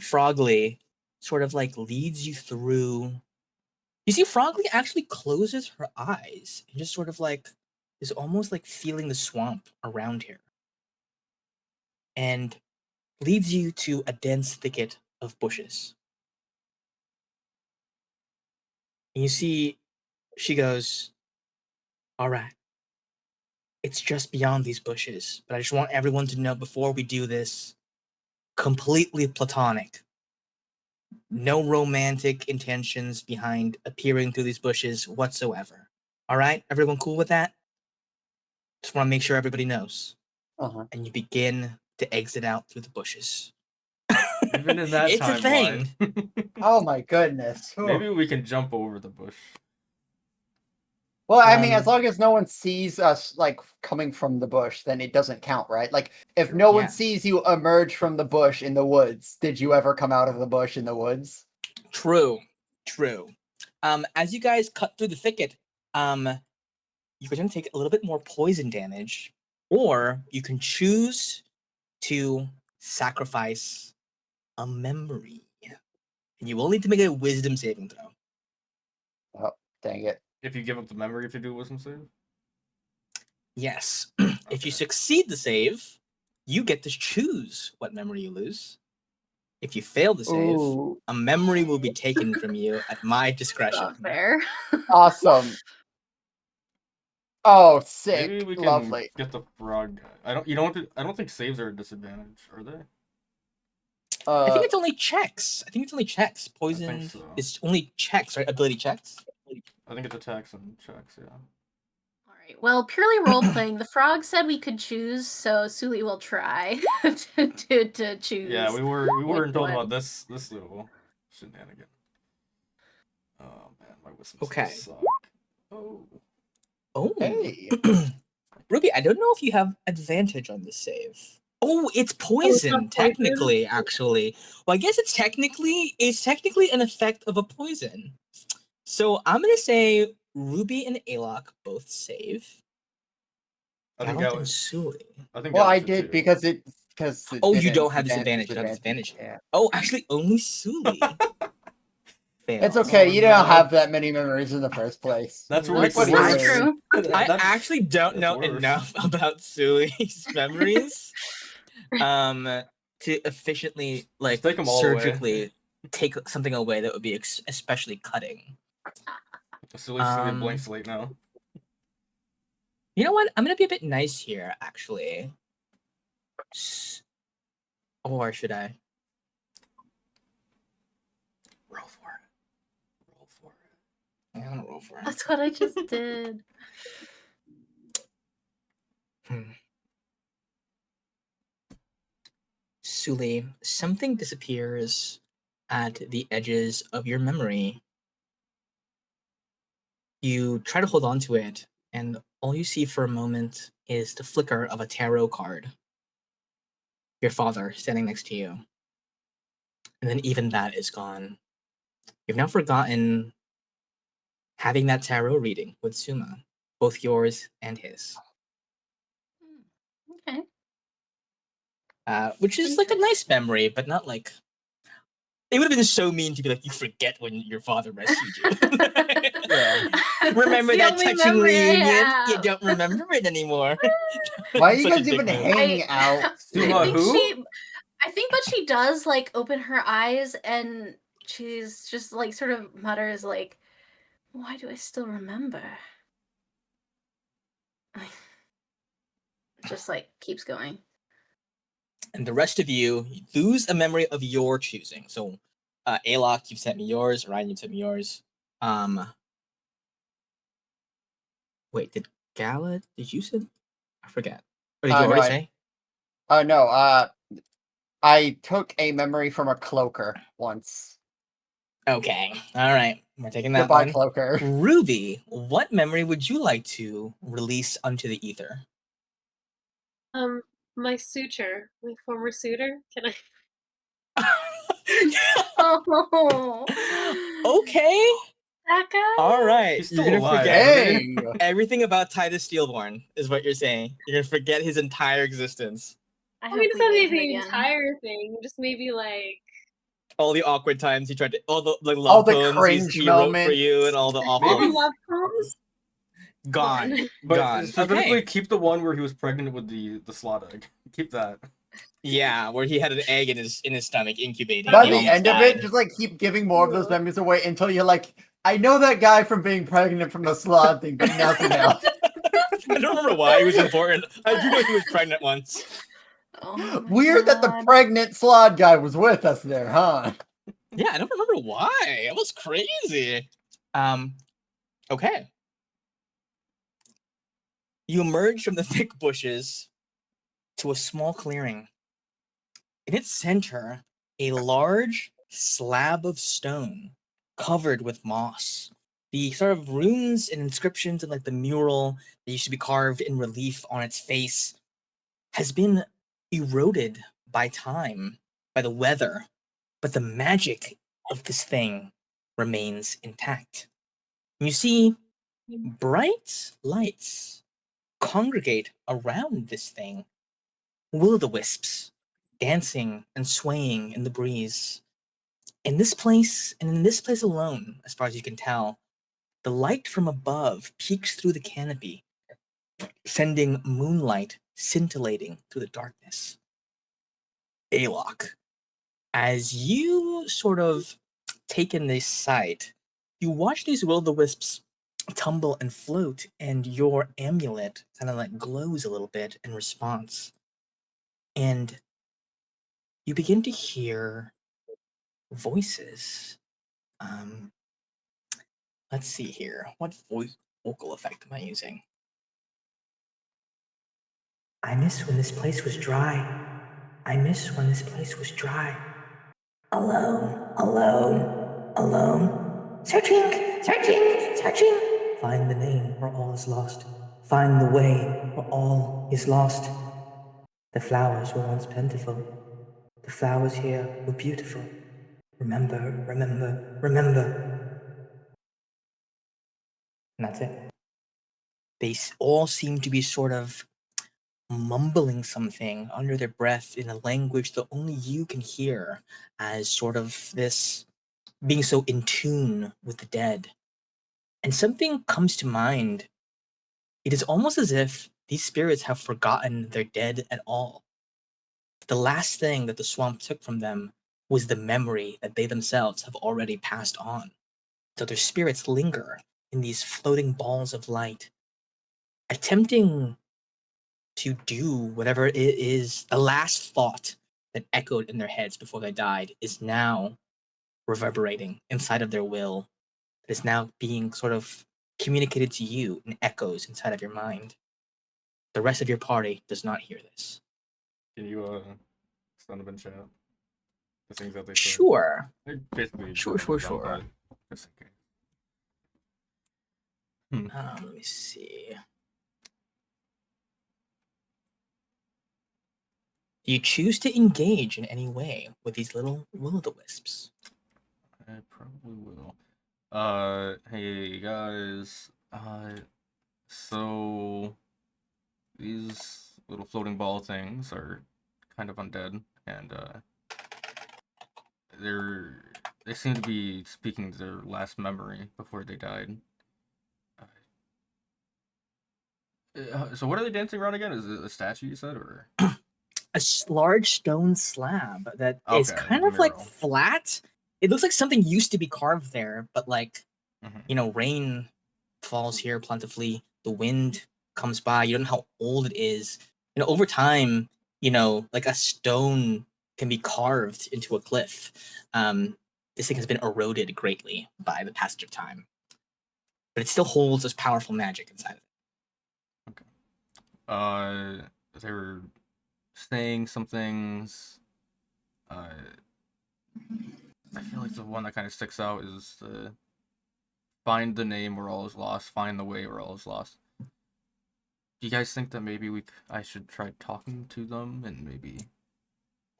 Frogly sort of like leads you through. You see, Frogly actually closes her eyes and just sort of like is almost like feeling the swamp around here, and leads you to a dense thicket of bushes. And you see, she goes, all right, it's just beyond these bushes, but I just want everyone to know before we do this, completely platonic. No romantic intentions behind appearing through these bushes whatsoever. All right, everyone cool with that? Just want to make sure everybody knows. Uh-huh. And you begin to exit out through the bushes. Even in that It's a timeline. Oh my goodness. Maybe we can jump over the bush. Well, I mean, as Um, long as no one sees us like coming from the bush, then it doesn't count, right? Like, if no one Yeah. sees you emerge from the bush in the woods, did you ever come out of the bush in the woods? True. As you guys cut through the thicket, you can take a little bit more poison damage, or you can choose to sacrifice a memory. And you will need to make a wisdom saving throw. Oh, dang it. If you give up the memory if you do wisdom save? Yes. If you Okay. succeed the save, you get to choose what memory you lose. If you fail the save, Ooh, a memory will be taken from you at my discretion. Not fair. awesome. Oh, sick. Maybe we can Lovely. get the frog guy. I don't think saves are a disadvantage, are they? I think it's only checks. Poison so. is only checks, right? Ability checks. I think it's attacks and checks, yeah. All right. Well, purely role playing. The frog said we could choose, so Suli will try to choose. Yeah, we weren't told one. about this little shenanigan. Oh man, my wisdom Okay. saves suck. Oh. Oh, Hey. Ruby, I don't know if you have advantage on this save. Oh, it's not poison, poison? technically, actually. Well, I guess it's technically an effect of a poison. So I'm gonna say Ruby and Alok both save. I think Gallant and Gallant. Suli. I think Well, Gallant I should did too. because it Oh, you didn't don't have prevent disadvantage. You don't have disadvantage. Yeah. Oh, actually, only Suli fails. It's okay. Oh, You don't no. have that many memories in the first place. That's what That's makes it What do you not worse. mean? true. I That's- actually don't that's know worse. enough about Suli's memories to efficiently, like, take 'em all away. surgically take something away that would be especially cutting. Suli's just gonna be a blank slate now. You know what? I'm gonna be a bit nice here, actually. Or should I? Roll for it. Roll for it. I'm gonna roll for it. That's what I just did. Suli, something disappears at the edges of your memory. You try to hold on to it, and all you see for a moment is the flicker of a tarot card. Your father standing next to you. And then even that is gone. You've now forgotten having that tarot reading with Suma, both yours and his. Okay. Which is like a nice memory, but not like. It would have been so mean to be like, you forget when your father rescued you. Yeah. Remember That's the that only touching memory I reunion? You have. don't remember it anymore. Why are you Such a guys dick even move. hanging out? Suma, I think who? but she does like open her eyes and she's just like sort of mutters like, "Why do I still remember?" Just like keeps going. And the rest of you lose a memory of your choosing. So, Alok, you've sent me yours. Ryan, you sent me yours. Wait, did Gala? Did you send? I forget. Or did you No, already say? no. I took a memory from a cloaker once. Okay. All right. We're taking that Goodbye, one. cloaker. Ruby, what memory would you like to release onto the ether? My suitor, my former suitor. Can I? Oh, Okay. that guy. All right. He's You're still gonna alive. forget Hey! everything about Titus Steelborn, is what you're saying. You're gonna forget his entire existence. I I hope mean, we it's not meet him the again. entire thing. Just maybe like. All the awkward times he tried to, all the like All love the poems cringe he wrote for moments. you, and all the awful All the love poems. gone. But Gone. specifically, Okay. keep the one where he was pregnant with the slot egg. Keep that. Yeah, where he had an egg in his stomach incubating. By He the almost end of it, died. just like keep giving more of those memories away until you're like, I know that guy from being pregnant from the sloth thing, but nothing else. I don't remember why he was important. I do know he was pregnant once. Oh my Weird that the God. pregnant sloth guy was with us there, huh? Yeah, I don't remember why. It was crazy. Okay. You emerge from the thick bushes to a small clearing. In its center, a large slab of stone covered with moss. The sort of runes and inscriptions and like the mural that used to be carved in relief on its face has been eroded by time, by the weather, but the magic of this thing remains intact. You see bright lights congregate around this thing, will-o'-the-wisps dancing and swaying in the breeze. In this place, and in this place alone, as far as you can tell, the light from above peeks through the canopy, sending moonlight scintillating through the darkness. Alok, as you sort of take in this sight, you watch these will-o'-the-wisps tumble and float, and your amulet kind of like glows a little bit in response. And you begin to hear voices. Let's see here. What vocal effect am I using? I miss when this place was dry. I miss when this place was dry. Alone, alone, alone. Searching, searching, searching. Find the name where all is lost. Find the way where all is lost. The flowers were once plentiful. The flowers here were beautiful. Remember, remember, remember. And that's it. They all seem to be sort of mumbling something under their breath in a language that only you can hear, as sort of this being so in tune with the dead. And something comes to mind. It is almost as if these spirits have forgotten their dead at all. The last thing that the swamp took from them was the memory that they themselves have already passed on. So their spirits linger in these floating balls of light, attempting to do whatever it is. The last thought that echoed in their heads before they died is now reverberating inside of their will. It is now being sort of communicated to you in echoes inside of your mind. The rest of your party does not hear this. Can you send them in chat? The things that they said. Sure. They're basically Sure. but just in case. Let me see. Do you choose to engage in any way with these little will-o'-the-wisps? I probably will. Hey guys. So these little floating ball things are kind of undead, and they seem to be speaking their last memory before they died. So what are they dancing around again? Is it a statue you said, or A large stone slab that is Okay, kind like a of like mural. flat. It looks like something used to be carved there, but like, rain falls here plentifully. The wind comes by. You don't know how old it is. Over time, like a stone can be carved into a cliff. This thing has been eroded greatly by the passage of time, but it still holds this powerful magic inside of it. They were saying some things. I feel like the one that kind of sticks out is find the name where all is lost, find the way where all is lost. Do you guys think that maybe I should try talking to them and maybe?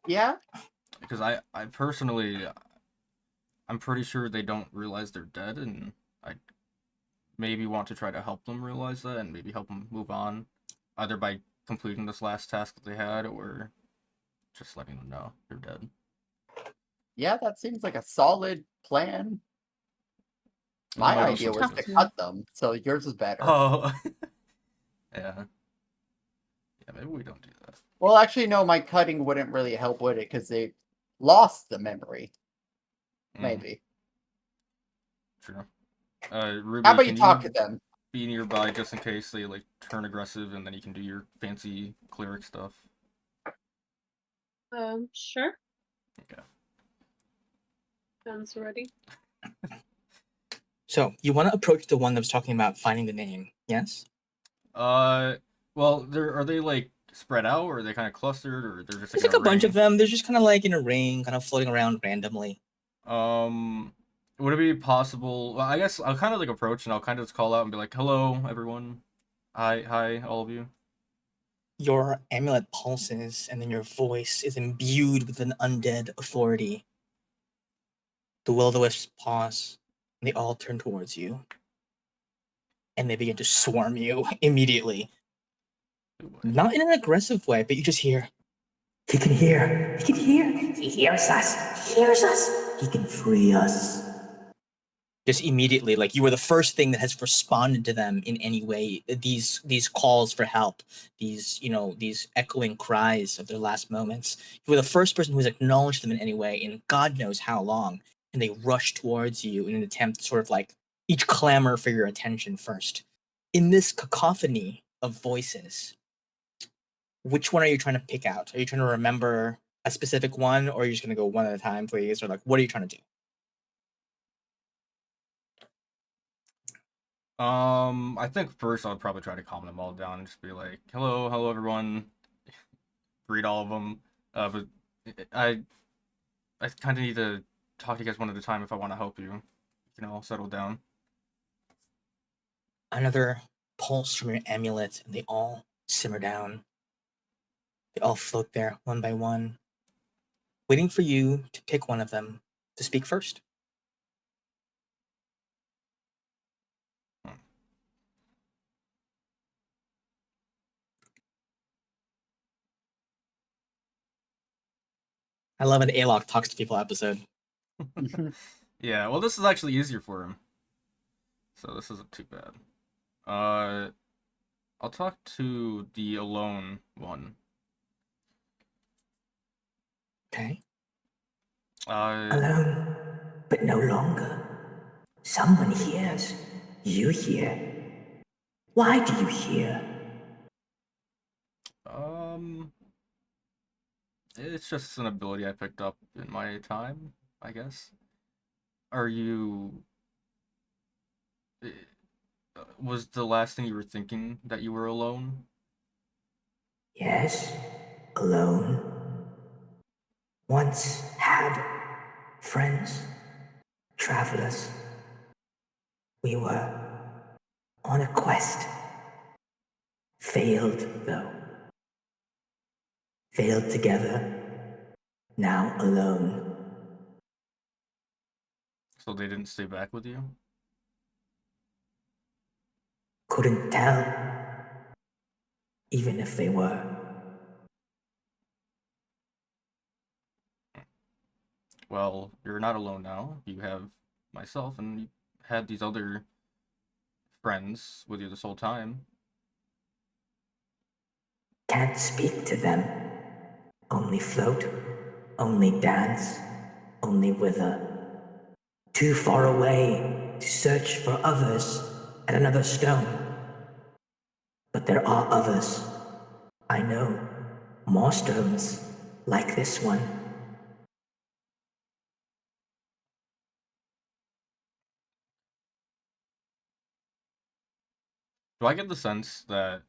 Yeah. Because I personally, I'm pretty sure they don't realize they're dead, and I maybe want to try to help them realize that and maybe help them move on, either by completing this last task that they had or just letting them know they're dead. Yeah, that seems like a solid plan. My idea was to cut them, so yours is better. Oh. Yeah. Yeah, maybe we don't do that. Well, actually, no, my cutting wouldn't really help with it because they lost the memory. Maybe. True. Ruby, how about can you talk to them? Be nearby just in case they like turn aggressive, and then you can do your fancy cleric stuff. Sure. Okay. Sounds ready. So you want to approach the one that was talking about finding the name, yes? Well, are they like spread out, or are they kind of clustered, or they're just There's like like in a bunch ring? of them. They're just kind of like in a ring, kind of floating around randomly. Would it be possible? Well, I guess I'll kind of like approach and I'll kind of just call out and be like, "Hello, everyone. Hi, all of you." Your amulet pulses, and then your voice is imbued with an undead authority. The will-o-wisps pause, and they all turn towards you, and they begin to swarm you immediately. Not in an aggressive way, but you just hear, He can hear. He can hear. He hears us. He hears us. He can free us. just immediately, like you were the first thing that has responded to them in any way. These calls for help, these echoing cries of their last moments. You were the first person who's acknowledged them in any way in God knows how long, and they rush towards you in an attempt to sort of like each clamor for your attention first. In this cacophony of voices, which one are you trying to pick out? Are you trying to remember a specific one, or are you just going to go one at a time, please? Or like, what are you trying to do? I think first I'll probably try to calm them all down and just be like, hello, everyone. Greet all of them. But I kind of need to talk to you guys one at a time if I want to help you. You can all settle down. Another pulse from your amulet, and they all simmer down. They all float there one by one, waiting for you to pick one of them to speak first. I love an Alok talks to people episode. Yeah, well, this is actually easier for him. So this isn't too bad. I'll talk to the alone one. Okay. Alone, but no longer. Someone hears. You hear. Why do you hear? It's just an ability I picked up in my time, I guess. Are you... Was the last thing you were thinking that you were alone? Yes, alone. Once had friends, travelers. We were on a quest. Failed, though. Failed together. Now alone. So they didn't stay back with you? Couldn't tell. Even if they were. Well, you're not alone now. You have myself, and you had these other friends with you this whole time. Can't speak to them. Only float. Only dance. Only wither. Too far away to search for others at another stone. But there are others. I know. More stones like this one. Do I get the sense that,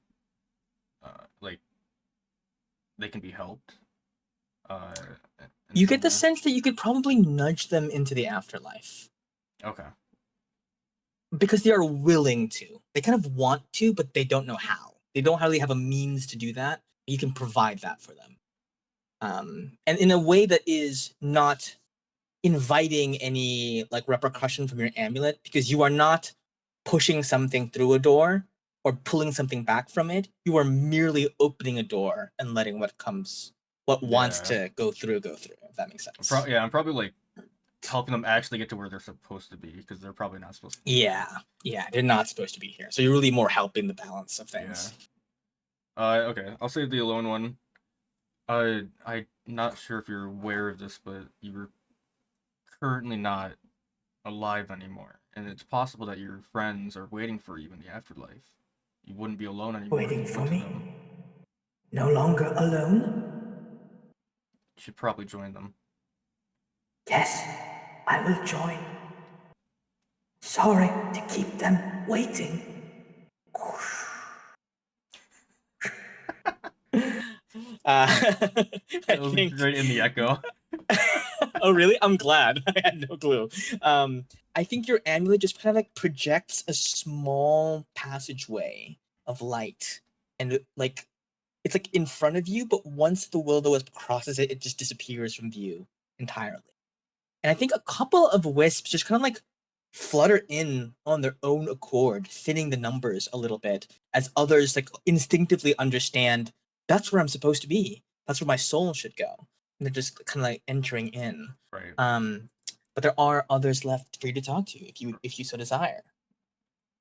like, they can be helped? You get the sense that you could probably nudge them into the afterlife. Okay. Because they are willing to. They kind of want to, but they don't know how. They don't really have a means to do that. You can provide that for them. And in a way that is not inviting any like repercussion from your amulet, because you are not pushing something through a door or pulling something back from it. You are merely opening a door and letting what wants to go through, if that makes sense. I'm probably like helping them actually get to where they're supposed to be, because they're probably not supposed to be. Yeah, they're not supposed to be here. So you're really more helping the balance of things. Okay, I'll say the alone one. I'm not sure if you're aware of this, but you're currently not alive anymore, and it's possible that your friends are waiting for you in the afterlife. You wouldn't be alone anymore. Waiting for me? No longer alone? You should probably join them. Yes, I will join. Sorry to keep them waiting. I It was think. right in the echo. Oh, really? I'm glad. I had no clue. I think your amulet just kind of like projects a small passageway of light, and like it's like in front of you, but once the will-o-wisp crosses it, it just disappears from view entirely. And I think a couple of wisps just kind of like flutter in on their own accord, fitting the numbers a little bit, as others like instinctively understand that's where I'm supposed to be. That's where my soul should go. And they're just kind of like entering in. Right. But there are others left for you to talk to if you so desire.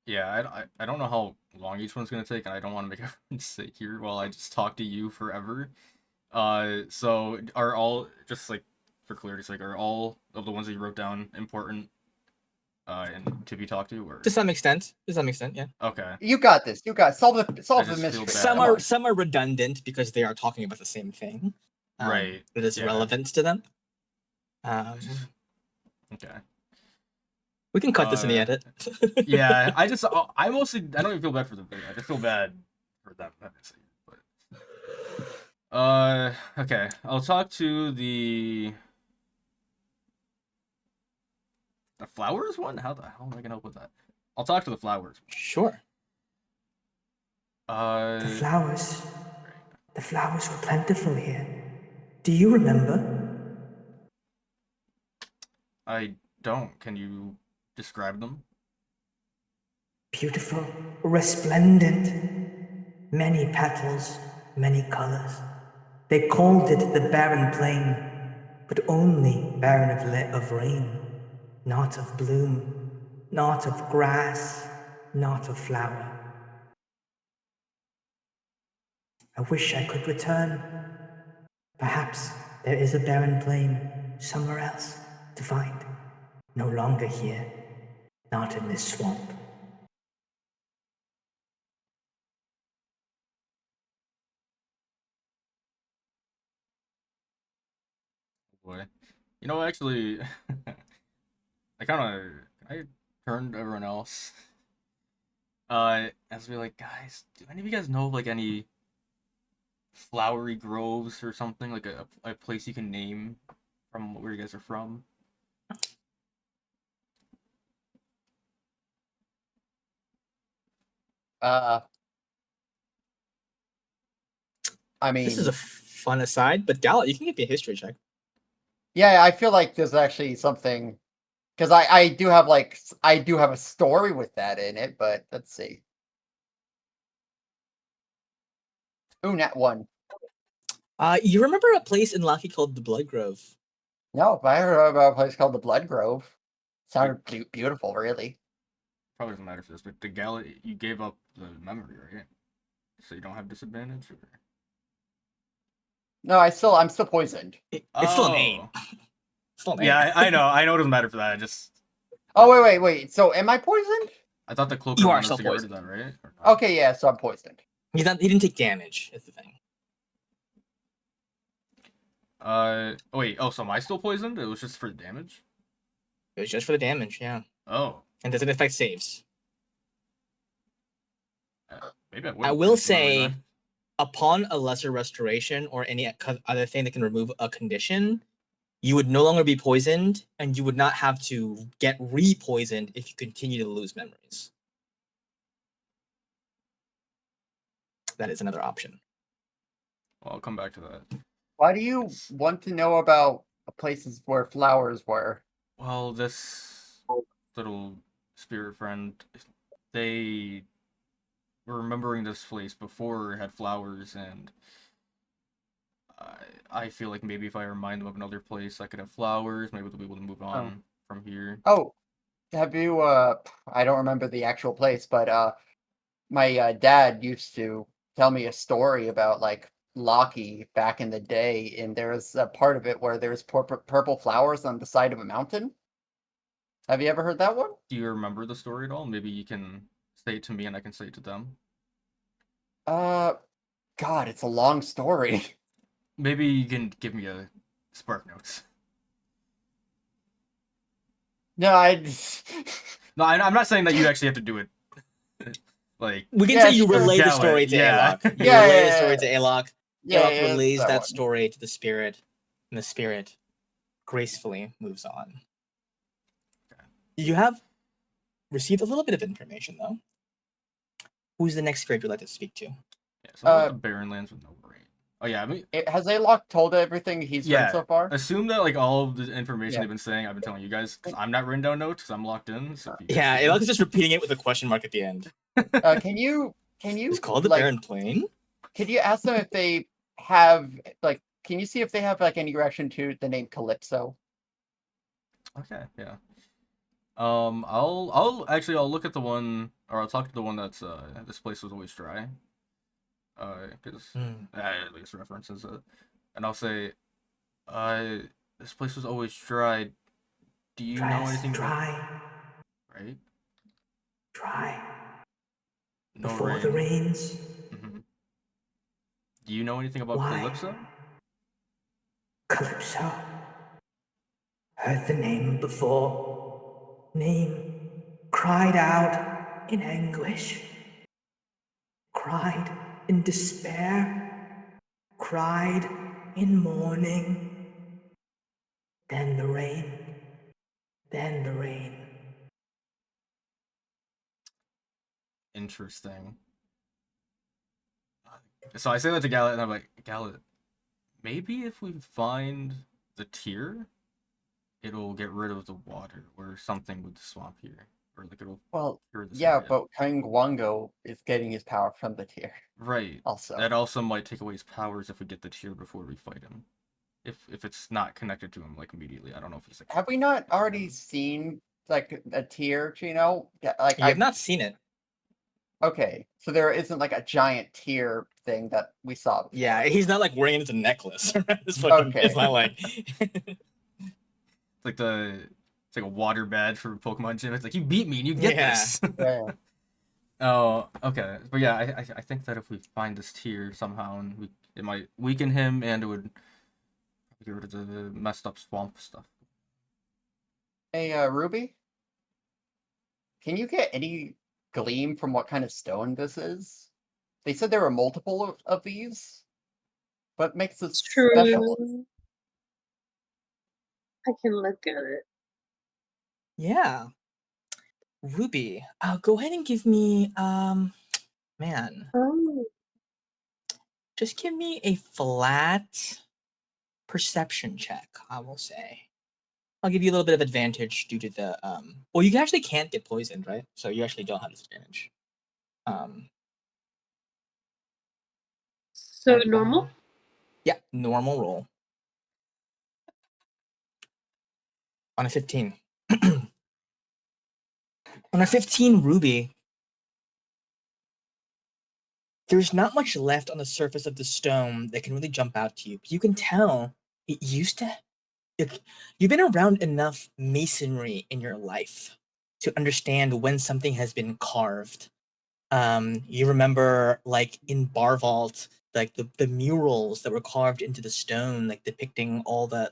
Yeah, I don't know how long each one's gonna take, and I don't want to make everyone sit here while I just talk to you forever. So are all, just like for clarity's sake, are all of the ones that you wrote down important and to be talked to, or To some extent, yeah. okay? You got this. You got solve the I just mystery. feel bad. Some are redundant because they are talking about the same thing. Right. That is Yeah. relevant to them. Okay. We can cut this in the edit. Yeah, I don't even feel bad for them. I just feel bad for them. But okay. I'll talk to the flowers one. How the hell am I gonna help with that? I'll talk to the flowers. Sure. The flowers were plentiful here. Do you remember? I don't. Can you describe them? Beautiful, resplendent. Many petals, many colors. They called it the barren plain, but only barren of rain, not of bloom, not of grass, not of flower. I wish I could return. Perhaps there is a barren plain somewhere else to find. No longer here, not in this swamp. Boy, actually, I turned to everyone else. As we like, guys, do any of you guys know of like any flowery groves or something, like a place you can name from where you guys are from? I mean, this is a fun aside, but Gallet, you can give me a history check. Yeah, I feel like there's actually something, because I do have a story with that in it, but let's see. Ooh, nat 1. You remember a place in Lucky called the Blood Grove? No, but I heard about a place called the Blood Grove. Sounded beautiful, really. Probably doesn't matter for this, but the gala, you gave up the memory, right? So you don't have disadvantage, or? No, I'm still poisoned. It's still an 8. Still an 8. Yeah, I know it doesn't matter for that. I just. Oh wait. So am I poisoned? I thought the cloak You are wanted us still to get rid of poisoned. that, right? Or not? Okay, yeah, so I'm poisoned. He didn't take damage. Is the thing. Wait. Oh, so am I still poisoned? It was just for the damage. It was just for the damage, yeah. Oh. And doesn't affect saves. Maybe I will say, upon a lesser restoration or any other thing that can remove a condition, you would no longer be poisoned, and you would not have to get re-poisoned if you continue to lose memories. That is another option. Well, I'll come back to that. Why do you want to know about places where flowers were? Well, this little spirit friend, they were remembering this place before it had flowers, and I feel like maybe if I remind them of another place I could have flowers, maybe they'll be able to move on from here. Oh, have you, I don't remember the actual place, but, my, dad used to tell me a story about, like, Loki back in the day, and there was a part of it where there's purple flowers on the side of a mountain. Have you ever heard that one? Do you remember the story at all? Maybe you can say it to me and I can say it to them. God, it's a long story. Maybe you can give me a spark notes. No, No, I'm not saying that you actually have to do it. Like, we can say you relay the Gallant, story to yeah. Alok. You Yeah, relay yeah, the story yeah. to Alok. Galak it's relays that one. story to the spirit, and the spirit gracefully moves on. You have received a little bit of information, though. Who's the next spirit you'd like to speak to? Yeah, something like the barren lands with no rain. Oh yeah, I mean, Has Alok told everything he's read so far? Assume that like all of the information Yeah. they've been saying, I've been telling you guys because I'm not written down notes because I'm locked in. So if you guys Yeah, can- Galak is just repeating it with a question mark at the end. Can you It's called the like, barren plain. Can you ask them if they have like? Can you see if they have like any reaction to the name Calypso? Okay, yeah. I'll look at the one, or I'll talk to the one that's this place was always dry. Because at least references it, and I'll say, this place was always dry. Do you know anything dry, about? Right. dry. No Before rain. the rains. Mm-hmm. Do you know anything about Why? Calypso? Calypso. Heard the name before. Name. Cried out in anguish. Cried in despair. Cried in mourning. Then the rain. Then the rain. Interesting. So I say that to Gallet, and I'm like, Gallet, maybe if we find the tear, it'll get rid of the water or something with the swamp here, or like it'll. Well, cure this yeah, area. but Kangwango is getting his power from the tier. Right. Also, that also might take away his powers if we get the tear before we fight him. If it's not connected to him like immediately, I don't know if he's like. Have we not already seen like a tier, Chino? Like You have not seen it. Okay, so there isn't like a giant tier thing that we saw before. Yeah, he's not like wearing it as a necklace. It's fucking. Okay. It's not like. It's like a water badge for Pokemon Gym. It's like you beat me and you get this. Yeah. Oh, okay. But yeah, I think that if we find this tier somehow, and it might weaken him, and it would get rid of the messed up swamp stuff. Hey, Ruby, can you get any gleam from what kind of stone this is? They said there were multiple of these. What makes this special? True. I can look at it. Yeah. Ruby, go ahead and give me man. Oh. Just give me a flat perception check, I will say. I'll give you a little bit of advantage due to the well, you actually can't get poisoned, right? So you actually don't have disadvantage. So normal? Yeah, normal roll. On a 15. On a 15, Ruby, there's not much left on the surface of the stone that can really jump out to you. You can tell it used to. You've been around enough masonry in your life to understand when something has been carved. You remember, like in Bar Vault, like the murals that were carved into the stone, like depicting all the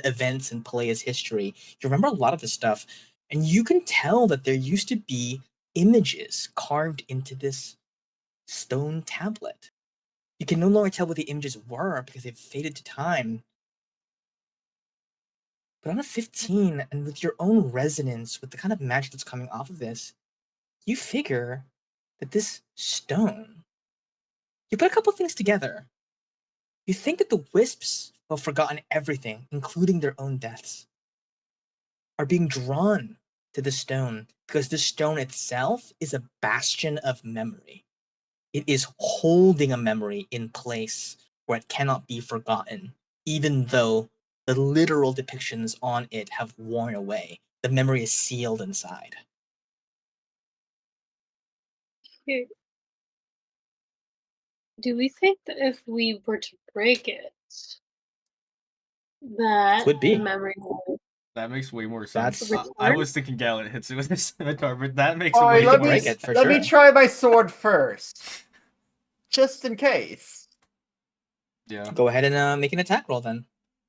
events in Pelea's history. You remember a lot of this stuff, and you can tell that there used to be images carved into this stone tablet. You can no longer tell what the images were because they've faded to time. But on a 15, and with your own resonance, with the kind of magic that's coming off of this, you figure that this stone, you put a couple things together. You think that the wisps who have forgotten everything, including their own deaths, are being drawn to the stone because the stone itself is a bastion of memory. It is holding a memory in place where it cannot be forgotten, even though the literal depictions on it have worn away. The memory is sealed inside. Okay. Do we think that if we were to break it, that Could be. the memory would That makes way more sense. That's- I was thinking Gallet hits it with his scimitar, but that makes All way right, You more can break sense. it for let me sure. try my sword first, just in case. Yeah. Go ahead and make an attack roll then.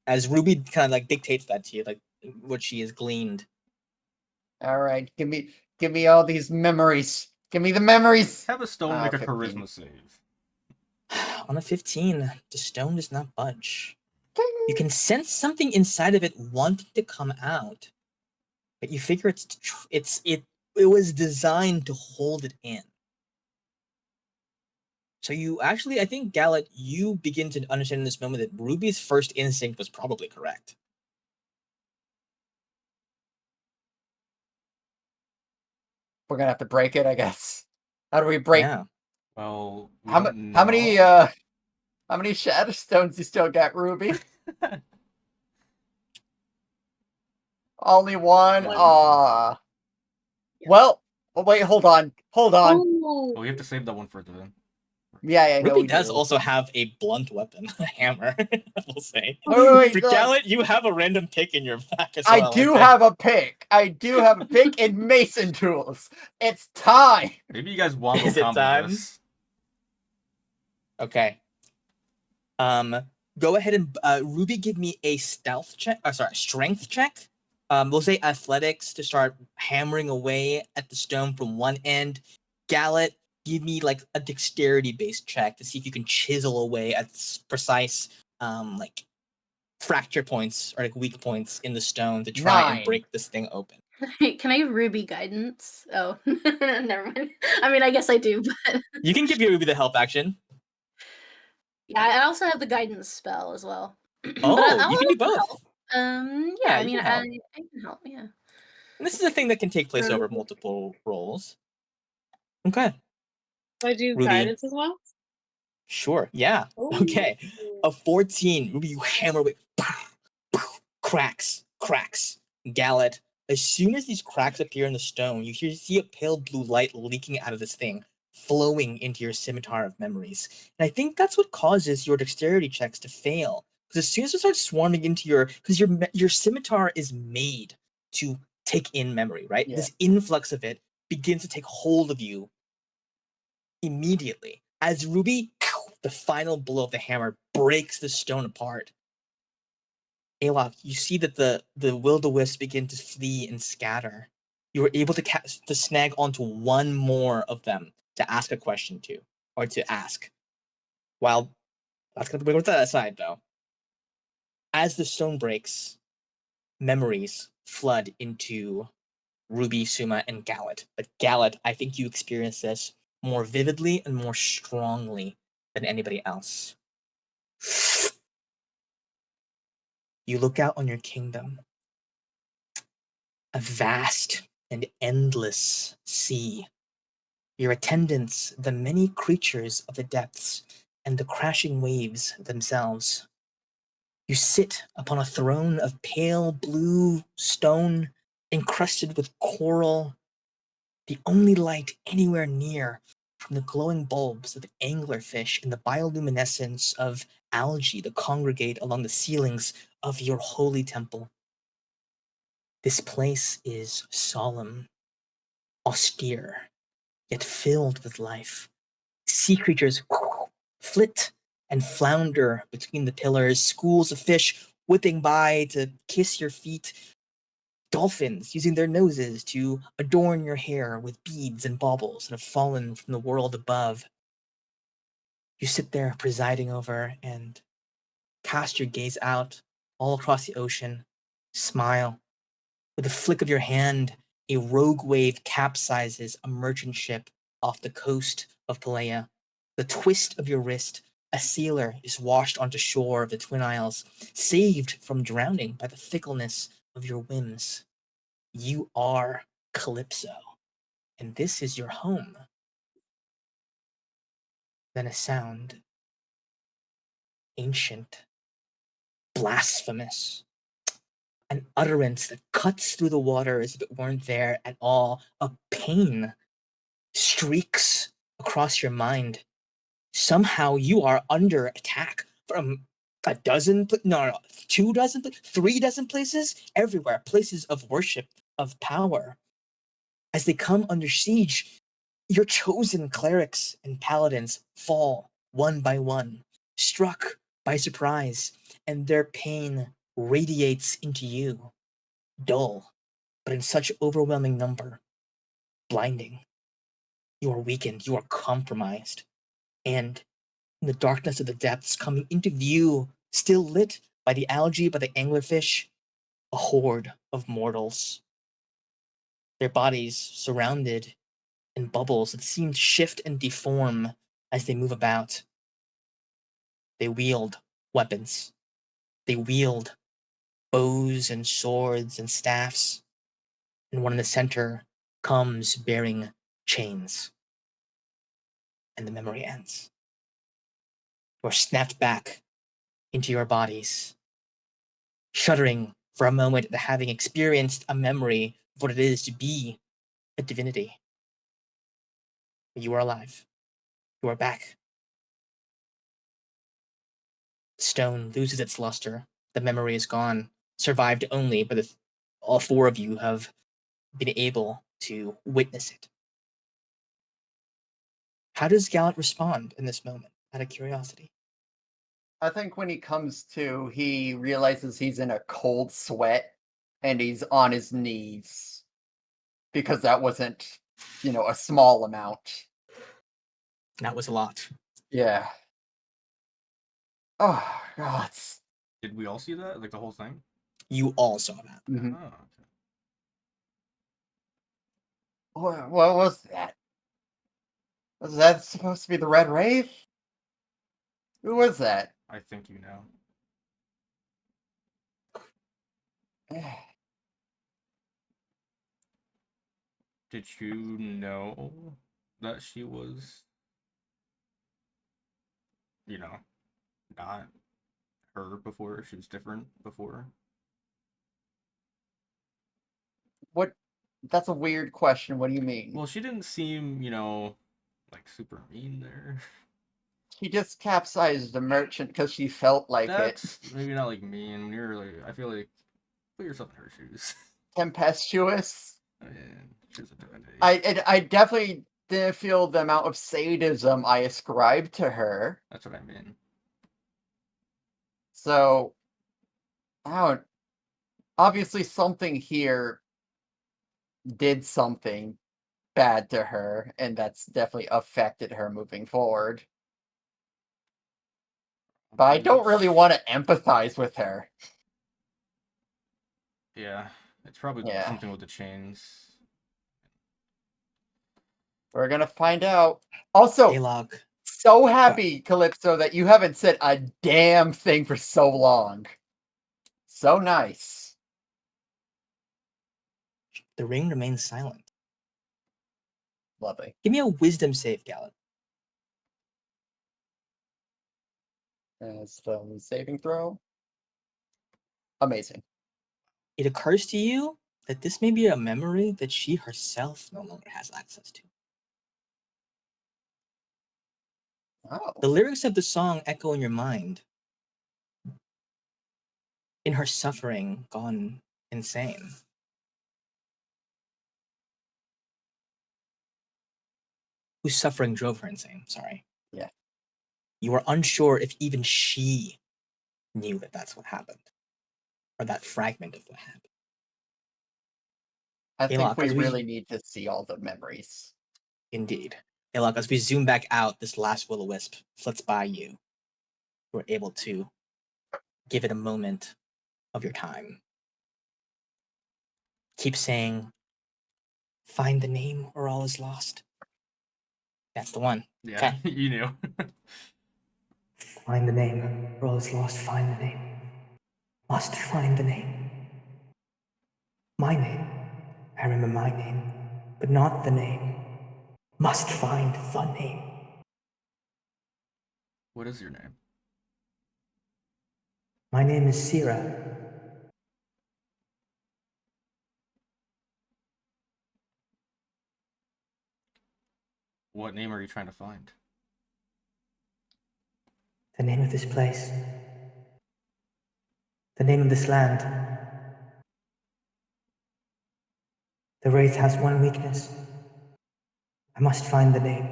As Ruby kind of like dictates that to you, like what she has gleaned. All right, give me all these memories. Give me the memories. Have a stone make a 15. charisma save. On a 15, the stone does not budge. You can sense something inside of it wanting to come out, but you figure it was designed to hold it in. So you actually, I think, Gallet, you begin to understand in this moment that Ruby's first instinct was probably correct. We're gonna have to break it, I guess. How do we break? Yeah. Well, we How don't many know. how many shadow stones you still got, Ruby? Only one. One. Aw. Yeah. Well, wait, hold on. Oh, Well, we have to save that one for then. Yeah, I know Ruby we does do. also have a blunt weapon, a hammer, I will say. Wait, For look. Gallet, you have a random pick in your back as I well. do think. have a pick. I do have a pick and mason tools. It's time. Maybe you guys wombo Is it combo time? this. Okay. Go ahead and Ruby, give me a stealth check. Strength check. We'll say athletics to start hammering away at the stone from one end. Gallet, give me like a dexterity-based check to see if you can chisel away at precise like fracture points or like weak points in the stone to try and 9. break this thing open. Can I have Ruby guidance? Oh, never mind. I mean, I guess I do, but You can give your Ruby the help action. yeah, I also have the guidance spell as well. Oh, but I'll you can do also both. help. Yeah, Yeah, I you mean, can help. I can help. Yeah. And this is a thing that can take place over multiple rolls. Okay. do I do Ruby. guidance as well? Sure. Yeah. Okay. A 14. Ruby, you hammer away. Cracks. Gallet. As soon as these cracks appear in the stone, you see a pale blue light leaking out of this thing, flowing into your scimitar of memories. And I think that's what causes your dexterity checks to fail. Because as soon as it starts swarming into because your scimitar is made to take in memory, right? Yeah. This influx of it begins to take hold of you immediately. As Ruby, the final blow of the hammer breaks the stone apart. Alok, you see that the will-o-wisps begin to flee and scatter. You were able to snag onto one more of them to ask a question to, or to ask. Well, that's going to bring that aside, though. As the stone breaks, memories flood into Ruby, Suma, and Gallet. But Gallet, I think you experience this more vividly and more strongly than anybody else. You look out on your kingdom, a vast and endless sea. Your attendants, the many creatures of the depths, and the crashing waves themselves. You sit upon a throne of pale blue stone encrusted with coral, the only light anywhere near from the glowing bulbs of anglerfish and the bioluminescence of algae that congregate along the ceilings of your holy temple. This place is solemn, austere, yet filled with life. Sea creatures flit and flounder between the pillars, schools of fish whipping by to kiss your feet, dolphins using their noses to adorn your hair with beads and baubles that have fallen from the world above. You sit there presiding over and cast your gaze out all across the ocean, smile. With a flick of your hand, a rogue wave capsizes a merchant ship off the coast of Pelea. The twist of your wrist, a sailor is washed onto shore of the Twin Isles, saved from drowning by the fickleness of your whims. You are Calypso, and this is your home. Then a sound, ancient, blasphemous, an utterance that cuts through the water as if it weren't there at all, a pain streaks across your mind. Somehow you are under attack from a dozen, no, 2 dozen, 3 dozen places, everywhere, places of worship, of power. As they come under siege, your chosen clerics and paladins fall one by one, struck by surprise, and their pain radiates into you, dull, but in such overwhelming number, blinding. You are weakened, you are compromised, and in the darkness of the depths, coming into view, still lit by the algae, by the anglerfish, a horde of mortals. Their bodies surrounded in bubbles that seem to shift and deform as they move about. They wield weapons. They wield bows and swords and staffs. And one in the center comes bearing chains. And the memory ends. You are snapped back into your bodies, shuddering for a moment at having experienced a memory of what it is to be a divinity. You are alive. You are back. Stone loses its luster. The memory is gone, survived only, but all four of you have been able to witness it. How does Gallant respond in this moment, out of curiosity? I think when he comes to, he realizes he's in a cold sweat and he's on his knees. Because that wasn't, a small amount. That was a lot. Yeah. Oh, God. Did we all see that? Like the whole thing? You all saw that. Mhm. Oh, okay. What was that? Was that supposed to be the Red Wraith? Who was that? I think you know. Did you know that she was, not her before? She was different before? What? That's a weird question. What do you mean? Well, she didn't seem, like super mean there. She just capsized the merchant because she felt like That's maybe not like mean. When you're like, I feel like, put yourself in her shoes. tempestuous. I mean, she's a divinity. I definitely didn't feel the amount of sadism I ascribed to her. That's what I mean. So, obviously something here did something bad to her, and that's definitely affected her moving forward. But I don't really want to empathize with her. Yeah, it's probably something with the chains. We're gonna find out. Also, Alog. so happy, Calypso, that you haven't said a damn thing for so long. So nice. The ring remains silent. Lovely. Give me a wisdom save, Gallant. Stone saving throw. Amazing. It occurs to you that this may be a memory that she herself no longer has access to. Oh. The lyrics of the song echo in your mind. In her suffering, gone insane. Whose suffering drove her insane, sorry. Yeah. You are unsure if even she knew that that's what happened. Or that fragment of what happened. I think Alok, we really need to see all the memories. Indeed. Alok, as we zoom back out, this last will-o-wisp flits by you. We're able to give it a moment of your time. Keep saying, find the name or all is lost. That's the one. Yeah, okay. You knew. Find the name or all is lost. Find the name. Must find the name. My name. I remember my name, but not the name. Must find the name. What is your name? My name is Sira. What name are you trying to find? The name of this place. The name of this land. The Wraith has one weakness. I must find the name.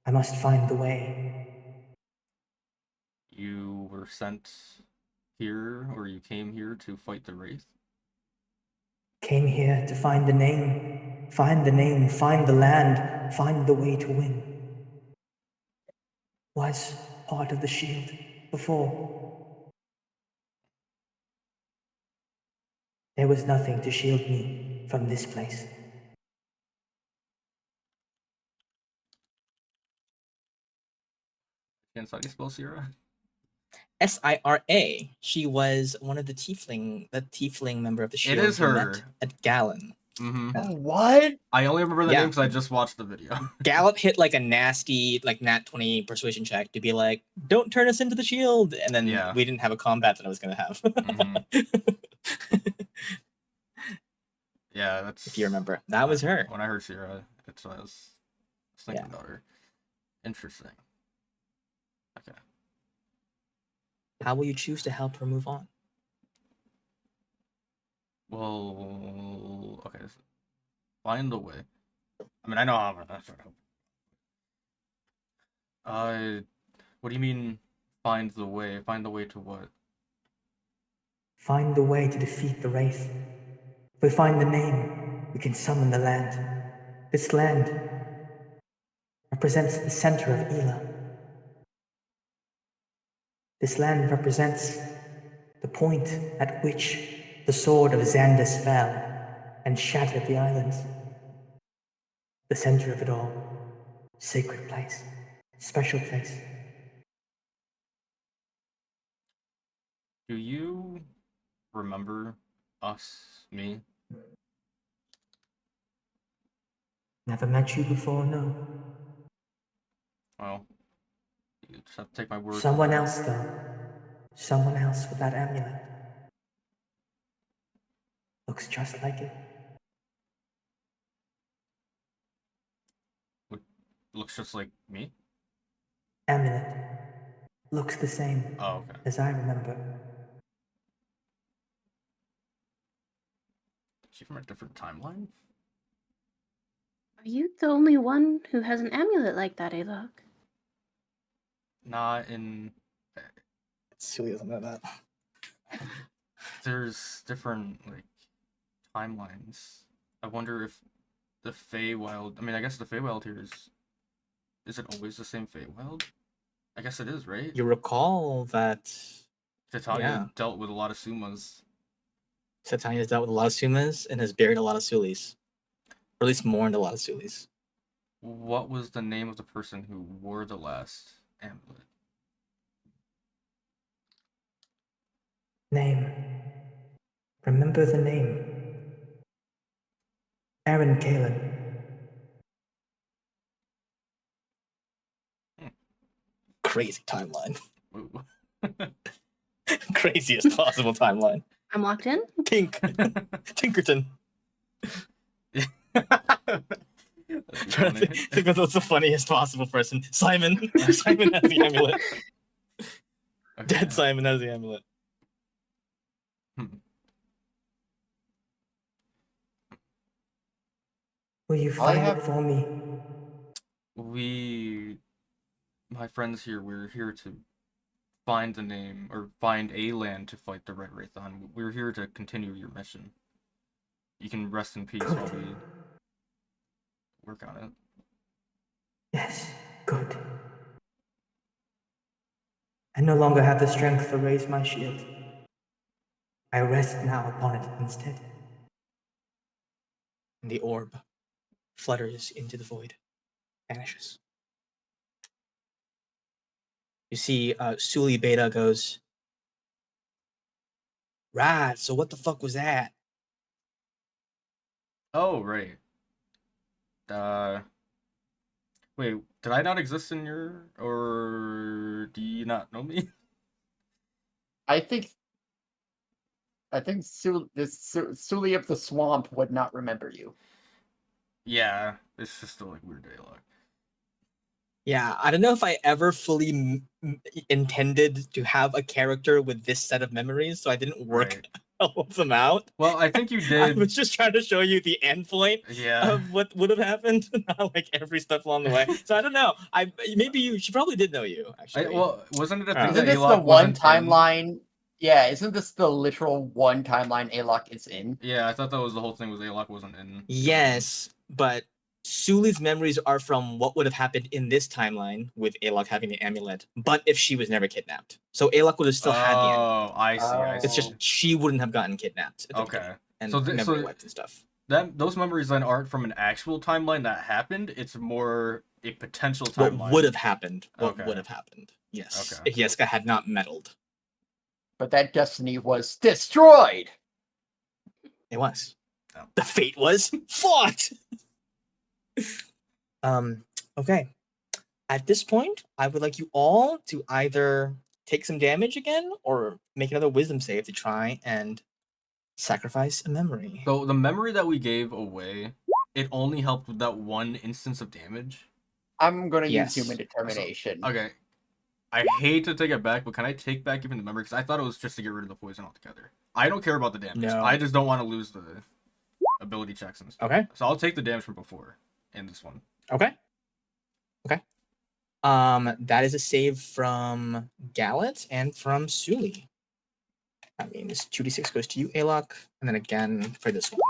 I must find the way. You were sent here, or you came here to fight the Wraith? Came here to find the name. Find the name, find the land, find the way to win. was part of the shield before. There was nothing to shield me from this place. Can somebody spell Sierra? Sira. She was one of the tiefling member of the shield. It is you her. met at Gallon. Mm-hmm. Oh, what? I only remember the Yeah. name because I just watched the video. Gallop hit like a nasty, like nat 20 persuasion check to be like, "Don't turn us into the shield," and then Yeah. we didn't have a combat that I was gonna have. Yeah, that's. If you remember, that was her. When I heard Sierra, I was thinking about her. Interesting. Okay. How will you choose to help her move on? Well, okay. So find a way. I mean, I know how. That's what I hope. What do you mean? Find the way. Find the way to what? Find the way to defeat the Wraith. If we find the name, we can summon the land. This land represents the center of Ela. This land represents the point at which the sword of Xandus fell and shattered the islands. The center of it all. Sacred place. Special place. Do you remember us? Me? Never met you before, no. Well, you just have to take my word. Someone else, though. Someone else with that amulet. Looks just like it. Looks just like me? Amulet. Looks the same okay. as I remember. Is she from a different timeline? Are you the only one who has an amulet like that, Alok? Not in. Silly doesn't know that. There's different timelines. I wonder if the Feywild. I mean, I guess the Feywild here is. Is it always the same Feywild? I guess it is, right? You recall that Titania dealt with a lot of Sumas. Titania has dealt with a lot of Sumas and has buried a lot of Sulis. Or at least mourned a lot of Sulis. What was the name of the person who wore the last amulet? Name. Remember the name. Aaron Kalen. Crazy timeline. Craziest possible timeline. I'm locked in? Tinkerton. Funny. I think that's the funniest possible person. Simon. Simon has the amulet. Okay. Dead Simon has the amulet. Will you find it for me? My friends here, we're here to find the name, or find a land to fight the Red Wraith on. We're here to continue your mission. You can rest in peace while we work on it. Yes, good. I no longer have the strength to raise my shield. I rest now upon it instead. And the orb flutters into the void, vanishes. You see Suli Beta goes, "Right, so what the fuck was that?" Oh, right. Wait, did I not exist in your, or do you not know me? I think Suli of the Swamp would not remember you. Yeah, it's just a weird dialogue. Yeah, I don't know if I ever fully intended to have a character with this set of memories, so I didn't work all of them out. Well, I think you did. I was just trying to show you the end point of what would have happened, not every step along the way. So I don't know. She probably did know you, actually. Wasn't it a thing Isn't that this Alok the one wasn't timeline? Yeah, isn't this the literal one timeline Alok is in? Yeah, I thought that was the whole thing. Was Alok wasn't in? Yes, but Suli's memories are from what would have happened in this timeline with Alok having the amulet, but if she was never kidnapped. So Alok would have still had the amulet. Oh, I see. I see. It's just she wouldn't have gotten kidnapped at the beginning and memory wiped and stuff. Those memories then aren't from an actual timeline that happened. It's more a potential timeline. What would have happened? What would have happened? Yes, if Yeska had not meddled. But that destiny was destroyed. It was. Oh. The fate was fought. Okay. At this point, I would like you all to either take some damage again or make another wisdom save to try and sacrifice a memory. So the memory that we gave away, it only helped with that one instance of damage. I'm gonna use human determination. So, okay. I hate to take it back, but can I take back even the memory? Because I thought it was just to get rid of the poison altogether. I don't care about the damage. No. I just don't want to lose the ability checks and stuff. Okay. So I'll take the damage from before in this one. Okay. That is a save from Gallet and from Suli. I mean, this 2d6 goes to you, Alok, and then again for this one.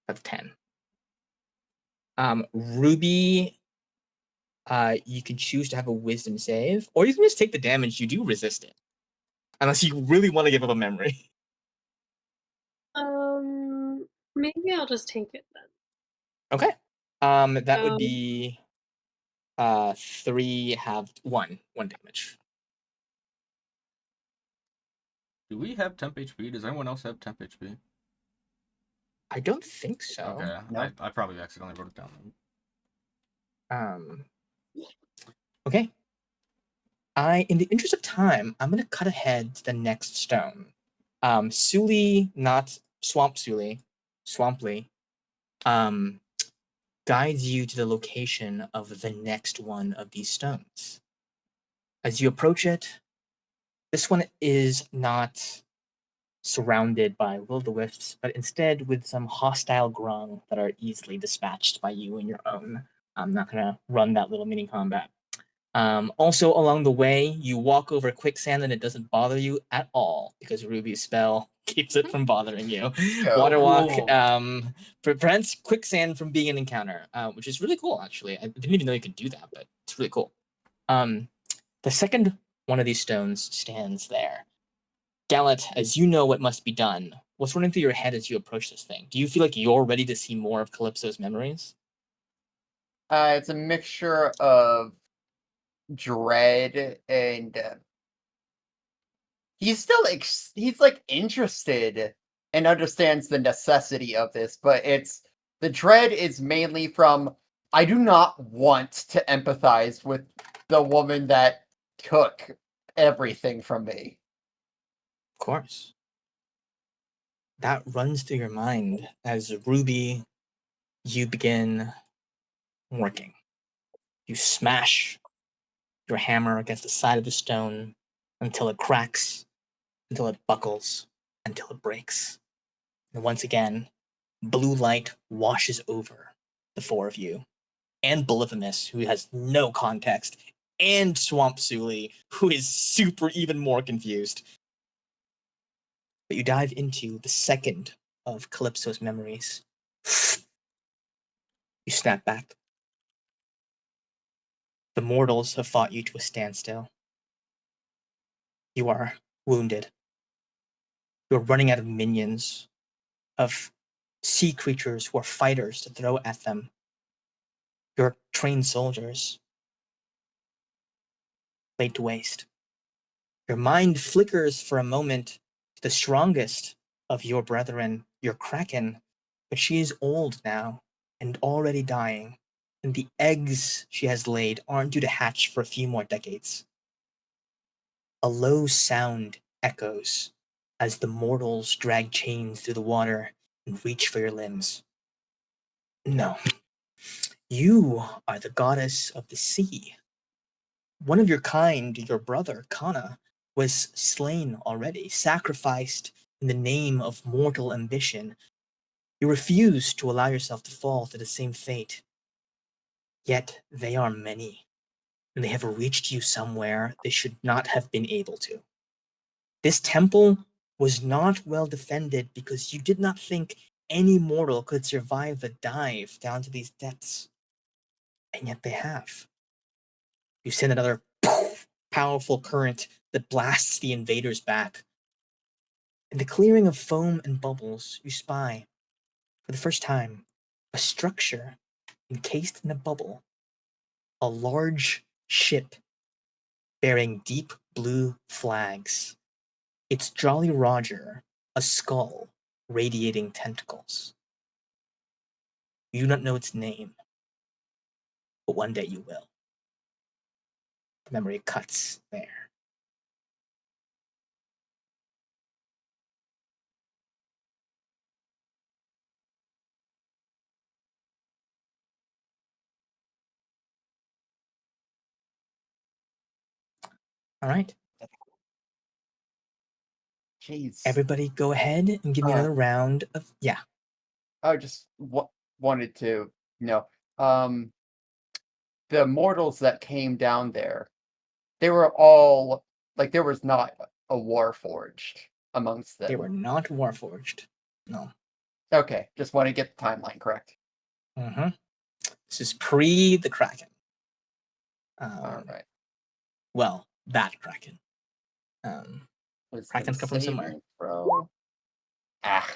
That's 10. Ruby, you can choose to have a wisdom save, or you can just take the damage. You do resist it. Unless you really want to give up a memory. Maybe I'll just take it then. Okay. That would be 3 halved 1 damage. Do we have temp HP? Does anyone else have temp HP? I don't think so. Okay, no. I probably accidentally wrote it down. Okay. In the interest of time, I'm gonna cut ahead to the next stone. Suli, not Swamp Suli, Swamply, guides you to the location of the next one of these stones. As you approach it, this one is not surrounded by will-o'-the-wisps, but instead with some hostile grung that are easily dispatched by you and your own. I'm not gonna run that little mini combat. Also, along the way, you walk over quicksand and it doesn't bother you at all because Ruby's spell keeps it from bothering you. Water walk prevents quicksand from being an encounter, which is really cool, actually. I didn't even know you could do that, but it's really cool. The second one of these stones stands there. Gallet, as you know what must be done, what's running through your head as you approach this thing? Do you feel like you're ready to see more of Calypso's memories? It's a mixture of dread and he's still he's like interested and understands the necessity of this, but it's the dread is mainly from I do not want to empathize with the woman that took everything from me. Of course. That runs through your mind as Ruby, you begin working. You smash your hammer against the side of the stone until it cracks, until it buckles, until it breaks. And once again, blue light washes over the four of you, and Bolivimus, who has no context, and Swamp Suli, who is super even more confused. But you dive into the second of Calypso's memories. You snap back. The mortals have fought you to a standstill. You are wounded. You are running out of minions, of sea creatures who are fighters to throw at them. Your trained soldiers laid to waste. Your mind flickers for a moment to the strongest of your brethren, your Kraken, but she is old now and already dying, and the eggs she has laid aren't due to hatch for a few more decades. A low sound echoes as the mortals drag chains through the water and reach for your limbs. No. You are the goddess of the sea. One of your kind, your brother, Kana, was slain already, sacrificed in the name of mortal ambition. You refuse to allow yourself to fall to the same fate. Yet they are many, and they have reached you somewhere they should not have been able to. This temple was not well defended because you did not think any mortal could survive the dive down to these depths. And yet they have. You send another powerful current that blasts the invaders back. In the clearing of foam and bubbles, you spy, for the first time, a structure encased in a bubble. A large ship bearing deep blue flags. It's Jolly Roger, a skull radiating tentacles. You do not know its name, but one day you will. The memory cuts there. All right. Jeez. Everybody go ahead and give me another round of... Yeah. I just wanted to know. The mortals that came down there, they were all... Like, there was not a Warforged amongst them. They were not Warforged. No. Okay, just want to get the timeline correct. Mm-hmm. This is pre the Kraken. All right. Well, that Kraken. Was Krakens come from somewhere. Bro. Ah.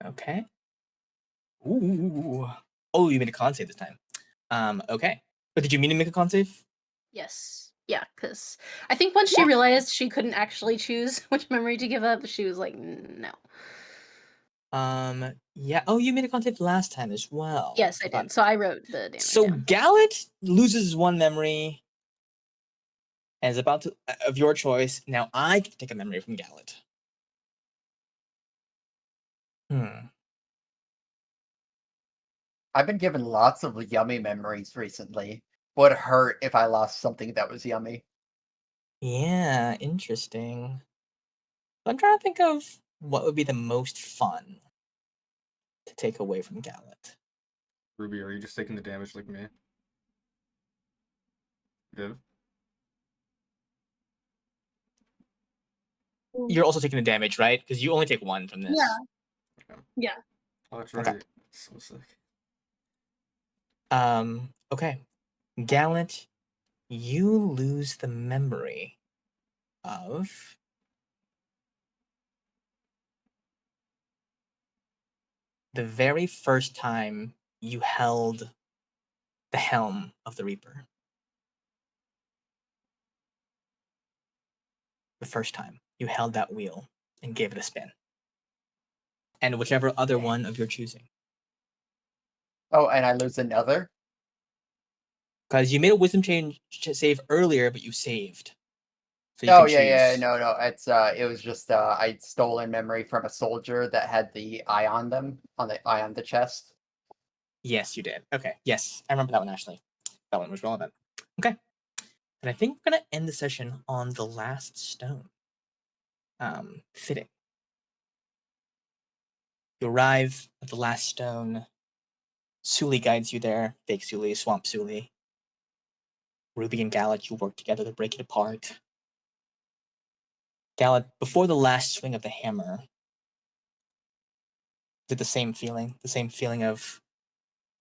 Okay. Ooh. Oh, you made a con save this time. Okay. But did you mean to make a con save? Yes. Yeah, because I think once she realized she couldn't actually choose which memory to give up, she was like, no. Yeah. Oh, you made a con save last time as well. Yes, I did. So I wrote the damage So down. Gallet loses one memory and is about to... of your choice. Now I can take a memory from Gallet. I've been given lots of yummy memories recently. Would hurt if I lost something that was yummy. Yeah, interesting. I'm trying to think of what would be the most fun to take away from Gallet. Ruby, are you just taking the damage like me? Viv? You're also taking the damage, right? Because you only take one from this. Yeah. Yeah. Oh, that's Okay. right. So sick. Okay. Gallant, you lose the memory of the very first time you held the helm of the Reaper. The first time you held that wheel and gave it a spin. And whichever other one of your choosing. Oh, and I lose another? Because you made a wisdom save earlier, but you saved. So you Oh, can yeah, choose. no. It's it was just I'd stolen memory from a soldier that had the eye on them, on the eye on the chest. Yes, you did. Okay, yes. I remember that one, actually. That one was relevant. Okay. And I think we're going to end the session on the last stone. Fitting. You arrive at the last stone. Suli guides you there. Fake Suli, Swamp Suli. Ruby and Gallet, you work together to break it apart. Gallet, before the last swing of the hammer, is it the same feeling of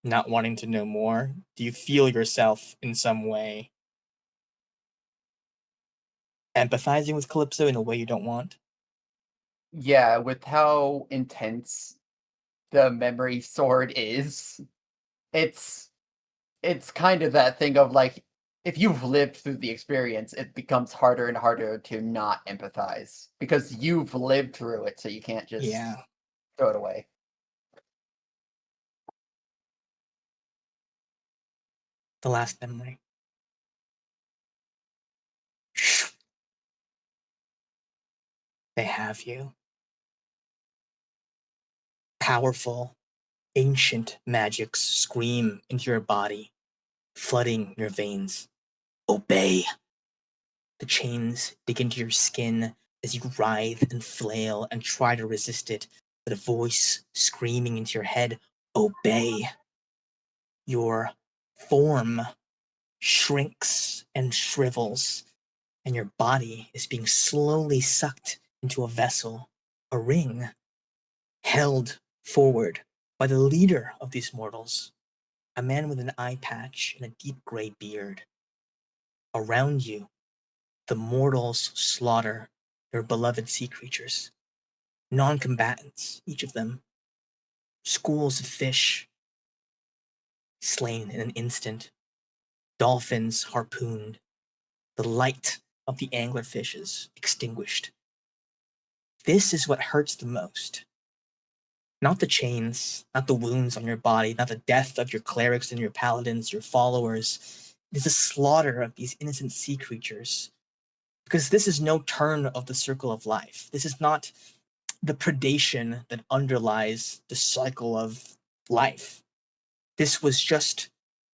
not wanting to know more? Do you feel yourself in some way empathizing with Calypso in a way you don't want? Yeah, with how intense the memory sword is, it's kind of that thing of like, if you've lived through the experience, it becomes harder and harder to not empathize because you've lived through it, so you can't just throw it away. The last memory. They have you. Powerful, ancient magics scream into your body, flooding your veins. Obey. The chains dig into your skin as you writhe and flail and try to resist it, but a voice screaming into your head, obey. Your form shrinks and shrivels, and your body is being slowly sucked into a vessel, a ring, held forward by the leader of these mortals, a man with an eye patch and a deep gray beard. Around you, the mortals slaughter their beloved sea creatures, non-combatants, each of them, schools of fish slain in an instant, dolphins harpooned, the light of the anglerfishes extinguished. This is what hurts the most. Not the chains, not the wounds on your body, not the death of your clerics and your paladins, your followers. It is the slaughter of these innocent sea creatures. Because this is no turn of the circle of life. This is not the predation that underlies the cycle of life. This was just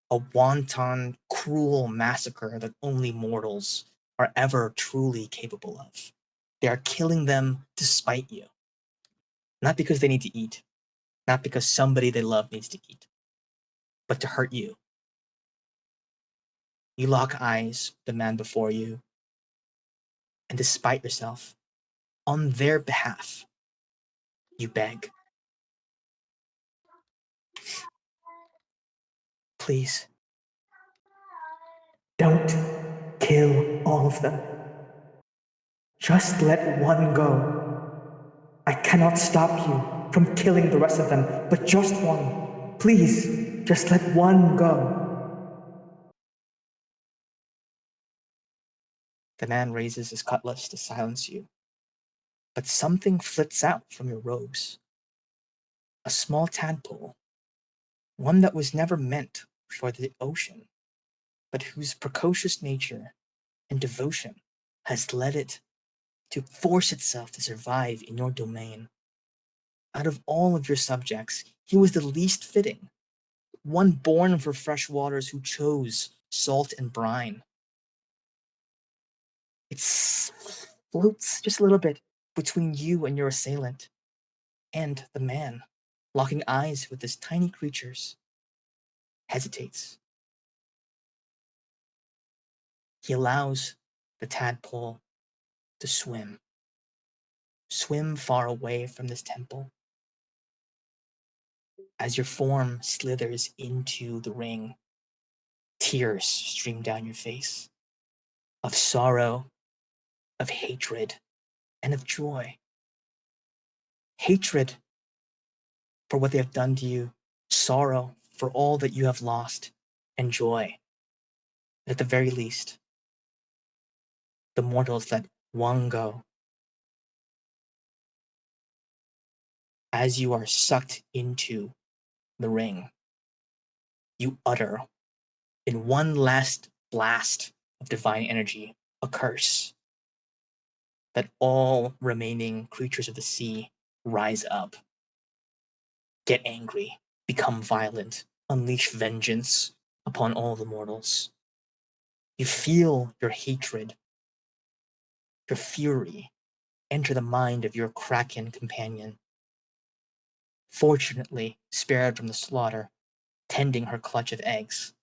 a wanton, cruel massacre that only mortals are ever truly capable of. They are killing them to spite you. Not because they need to eat, not because somebody they love needs to eat, but to hurt you. You lock eyes with the man before you, and despite yourself, on their behalf, you beg. Please, don't kill all of them. Just let one go. I cannot stop you from killing the rest of them, but just one. Please, just let one go. The man raises his cutlass to silence you, but something flits out from your robes. A small tadpole, one that was never meant for the ocean, but whose precocious nature and devotion has led it to force itself to survive in your domain. Out of all of your subjects, he was the least fitting, one born for fresh waters who chose salt and brine. It floats just a little bit between you and your assailant, and the man, locking eyes with this tiny creatures, hesitates. He allows the tadpole to swim far away from this temple. As your form slithers into the ring, tears stream down your face of sorrow, of hatred, and of joy. Hatred for what they have done to you, sorrow for all that you have lost, and joy. At the very least, the mortals let one go. As you are sucked into the ring, you utter, in one last blast of divine energy, a curse that all remaining creatures of the sea rise up, get angry, become violent, unleash vengeance upon all the mortals. You feel your hatred, your fury enter the mind of your kraken companion, fortunately spared from the slaughter, tending her clutch of eggs.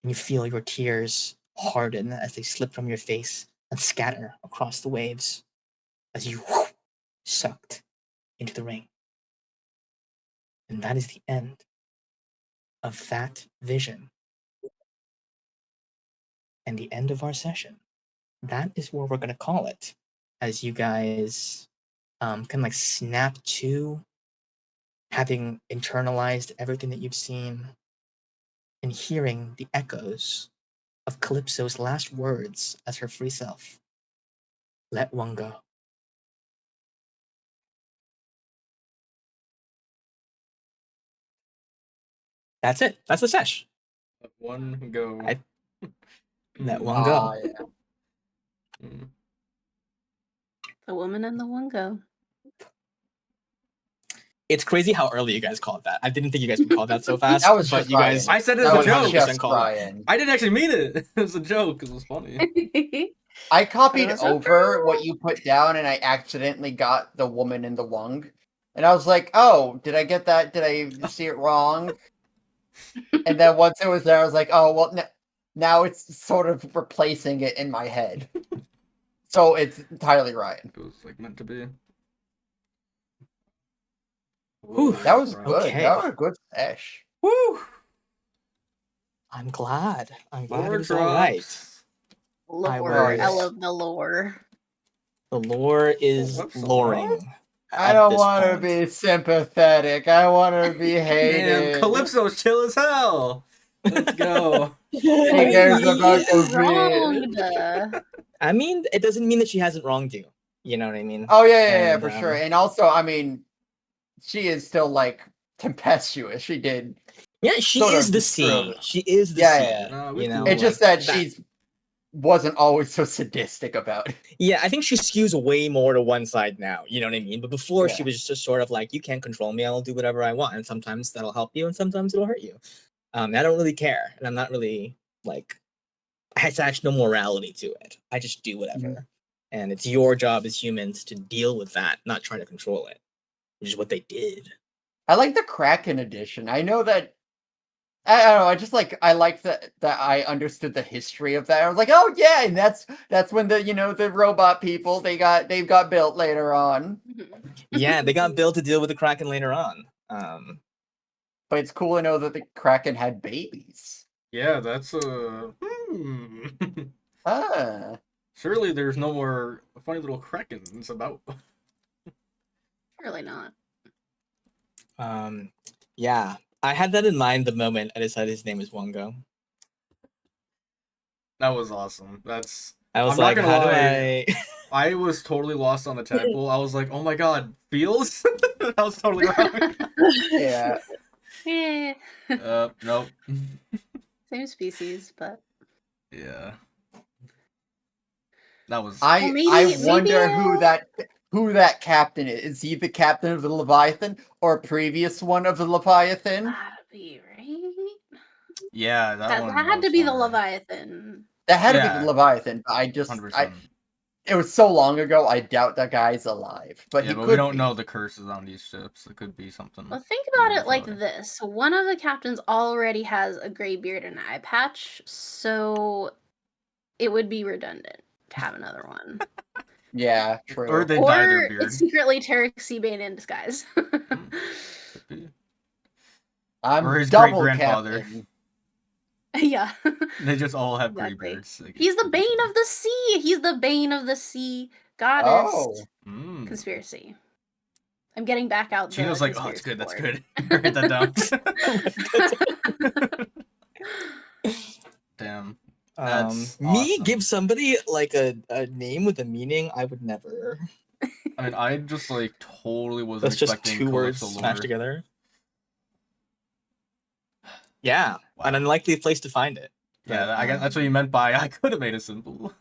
And you feel your tears harden as they slip from your face and scatter across the waves as you sucked into the ring. And that is the end of that vision and the end of our session. That is where we're going to call it, as you guys can like snap to having internalized everything that you've seen and hearing the echoes of Calypso's last words as her free self. Let one go. That's it. That's the sesh. Let one go. Let one go. Yeah. The woman and the one go. It's crazy how early you guys called that. I didn't think you guys would call that so fast. That was but just you guys, Ryan. I said it That as a was joke. just called it. Ryan. I didn't actually mean it. It was a joke because it was funny. I copied That was not over true. what you put down, and I accidentally got the woman in the lung. And I was like, "Oh, did I get that? Did I see it wrong?" And then once it was there, I was like, "Oh, well, now it's sort of replacing it in my head." So it's entirely Ryan. It was like meant to be. Whew. That was good. Okay. That was a good sesh. Woo! I'm glad. I'm glad Lore it was all right. drops. Lore. yes. I love the lore. The lore is Calypso, huh? loring. I at don't this want to point. be sympathetic. I want to be hated. Damn, Calypso's chill as hell. Let's go. Who cares about the Wronged. I mean, it doesn't mean that she hasn't wronged you. You know what I mean? Oh yeah, And, for sure. And also, I mean, she is still like tempestuous. She did. Yeah, she sort is of the disprove. sea. She is the Yeah, sea. yeah. No, we You know, cool. It's just like, that she's wasn't always so sadistic about it. Yeah, I think she skews way more to one side now. You know what I mean? But before, she Yeah. was just sort of like, you can't control me. I'll do whatever I want. And sometimes that'll help you, and sometimes it'll hurt you. I don't really care, and I'm not really like. I had actually no morality to it. I just do whatever, and it's your job as humans to deal with that, not try to control it, which is what they did. I like the Kraken edition. I know that. I don't know. I like that I understood the history of that. I was like, oh yeah, and that's when the robot people they got built later on. Yeah, they got built to deal with the Kraken later on. But it's cool to know that the Kraken had babies. Yeah, that's Ah. Surely there's no more funny little krakens about. Really not. Yeah, I had that in mind the moment I decided his name was Wongo. That was awesome. I was I'm not like, gonna how lie. do I? I was totally lost on the tadpole. I was like, oh my god, feels? I was totally wrong. Yeah. Eh, Nope. same species, but Yeah. That was. I maybe- wonder maybe, who that captain is. Is he the captain of the Leviathan or a previous one of the Leviathan? gotta be right. Yeah, that one. That had to was be the somewhere. Leviathan. That had to be Yeah. the Leviathan. But 100%. it was so long ago. I doubt that guy's alive. But Yeah, he but could we don't be. know the curses on these ships. It could be something. Well, think about weird it like about this. One of the captains already has a gray beard and an eye patch, so it would be redundant to have another one. Yeah, true. Or they dye their Or beard. it's secretly Tarek Seabane in disguise. Could be. I'm or his double great-grandfather. captain. Yeah. They just all have gray Exactly. beards. Like, He's the could be bane something. of the sea. He's the bane of the sea goddess. Oh. Mm. Conspiracy. I'm getting back out. Chino's the like, oh, it's good. That's conspiracy good. Write that down. board. Damn. Me awesome. give somebody like a name with a meaning? I would never. I mean, I just like totally wasn't That's just expecting two words Calypso smashed lore. together. Yeah, Wow. an unlikely place to find it. Yeah, But, I guess that's what you meant by I could have made it simple.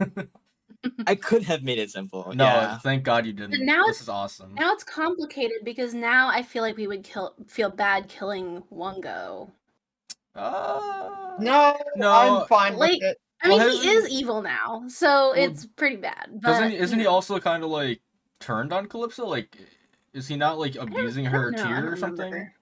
I could have made it simple. No, yeah. thank God you didn't. now This is awesome. Now it's complicated because now I feel like we would feel bad killing Wongo. No, I'm fine Like, with it. I mean, Well, he is evil now, so it's pretty bad. But Isn't he also kind of like turned on Calypso? Like, is he not like abusing her know, I tear don't or something? remember.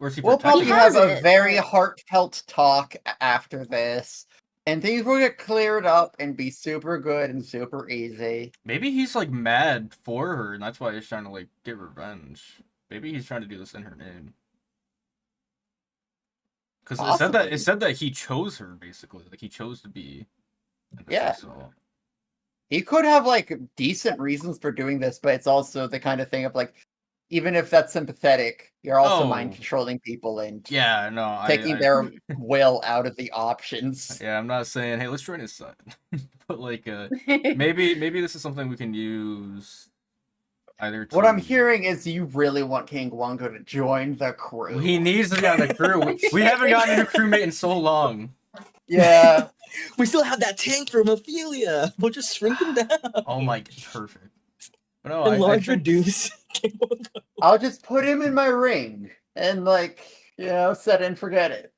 Or is he We'll protecting probably her? have has a it, very but- heartfelt talk after this, and things will get cleared up and be super good and super easy. Maybe he's like mad for her, and that's why he's trying to like get revenge. Maybe he's trying to do this in her name. Because it said that he chose her basically, like he chose to be. Yeah. So. He could have like decent reasons for doing this, but it's also the kind of thing of like, even if that's sympathetic, you're also mind controlling people and taking their will out of the options. Yeah, I'm not saying, hey, let's join his side, but like, maybe this is something we can use. Either what I'm hearing is you really want King Wongo to join the crew. He needs to be on the crew. We haven't gotten a new crewmate in so long. Yeah. We still have that tank from Ophelia. We'll just shrink him down. Oh my, perfect. But no, Enlarge, I think... reduce. I'll just put him in my ring and set and forget it.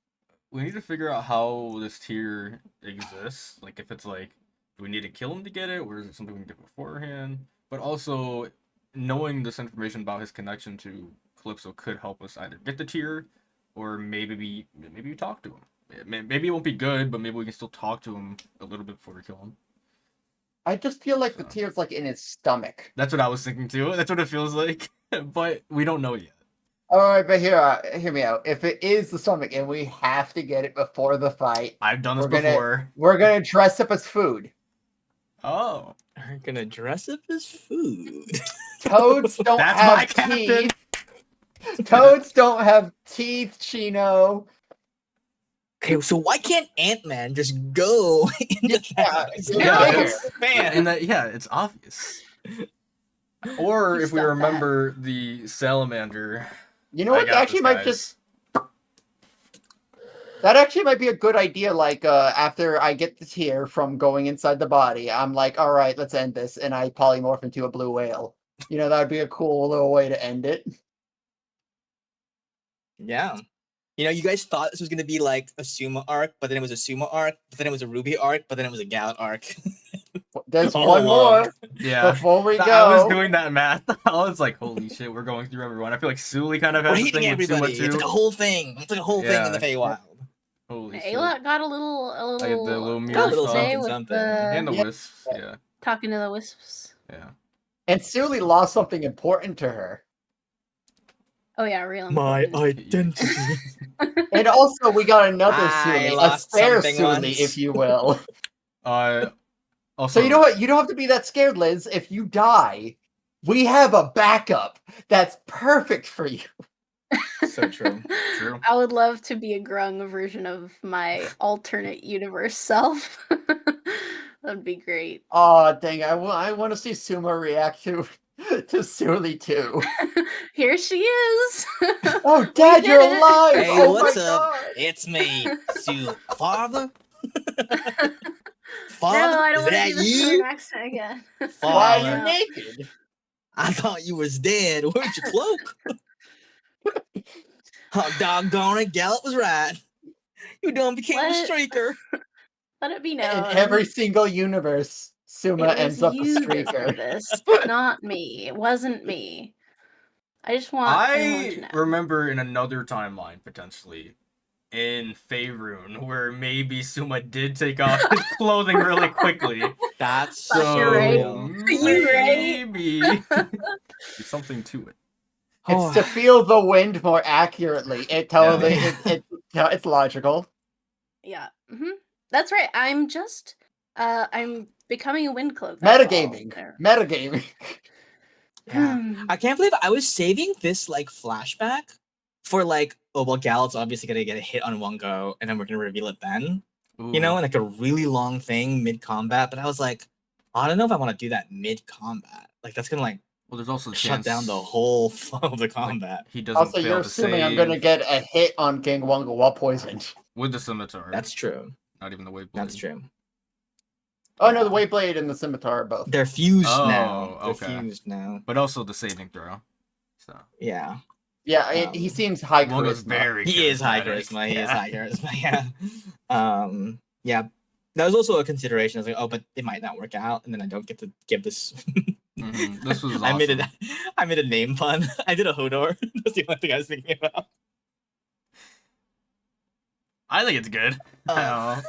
We need to figure out how this tier exists. Like, if it's like, do we need to kill him to get it, or is it something we can get beforehand? But also, knowing this information about his connection to Calypso could help us either get the tier, or maybe we talk to him. Maybe it won't be good, but maybe we can still talk to him a little bit before we kill him. I just feel like the tier's like in his stomach. That's what I was thinking too. That's what it feels like, but we don't know yet. All right, but hear me out. If it is the stomach and we have to get it before the fight, I've done this we're before. gonna dress up as food. Oh. Are gonna dress up as food. Toads don't That's have my captain. teeth. Toads don't have teeth, Chino. Okay, so why can't Ant-Man just go into Yeah, Thanos? yeah, it's- man. And that, yeah, it's obvious. Or You if we stop that. remember the salamander, You know I what? got Actually, this, might guys. just that actually might be a good idea. Like after I get the tear from going inside the body, I'm like, all right, let's end this, and I polymorph into a blue whale. You know, that would be a cool little way to end it. Yeah. You know, you guys thought this was gonna be like a Suma arc, but then it was a Suma arc, but then it was a Ruby arc, but then it was a Galat arc. There's All one along. more Yeah. before we go. I was doing that math. I was like, holy shit, we're going through everyone. I feel like Sully kind of We're has the hitting thing with Suma everybody. too. It's like a whole thing. It's like a whole thing in the Yeah. Feywild. Holy shit. Ayla got a little I get the little Got a mirror little stuff. today with something. And the Yeah. wisps. Yeah. talking to the wisps. Yeah. And Sully lost something important to her. Oh yeah, real My important. identity. And also, we got another I Sully, a lost spare something Sully, once. if you will. Also, So you know what? You don't have to be that scared, Liz. If you die, we have a backup that's perfect for you. So true. True. I would love to be a grung version of my alternate universe self. That'd be great. Oh, dang. I want to see Suma react to Sully too. Here she is. Oh, We Dad, did you're it. alive! Hey, Oh what's my up? God. It's me, Sue. Father? No, Father? I don't Is want to that do the you? southern accent again. Why are Father. you naked? I thought you was dead. Where's your cloak? Oh, doggone it. Gallup was right. You done became a What? streaker. Let it be In known. every single universe, Suma it was ends up a you that did streaker. this, not me. It wasn't me. I just want everyone to I know. remember in another timeline, potentially, in Faerun, where maybe Suma did take off his clothing really quickly. That's Fuck, So you're right. real. maybe there's something to it. It's to feel the wind more accurately. It totally, Yeah. it's logical. Yeah. That's right. I'm just I'm becoming a wind cloak. that's all. Metagaming. There. Metagaming. Yeah. I can't believe I was saving this like flashback for like, oh well, Gallup's obviously gonna get a hit on one go, and then we're gonna reveal it then. Ooh. You know, and like a really long thing mid combat. But I was like, I don't know if I want to do that mid combat. Like that's gonna like Well, there's also the shut chance down the whole flow of the combat. he doesn't Also, fail you're to assuming I'm save gonna get a hit on King Wonga while poisoned. with the scimitar. That's true. not even the wave. That's true. Oh no, the Yeah. Wayblade and the Scimitar are both. They're fused Oh, now. They're okay. fused now. But also the saving throw. So Yeah. Yeah, he seems high Wonga's charisma. very He is high charismatic. charisma. He is Yeah. high charisma. Yeah. Yeah. That was also a consideration. I was like, oh, but it might not work out, and then I don't get to give this. This was awesome. I made a name pun. I did a Hodor. That's the only thing I was thinking about. I think it's good. I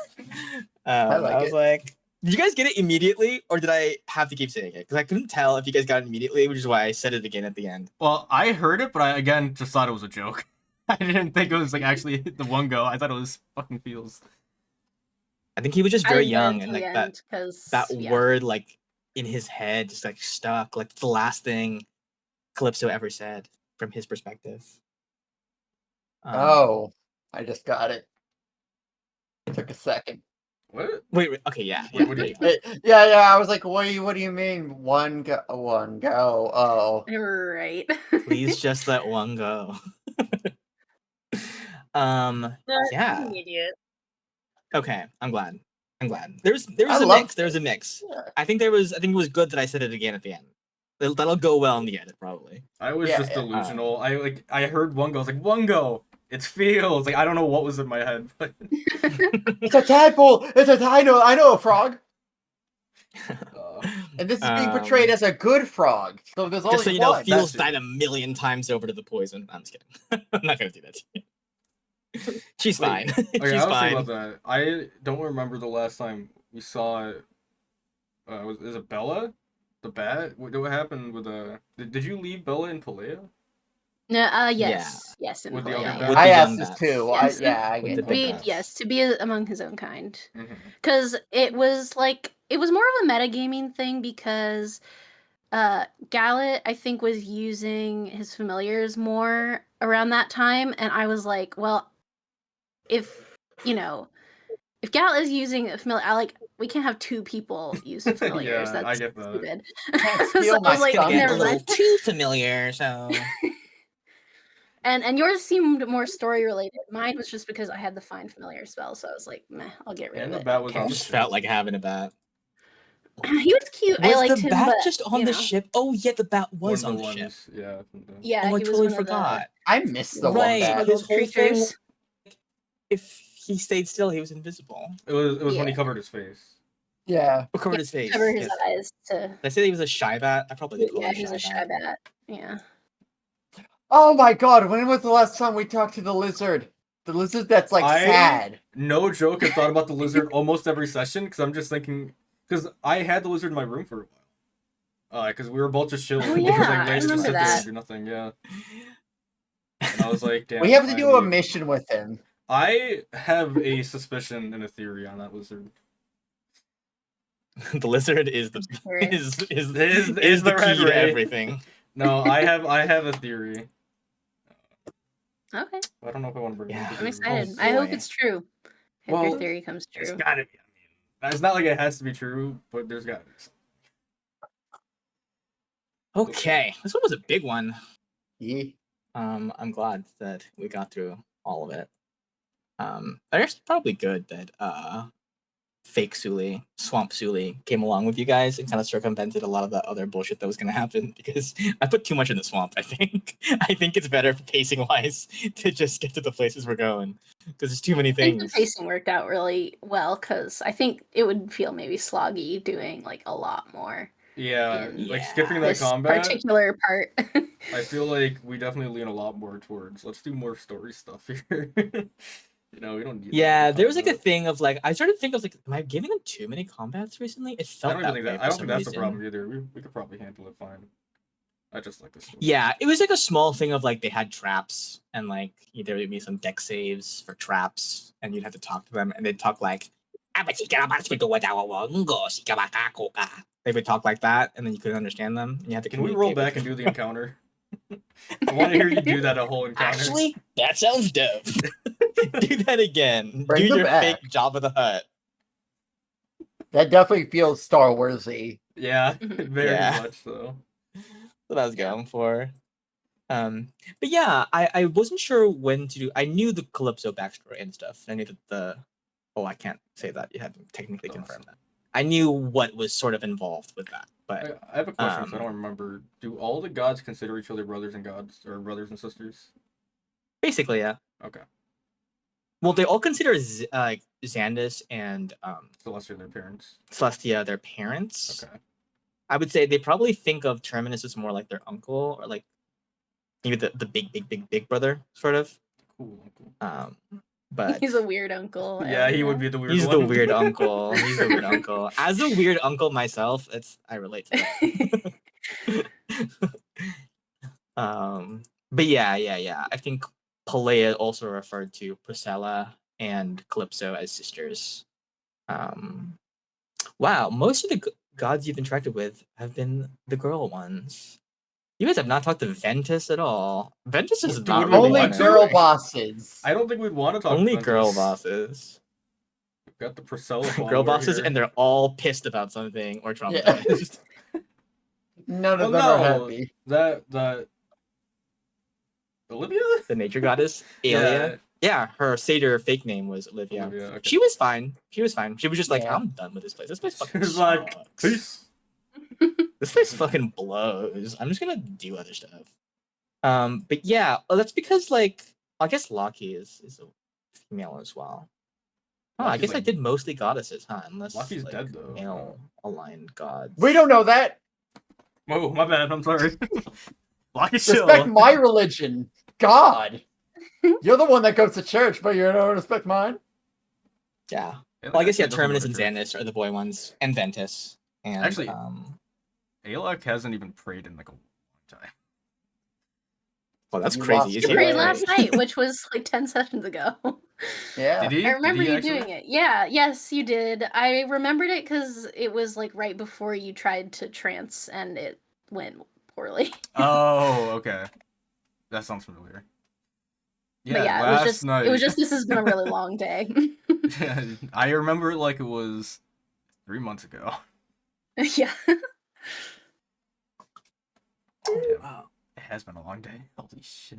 like was it. like, did you guys get it immediately, or did I have to keep saying it? Because I couldn't tell if you guys got it immediately, which is why I said it again at the end. Well, I heard it, but I again just thought it was a joke. I didn't think it was like actually the one go. I thought it was fucking feels. I think he was just I very didn't get it young, till and the like end, 'cause, that yeah. word like in his head just like stuck. Like the last thing Calypso ever said from his perspective. Oh, I just got it. It took a second. What? Wait, okay, yeah. What do you- Yeah. I was like, what do you mean? One go. Oh. Right. Please just let one go. Yeah. Immediate. Okay, I'm glad. There was I a love mix. There was a mix. Yeah. I think it was good that I said it again at the end. That'll go well in the edit, probably. I was Yeah, just yeah. delusional. I heard one go. I was like, one go. It's feels like I don't know what was in my head, but It's a tadpole. I know a frog. And this is being portrayed as a good frog. So there's only just so you know, one. Feels That's it. died 1,000,000 times over to the poison. I'm just kidding. I'm not gonna do that to you. She's fine. Okay, She's I was fine. thinking about that. I don't remember the last time we saw. Is it Bella, the bat? What happened with Did you leave Bella in Palea? No, Yeah. yes, in With the Hawaii, other yeah. With I the asked young this bats. too. Yes. I With get the that. big bats. Yes, to be among his own kind. Mhm. Because it was like it was more of a metagaming thing because Gallet, I think, was using his familiars more around that time, and I was like, well, if if Gallet is using a familiar, we can't have two people use familiars. Yeah, I That's get that. stupid. Can't So steal I my was like, Gonna get a never little mind. too familiar, so And yours seemed more story related. Mine was just because I had the find familiar spell, so I was like, meh, I'll get rid And of the it. bat I don't was care. on I the just ship. felt like having a bat. He was cute. I Was liked the him, bat but just on the ship? Oh yeah, the bat was One on of the the ship. ones, yeah. yeah, Oh, I he was totally one of forgot. I missed the Right, wombat. smuggled his whole thing. creatures. If he stayed still, he was invisible. It was when he Yeah. covered his face. Yeah. Or covered Yeah, his face. cover his yes. eyes to. Did I say he was a shy bat? I probably did call Yeah, him he was a shy bat. Yeah. Oh my god, when was the last time we talked to the lizard? The lizard that's like sad. No joke, have thought about the lizard almost every session because I'm just thinking, because I had the lizard in my room for a while. Because we were both just chilling. Oh, It was yeah, like I ready to just remember sit there and that. do nothing, yeah. And I was like, damn. We have to I do a need- mission with him. I have a suspicion and a theory on that lizard. The lizard is the Curious. Is the the red key to ray. everything. No, I have a theory. Okay, I don't know if I want to bring it Yeah. up. I'm excited. Oh, I hope boy. it's true. Hope Well, your theory comes It's true. gotta be. I mean, it's not like it has to be true, but there's gotta be something. Okay, this one was a big one. Yeah. I'm glad that we got through all of it. I guess probably good that fake Suli, Swamp Suli came along with you guys and kind of circumvented a lot of the other bullshit that was going to happen because I put too much in the swamp, I think. I think it's better pacing wise to just get to the places we're going because there's too many I think things. the pacing worked out really well because I think it would feel maybe sloggy doing like a lot more. Yeah, in like Yeah. skipping that this combat. particular part. I feel like we definitely lean a lot more towards let's do more story stuff here. We don't need. Yeah, that there was like a combat. thing of like I started to think of like, am I giving them too many combats recently? It I felt don't that even think way that. for I don't some think that's the reason. problem either. We could probably handle it fine. I just like this. Yeah, it was like a small thing of like they had traps and like there would be some deck saves for traps and you'd have to talk to them and they'd talk like they would talk like that and then you couldn't understand them and you had to Can we roll communicate back with and do the encounter? I want to hear you do that a whole encounter. Actually, that sounds dope. Do that again. Bring do them your back. fake Jabba the Hutt. That definitely feels Star Warsy. Yeah, Mhm. very Yeah. much so. What I was going for. But yeah, I wasn't sure when to do. I knew the Calypso backstory and stuff. I knew that I can't say that. You haven't technically confirmed that. I knew what was sort of involved with that, but I have a question because I don't remember. Do all the gods consider each other brothers and gods or brothers and sisters? basically, yeah. Okay. Well, they all consider Xandus and Celestia, their parents. Celestia their parents. Okay. I would say they probably think of Terminus as more like their uncle or like maybe the big brother sort of. Cool. But He's a weird uncle. Yeah, he would be the weird he's one. the weird uncle. He's the weird uncle. As a weird uncle myself, I relate to that. But yeah. I think Pelea also referred to Priscilla and Calypso as sisters. Wow, most of the gods you've interacted with have been the girl ones. You guys have not talked to Ventus at all. Ventus is Do not we really Only want to? girl bosses. I don't think we'd want to talk. only to girl Ventus. bosses. We've got the Priscilla Girl follower bosses, here. and they're all pissed about something or traumatized. None of Well, them are no, happy. that Olivia? The nature goddess, Aelia. Yeah, her satyr fake name was Olivia. Okay. She was fine. She was just like, Yeah. I'm done with this place. This place She fucking was sucks. like, peace. This place fucking blows. I'm just gonna do other stuff. But yeah, that's because like I guess Loki is a female as well. Oh, I Loki's guess I like- did mostly goddesses, huh? Unless Loki's like, dead, though. male aligned gods. We don't know that. Whoa, my bad. I'm sorry. Loki's chill. Respect my religion. God. You're the one that goes to church, but you don't respect mine. Yeah. Aelak Well, I guess yeah. actually doesn't Terminus go and to church. Xandus are the boy ones, and Ventus. And Actually, Aelak hasn't even prayed in like a long time. Well, that's You crazy. lost Is You he your prayed way. last night, which was like 10 sessions ago. Yeah. Did he? I remember Did he you actually? doing it. Yeah, yes, you did. I remembered it because it was like right before you tried to trance and it went poorly. Oh, okay. That sounds familiar. Yeah, But yeah, last night. it was just this has been a really long day. Yeah, I remember it like it was 3 months ago. Yeah. Yeah, Wow. it has been a long day. Holy shit.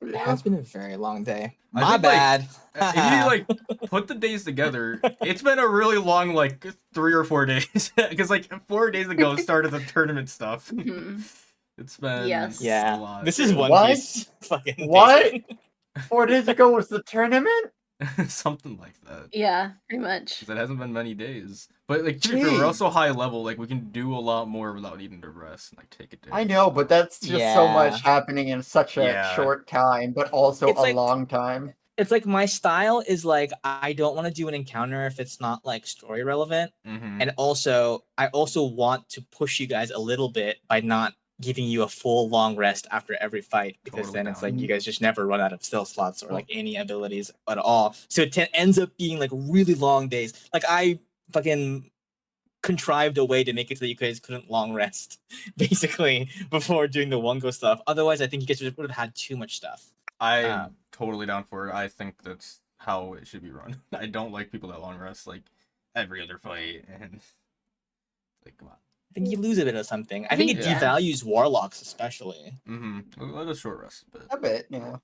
It has been a very long day. I My think, like, bad. If you like put the days together, it's been a really long like 3 or 4 days. Because like 4 days ago started the tournament stuff. Mhm. It's been Yes. a Yeah, lot. this is One What? Piece. Fucking What? pacing. 4 days ago was the tournament? Something like that. Yeah, pretty much. Because it hasn't been many days. But like to be fair, we're Jeez. also high level. Like we can do a lot more without needing to rest. And, like take a day. I know, but that's just so much Yeah. happening in such a Yeah. short time, but also It's a like- long time. It's like my style is like I don't want to do an encounter if it's not like story relevant, Mm-hmm. and also I also want to push you guys a little bit by not giving you a full long rest after every fight, because Totally then it's down. like you guys just never run out of skill slots or like any abilities at all. So it ends up being like really long days. Like I fucking contrived a way to make it so that you guys couldn't long rest basically before doing the Wongo stuff. Otherwise, I think you guys would have had too much stuff. I'm totally down for it. I think that's how it should be run. I don't like people that long rest like every other fight and like come on. I think you lose a bit of something. I I think think- it yeah. devalues warlocks especially. Mm-hmm. Let us short rest a bit. A bit, yeah.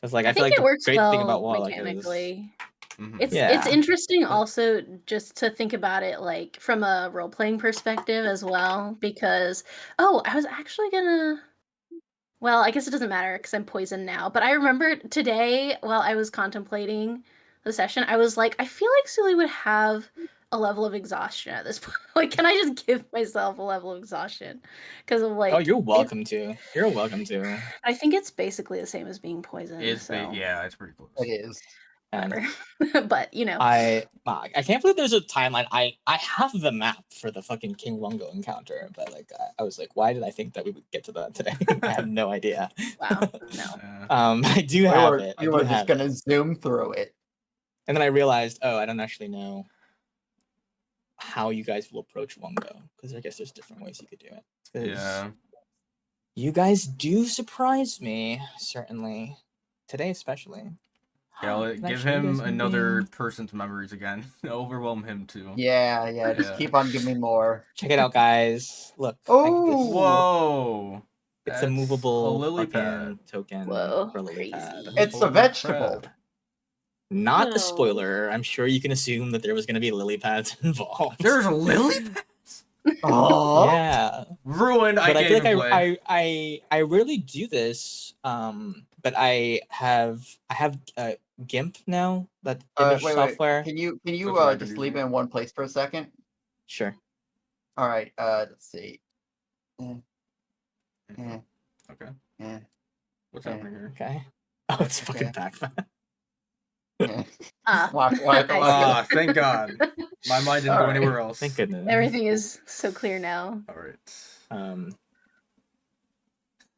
Because like I I feel think like it the works great well thing about warlock is mechanically. Mm-hmm. It's Yeah. interesting also just to think about it like from a role playing perspective as well, because I was actually gonna. Well, I guess it doesn't matter because I'm poisoned now. But I remember today while I was contemplating the session, I was like, I feel like Sully would have a level of exhaustion at this point. Like, can I just give myself a level of exhaustion? Because of like, oh, you're welcome to. You're welcome to. I think it's basically the same as being poisoned. Yeah, it's pretty close. It is. And Whatever. But you know, I can't believe there's a timeline. I have the map for the fucking King Wongo encounter, but like I was like, why did I think that we would get to that today? I have no idea. wow, no. I do have it. I You do were just have gonna it. zoom through it. And then I realized, oh, I don't actually know how you guys will approach Wongo, because I guess there's different ways you could do it. 'Cause Yeah. you guys do surprise me, certainly today, especially. Yeah, Can I give show you him guys another something? person's memories again. Overwhelm him too. Yeah, just Yeah. keep on giving me more. Check it out, guys. Look. Oh! Whoa! It's a That's movable a lily fucking pad. token Whoa, for lily crazy. pad. It's a Holy vegetable. crap. Not Oh. a spoiler. I'm sure you can assume that there was going to be lily pads involved. There's a lily pads? Oh, Yeah, Ruined. I but I can't feel even like play. I rarely do this. But I have GIMP now, that image wait. software. Can you That's what I've been just leave it using. in one place for a second? Sure. All right. Let's see. Okay. Yeah. What's Yeah. happening here? Okay. Oh, it's Okay. fucking Pac-Man. Why- I see. Ah, thank God. My mind didn't go Alright. anywhere else. Thank goodness. Everything is so clear now. All right.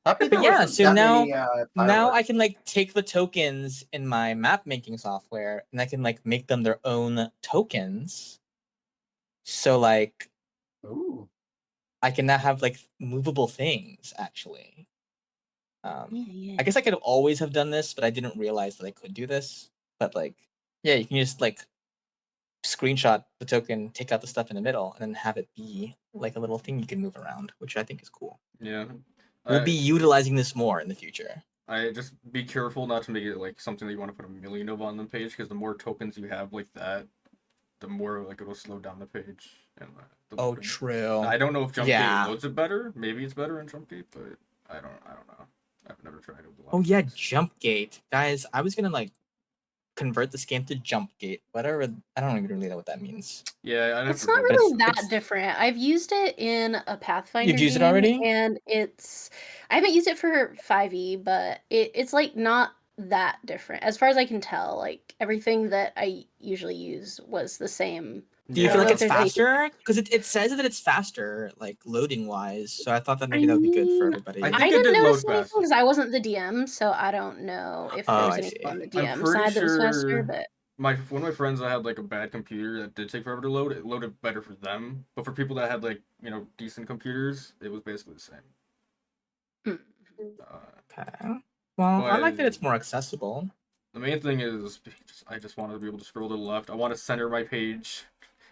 Happy But there yeah, wasn't so that now- many, now fireworks. I can like take the tokens in my map making software and I can like make them their own tokens. So like Ooh. I can now have like movable things actually. Yeah. I guess I could always have done this, but I didn't realize that I could do this. But like, yeah, you can just like screenshot the token, take out the stuff in the middle, and then have it be like a little thing you can move around, which I think is cool. Yeah. We'll be utilizing this more in the future. I just be careful not to make it like something that you want to put a million of on the page, because the more tokens you have like that, the more like it'll slow down the page. And the Oh, loading. true. I don't know if Jump Yeah. Gate loads it better. Maybe it's better in Jump Gate, but I don't know. I've never tried it with a lot Oh of yeah, things. Jump Gate, guys. I was gonna like convert this game to Jump Gate. Whatever. I don't even really know what that means. Yeah, I'd have It's to not Google it. really It's- that different. I've used it in a Pathfinder You've used it game, already? and I haven't used it for 5e, but it's like not that different as far as I can tell. Like everything that I usually use was the same Do you feel like Yeah. it's faster? Because it says that it's faster, like loading wise. So I thought that maybe that would be good for everybody. I think I it didn't did notice load anything faster. because I wasn't the DM, so I don't know if there Oh, was I anything see. on the I'm DM pretty side that was faster. sure But one of my friends that had like a bad computer that did take forever to load, it loaded better for them. But for people that had like, you know, decent computers, it was basically the same. Okay. Well, I like that but- it's more accessible. The main thing is, I just wanted to be able to scroll to the left. I want to center my page.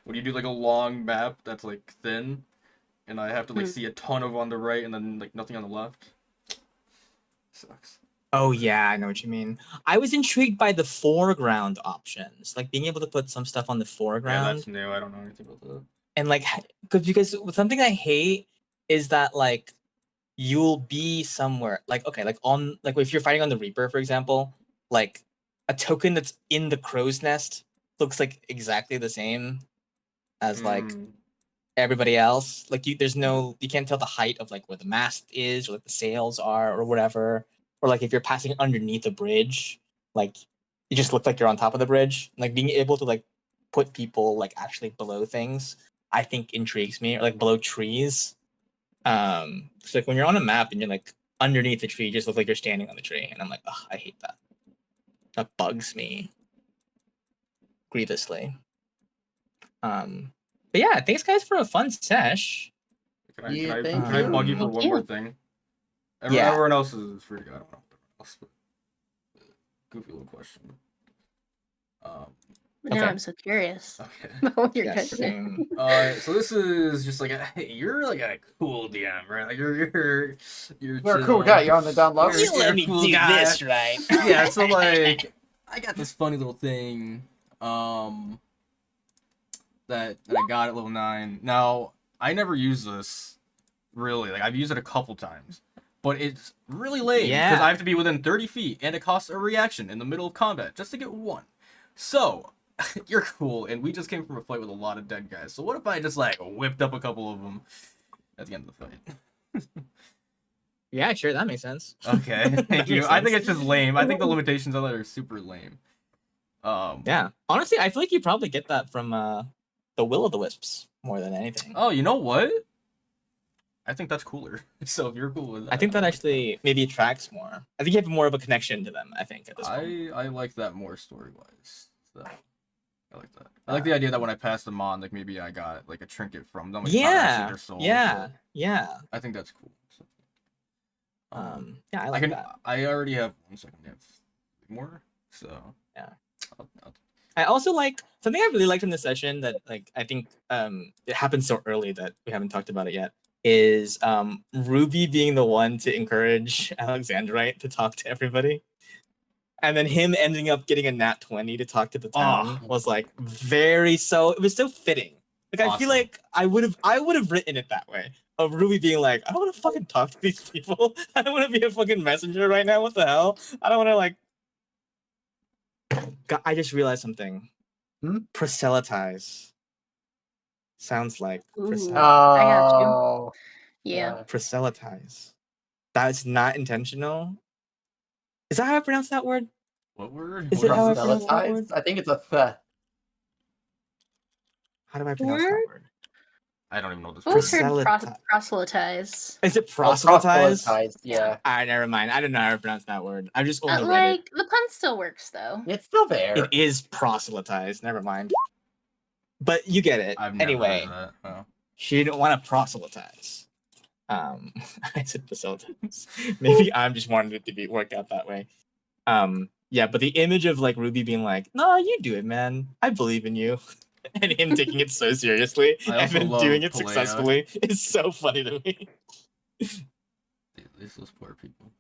When you do like a long map that's like thin, and I have to like see a ton of on the right and then like nothing on the left. Sucks. Oh yeah, I know what you mean. I was intrigued by the foreground options, like being able to put some stuff on the Yeah, foreground. that's new. I don't know anything about that. And like, because something I hate is that like you'll be somewhere like okay, like on like if you're fighting on the Reaper, for example, like a token that's in the crow's nest looks like exactly the same as like everybody else. Like you can't tell the height of like where the mast is or like the sails are or whatever. Or like if you're passing underneath a bridge, like you just look like you're on top of the bridge. Like being able to like put people like actually below things, I think intrigues me. Or like below trees. So like when you're on a map and you're like underneath the tree, you just look like you're standing on the tree, and I'm like, oh, I hate that. That bugs me grievously. But yeah, thanks guys for a fun sesh. Can I Yeah, can I thank can I you. bug you for Thank one you. more thing? Yeah. Everyone else is free to go. I don't know everyone else, but goofy little question. now Okay. I'm so curious Okay. about what you're Yes, gonna do. same. So this is just like you're like a cool DM, right? Like you're You're a cool guy. You're on the down low. You're a cool guy. right? Yeah, so like I got this funny little thing that I got at level 9. Now, I never use this really. Like I've used it a couple times. But it's really lame because Yeah. I have to be within 30 feet and it costs a reaction in the middle of combat just to get one. So, you're cool, and we just came from a fight with a lot of dead guys. So what if I just like whipped up a couple of them at the end of the fight? Yeah, sure, that makes sense. Okay, That thank you. makes I think sense. it's just lame. I think the limitations on that are super lame. Yeah, honestly, I feel like you probably get that from the Will o' the Wisps more than anything. Oh, you know what? I think that's cooler. So if you're cool with that, I think that like actually maybe attracts more. I think you have more of a connection to them. I think at this point. I like that more story wise. So I like that. I like the idea that when I pass them on, like maybe I got like a trinket from them. Like, it's not actually Yeah, their soul, yeah, but yeah. I think that's cool. So, Yeah, I like that. I already have one, so I can have 3 more. So Yeah. I'll I also like something I really liked in this session that like I think it happened so early that we haven't talked about it yet is Ruby being the one to encourage Alexandrite to talk to everybody. And then him ending up getting a nat 20 to talk to the town was like it was so fitting. Like I feel Awesome. like I would have written it that way. Of Ruby being like, I don't want to fucking talk to these people. I don't want to be a fucking messenger right now. What the hell? I don't want to like God, I just realized something. Proselytize. Sounds like Ooh. Oh. I got you. Yeah. proselytize. That's not intentional. Is that how I pronounce that word? What word? Is What it how I this? pronounce that word? Proselytize? I think it's a th. How do I pronounce that word? I don't even know this. I always word. heard Proselytize. proselytize. Is it Oh, proselytize? proselytize, yeah. Alright, never mind. I don't know how to pronounce that word. I just only read Like the pun still works though. It's still there. it. It is proselytize. Never mind. But you get it. I've never Anyway, heard of that. Oh. she didn't want to proselytize. I said proselytize. Maybe I'm just wanting it to be worked out that way. Yeah, but the image of like Ruby being like, "No, you do it, man. I believe in you," and him taking it so seriously I and also then love doing it Palea. successfully is so funny to me. These poor people.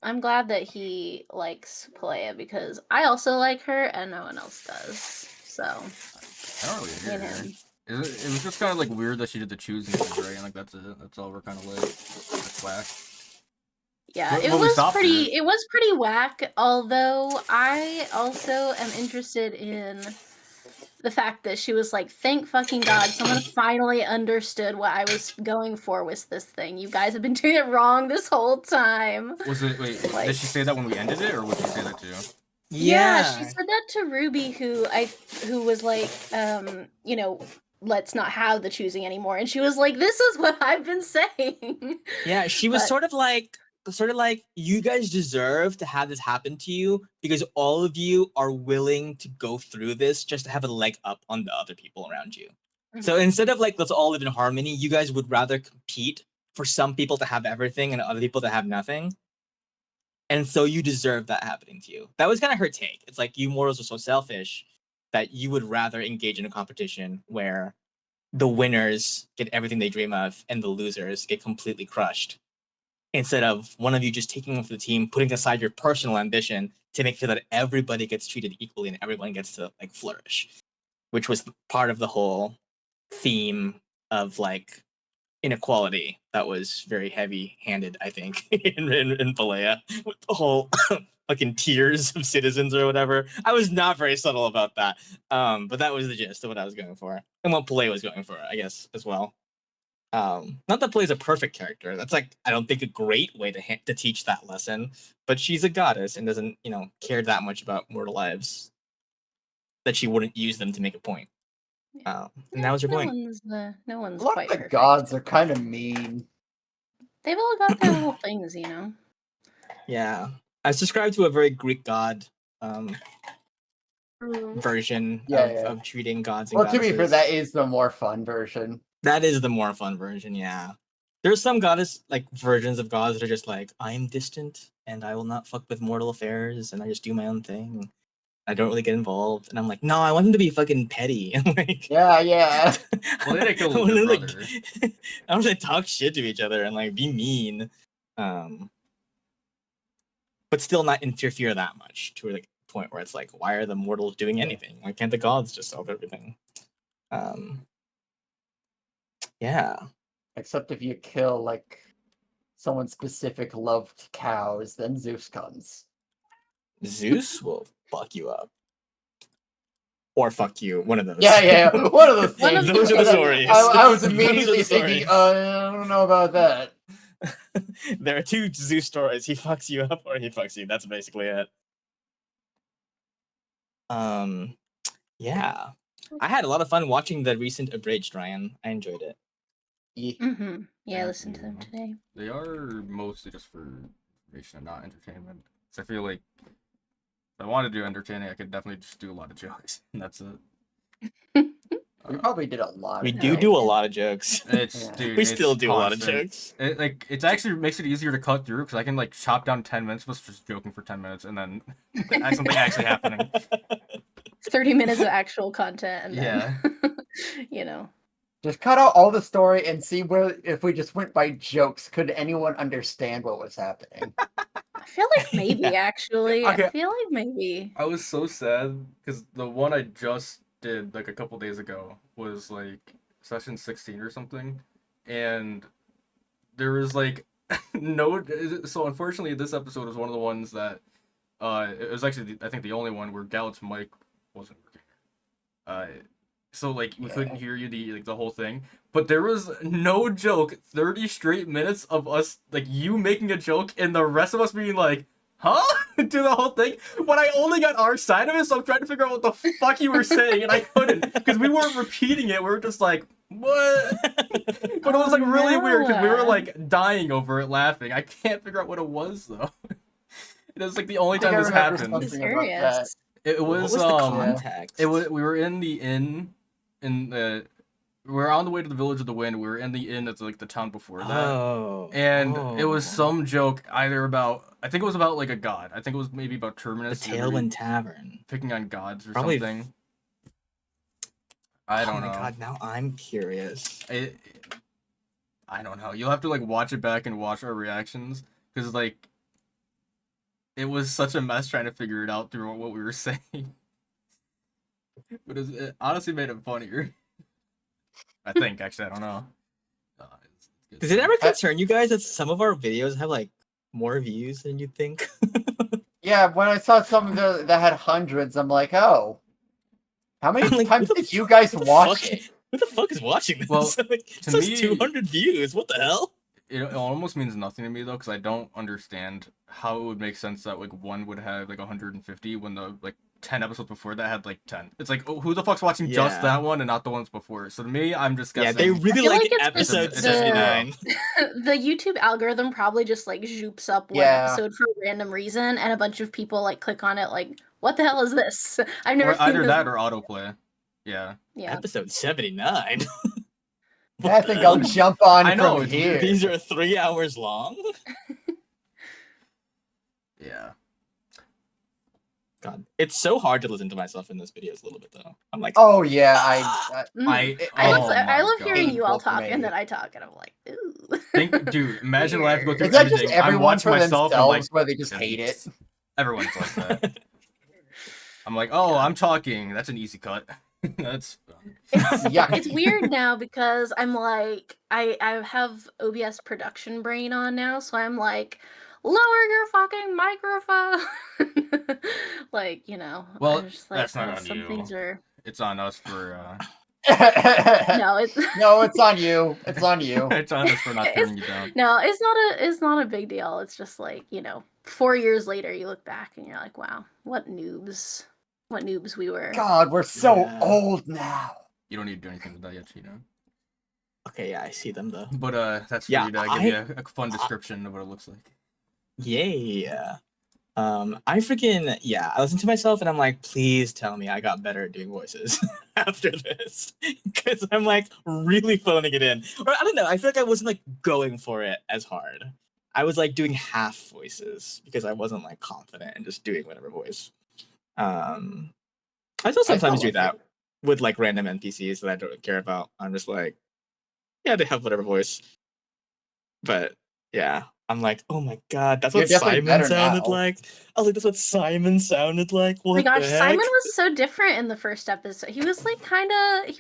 I'm glad that he likes Palea because I also like her and no one else does. So I don't really me and hear her. him. It was just kind of like weird that she did the choosing thing, right? And like that's it. That's all we're kind of like. That's whack. Yeah, But- it but we was stopped pretty. it. It was pretty whack. Although I also am interested in the fact that she was like, "Thank fucking God, someone finally understood what I was going for with this thing. You guys have been doing it wrong this whole time." Was it? Wait, Like- did she say that when we ended it, or would she say that too? Yeah, she said that to Ruby, who was like, let's not have the choosing anymore, and she was like, "This is what I've been saying." Yeah, she was sort of like, you guys deserve to have this happen to you because all of you are willing to go through this just to have a leg up on the other people around you. Mm-hmm. So instead of like, let's all live in harmony, you guys would rather compete for some people to have everything and other people to have nothing. And so you deserve that happening to you. That was kind of her take. It's like, you mortals are so selfish that you would rather engage in a competition where the winners get everything they dream of and the losers get completely crushed. Instead of one of you just taking one for the team, putting aside your personal ambition to make sure that everybody gets treated equally and everyone gets to like flourish, which was part of the whole theme of like inequality that was very heavy-handed, I think, in Palea, with the whole fucking tiers of citizens or whatever. I was not very subtle about that, but that was the gist of what I was going for, and what Palea was going for, I guess, as well. Not that Palea's a perfect character. That's like, I don't think, a great way to teach that lesson, but she's a goddess and doesn't, care that much about mortal lives that she wouldn't use them to make a point. And that was your point. No one's a lot quite of the perfect. gods are kind of mean. They've all got their little things, Yeah, I subscribe to a very Greek god version of treating gods and goddesses. Well, to be fair, that is the more fun version. That is the more fun version, yeah. There's some goddess versions of gods that are just like, I am distant and I will not fuck with mortal affairs and I just do my own thing. I don't really get involved. And I'm like, no, I want them to be fucking petty. And like, yeah. Well, they kill their brother. I want to talk shit to each other and like be mean, but still not interfere that much to like a point where it's like, why are the mortals doing anything? Why can't the gods just solve everything? Yeah. Except if you kill like someone specific loved cows, then Zeus comes. Zeus will fuck you up. Or fuck you, one of those. Yeah, one of those things. Those are the stories. I was immediately thinking, I don't know about that. There are two Zeus stories. He fucks you up or he fucks you. That's basically it. Yeah. I had a lot of fun watching the recent Abridged, Ryan. I enjoyed it. Mm-hmm. Yeah, I listened to them today. They are mostly just for information and not entertainment. So I feel like if I wanted to do entertaining, I could definitely just do a lot of jokes, and that's it. We probably did a lot. We do a lot of jokes. Dude, we still do constant. A lot of jokes. It actually makes it easier to cut through because I can like chop down 10 minutes of us just joking for 10 minutes and then something actually happening. 30 minutes of actual content, and then, yeah, Just cut out all the story and see if we just went by jokes, could anyone understand what was happening? I feel like maybe, actually. Okay. I feel like maybe. I was so sad because the one I just did like a couple days ago was like session 16 or something, and there was like no. So unfortunately, this episode was one of the ones that it was actually I think the only one where Gallet's mic wasn't working. So like we couldn't hear you the whole thing, but there was no joke. 30 straight minutes of us like you making a joke and the rest of us being like, huh? Do the whole thing. But I only got our side of it, so I'm trying to figure out what the fuck you were saying, and I couldn't because we weren't repeating it. We were just like, what? But it was like really weird because we were like dying over it, laughing. I can't figure out what it was though. It was like the only time this happened. Serious. It was what was the context? It was we were in the inn. We were on the way to the Village of the Wind. We were in the inn that's like the town before that. It was some joke either about, I think it was about like a god. I think it was maybe about Terminus. The Tailwind Tavern. Picking on gods or Probably something. I don't know. Oh my god, now I'm curious. I don't know. You'll have to like watch it back and watch our reactions because like it was such a mess trying to figure it out through what we were saying. But it honestly made it funnier. I think, actually, I don't know. Does it ever concern you guys that some of our videos have like more views than you'd think? Yeah, when I saw some that had hundreds, I'm like, oh. How many times did you guys watch it? Who the fuck is watching this? Well, like, it says 200 views. What the hell? it almost means nothing to me though, because I don't understand how it would make sense that like one would have like 150 when the like 10 episodes before that had like 10. It's like, oh, who the fuck's watching just Yeah. that one and not the ones before? So to me, I'm just guessing. Yeah, they really feel liked like it's episode just 79. The YouTube algorithm probably just like zoops up one Yeah. episode for a random reason, and a bunch of people like click on it like, what the hell is this? I've never Or seen either this. that or autoplay. Yeah. Yeah. Episode 79. I think I'll jump on I know, from it's here. weird. These are 3 hours long. Yeah. God, it's so hard to listen to myself in those videos a little bit though. I'm like, Oh yeah, I love hearing you all Painful for talk, and me. then I talk, and I'm like, ooh. Dude, imagine when I have to go through Is that just everything. I'm everyone watching for myself and I'm like, themselves where they just hate it? everyone's like that. I'm like, oh, I'm talking. That's an easy cut. That's Yuck. It's weird now because I'm like, I have OBS production brain on now, so I'm like, lower your fucking microphone. Like, you know, Well, I'm just like, that's not on some you. things are. It's on us for No, it's No, it's on you. It's on you. it's on us for not turning you down. no, it's not a big deal. It's just like, you know, 4 years later, you look back and you're like, wow, what noobs we were. God, we're so Yeah. old now. You don't need to do anything with that yet, Chino. okay, yeah, I see them though. But that's for Yeah, you to give you a fun description of what it looks like. Yeah. I freaking I listen to myself and I'm like, please tell me I got better at doing voices after this. Because I'm like really phoning it in. Or I don't know, I feel like I wasn't like going for it as hard. I was like doing half voices because I wasn't like confident in just doing whatever voice. I still sometimes do like that with like random NPCs that I don't care about. I'm just like, yeah, they have whatever voice. But yeah, I'm like, oh my god, that's You're what definitely Simon better sounded now. like. I was like, that's what Simon sounded like. Oh What my gosh, the heck? Simon was so different in the first episode. He was like kind of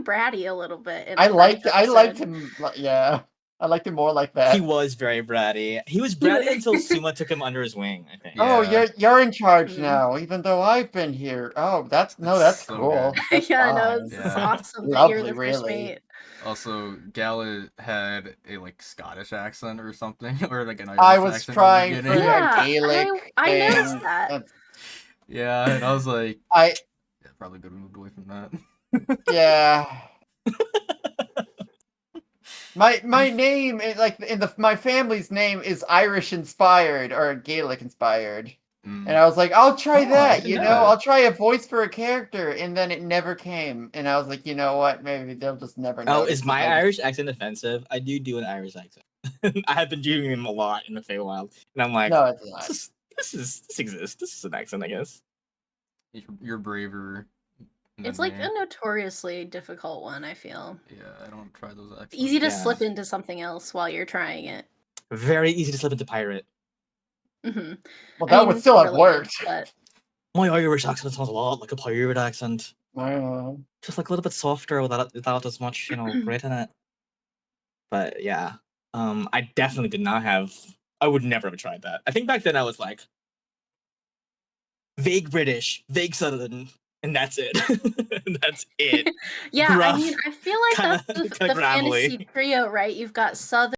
bratty a little bit. In the I first liked episode. him. Yeah, I liked him more like that. He was very bratty. He was bratty until Suma took him under his wing, I think. Oh, Yeah. you're in charge Mhm. now, even though I've been here. Oh, that's so cool. good. That's Yeah, no, fine. it's Yeah. awesome that you're Lovely, the first really. mate. Also, Gala had a like Scottish accent or something, or like an Irish I was accent trying in for the beginning. Yeah, a Gaelic I noticed thing. that. Yeah, and I was like, I yeah, probably good we moved away from that. yeah. My name is like my family's name is Irish inspired or Gaelic inspired. And I was like, I'll try Oh, I that, didn't you know know, that. I'll try a voice for a character, and then it never came. And I was like, you know what? Maybe they'll just never know. Oh, is my Irish accent offensive? I do an Irish accent. I have been doing them a lot in the Feywild, and I'm like, No, it's not. this exists. This is an accent, I guess. You're braver. than It's like me. a notoriously difficult one, I feel. Yeah, I don't try those accents. It's easy to Yeah. slip into something else while you're trying it. Very easy to slip into pirate. Hmm Well, that would still have worked. But My Irish accent sounds a lot like a pirate accent. I don't know. Just like a little bit softer without as much, grit in it. But yeah, I definitely did not have. I would never have tried that. I think back then I was like vague British, vague Southern, and that's it. That's it. yeah, I Gruff, mean, I feel like kinda- that's the kinda gravelly. fantasy trio, right? You've got Southern.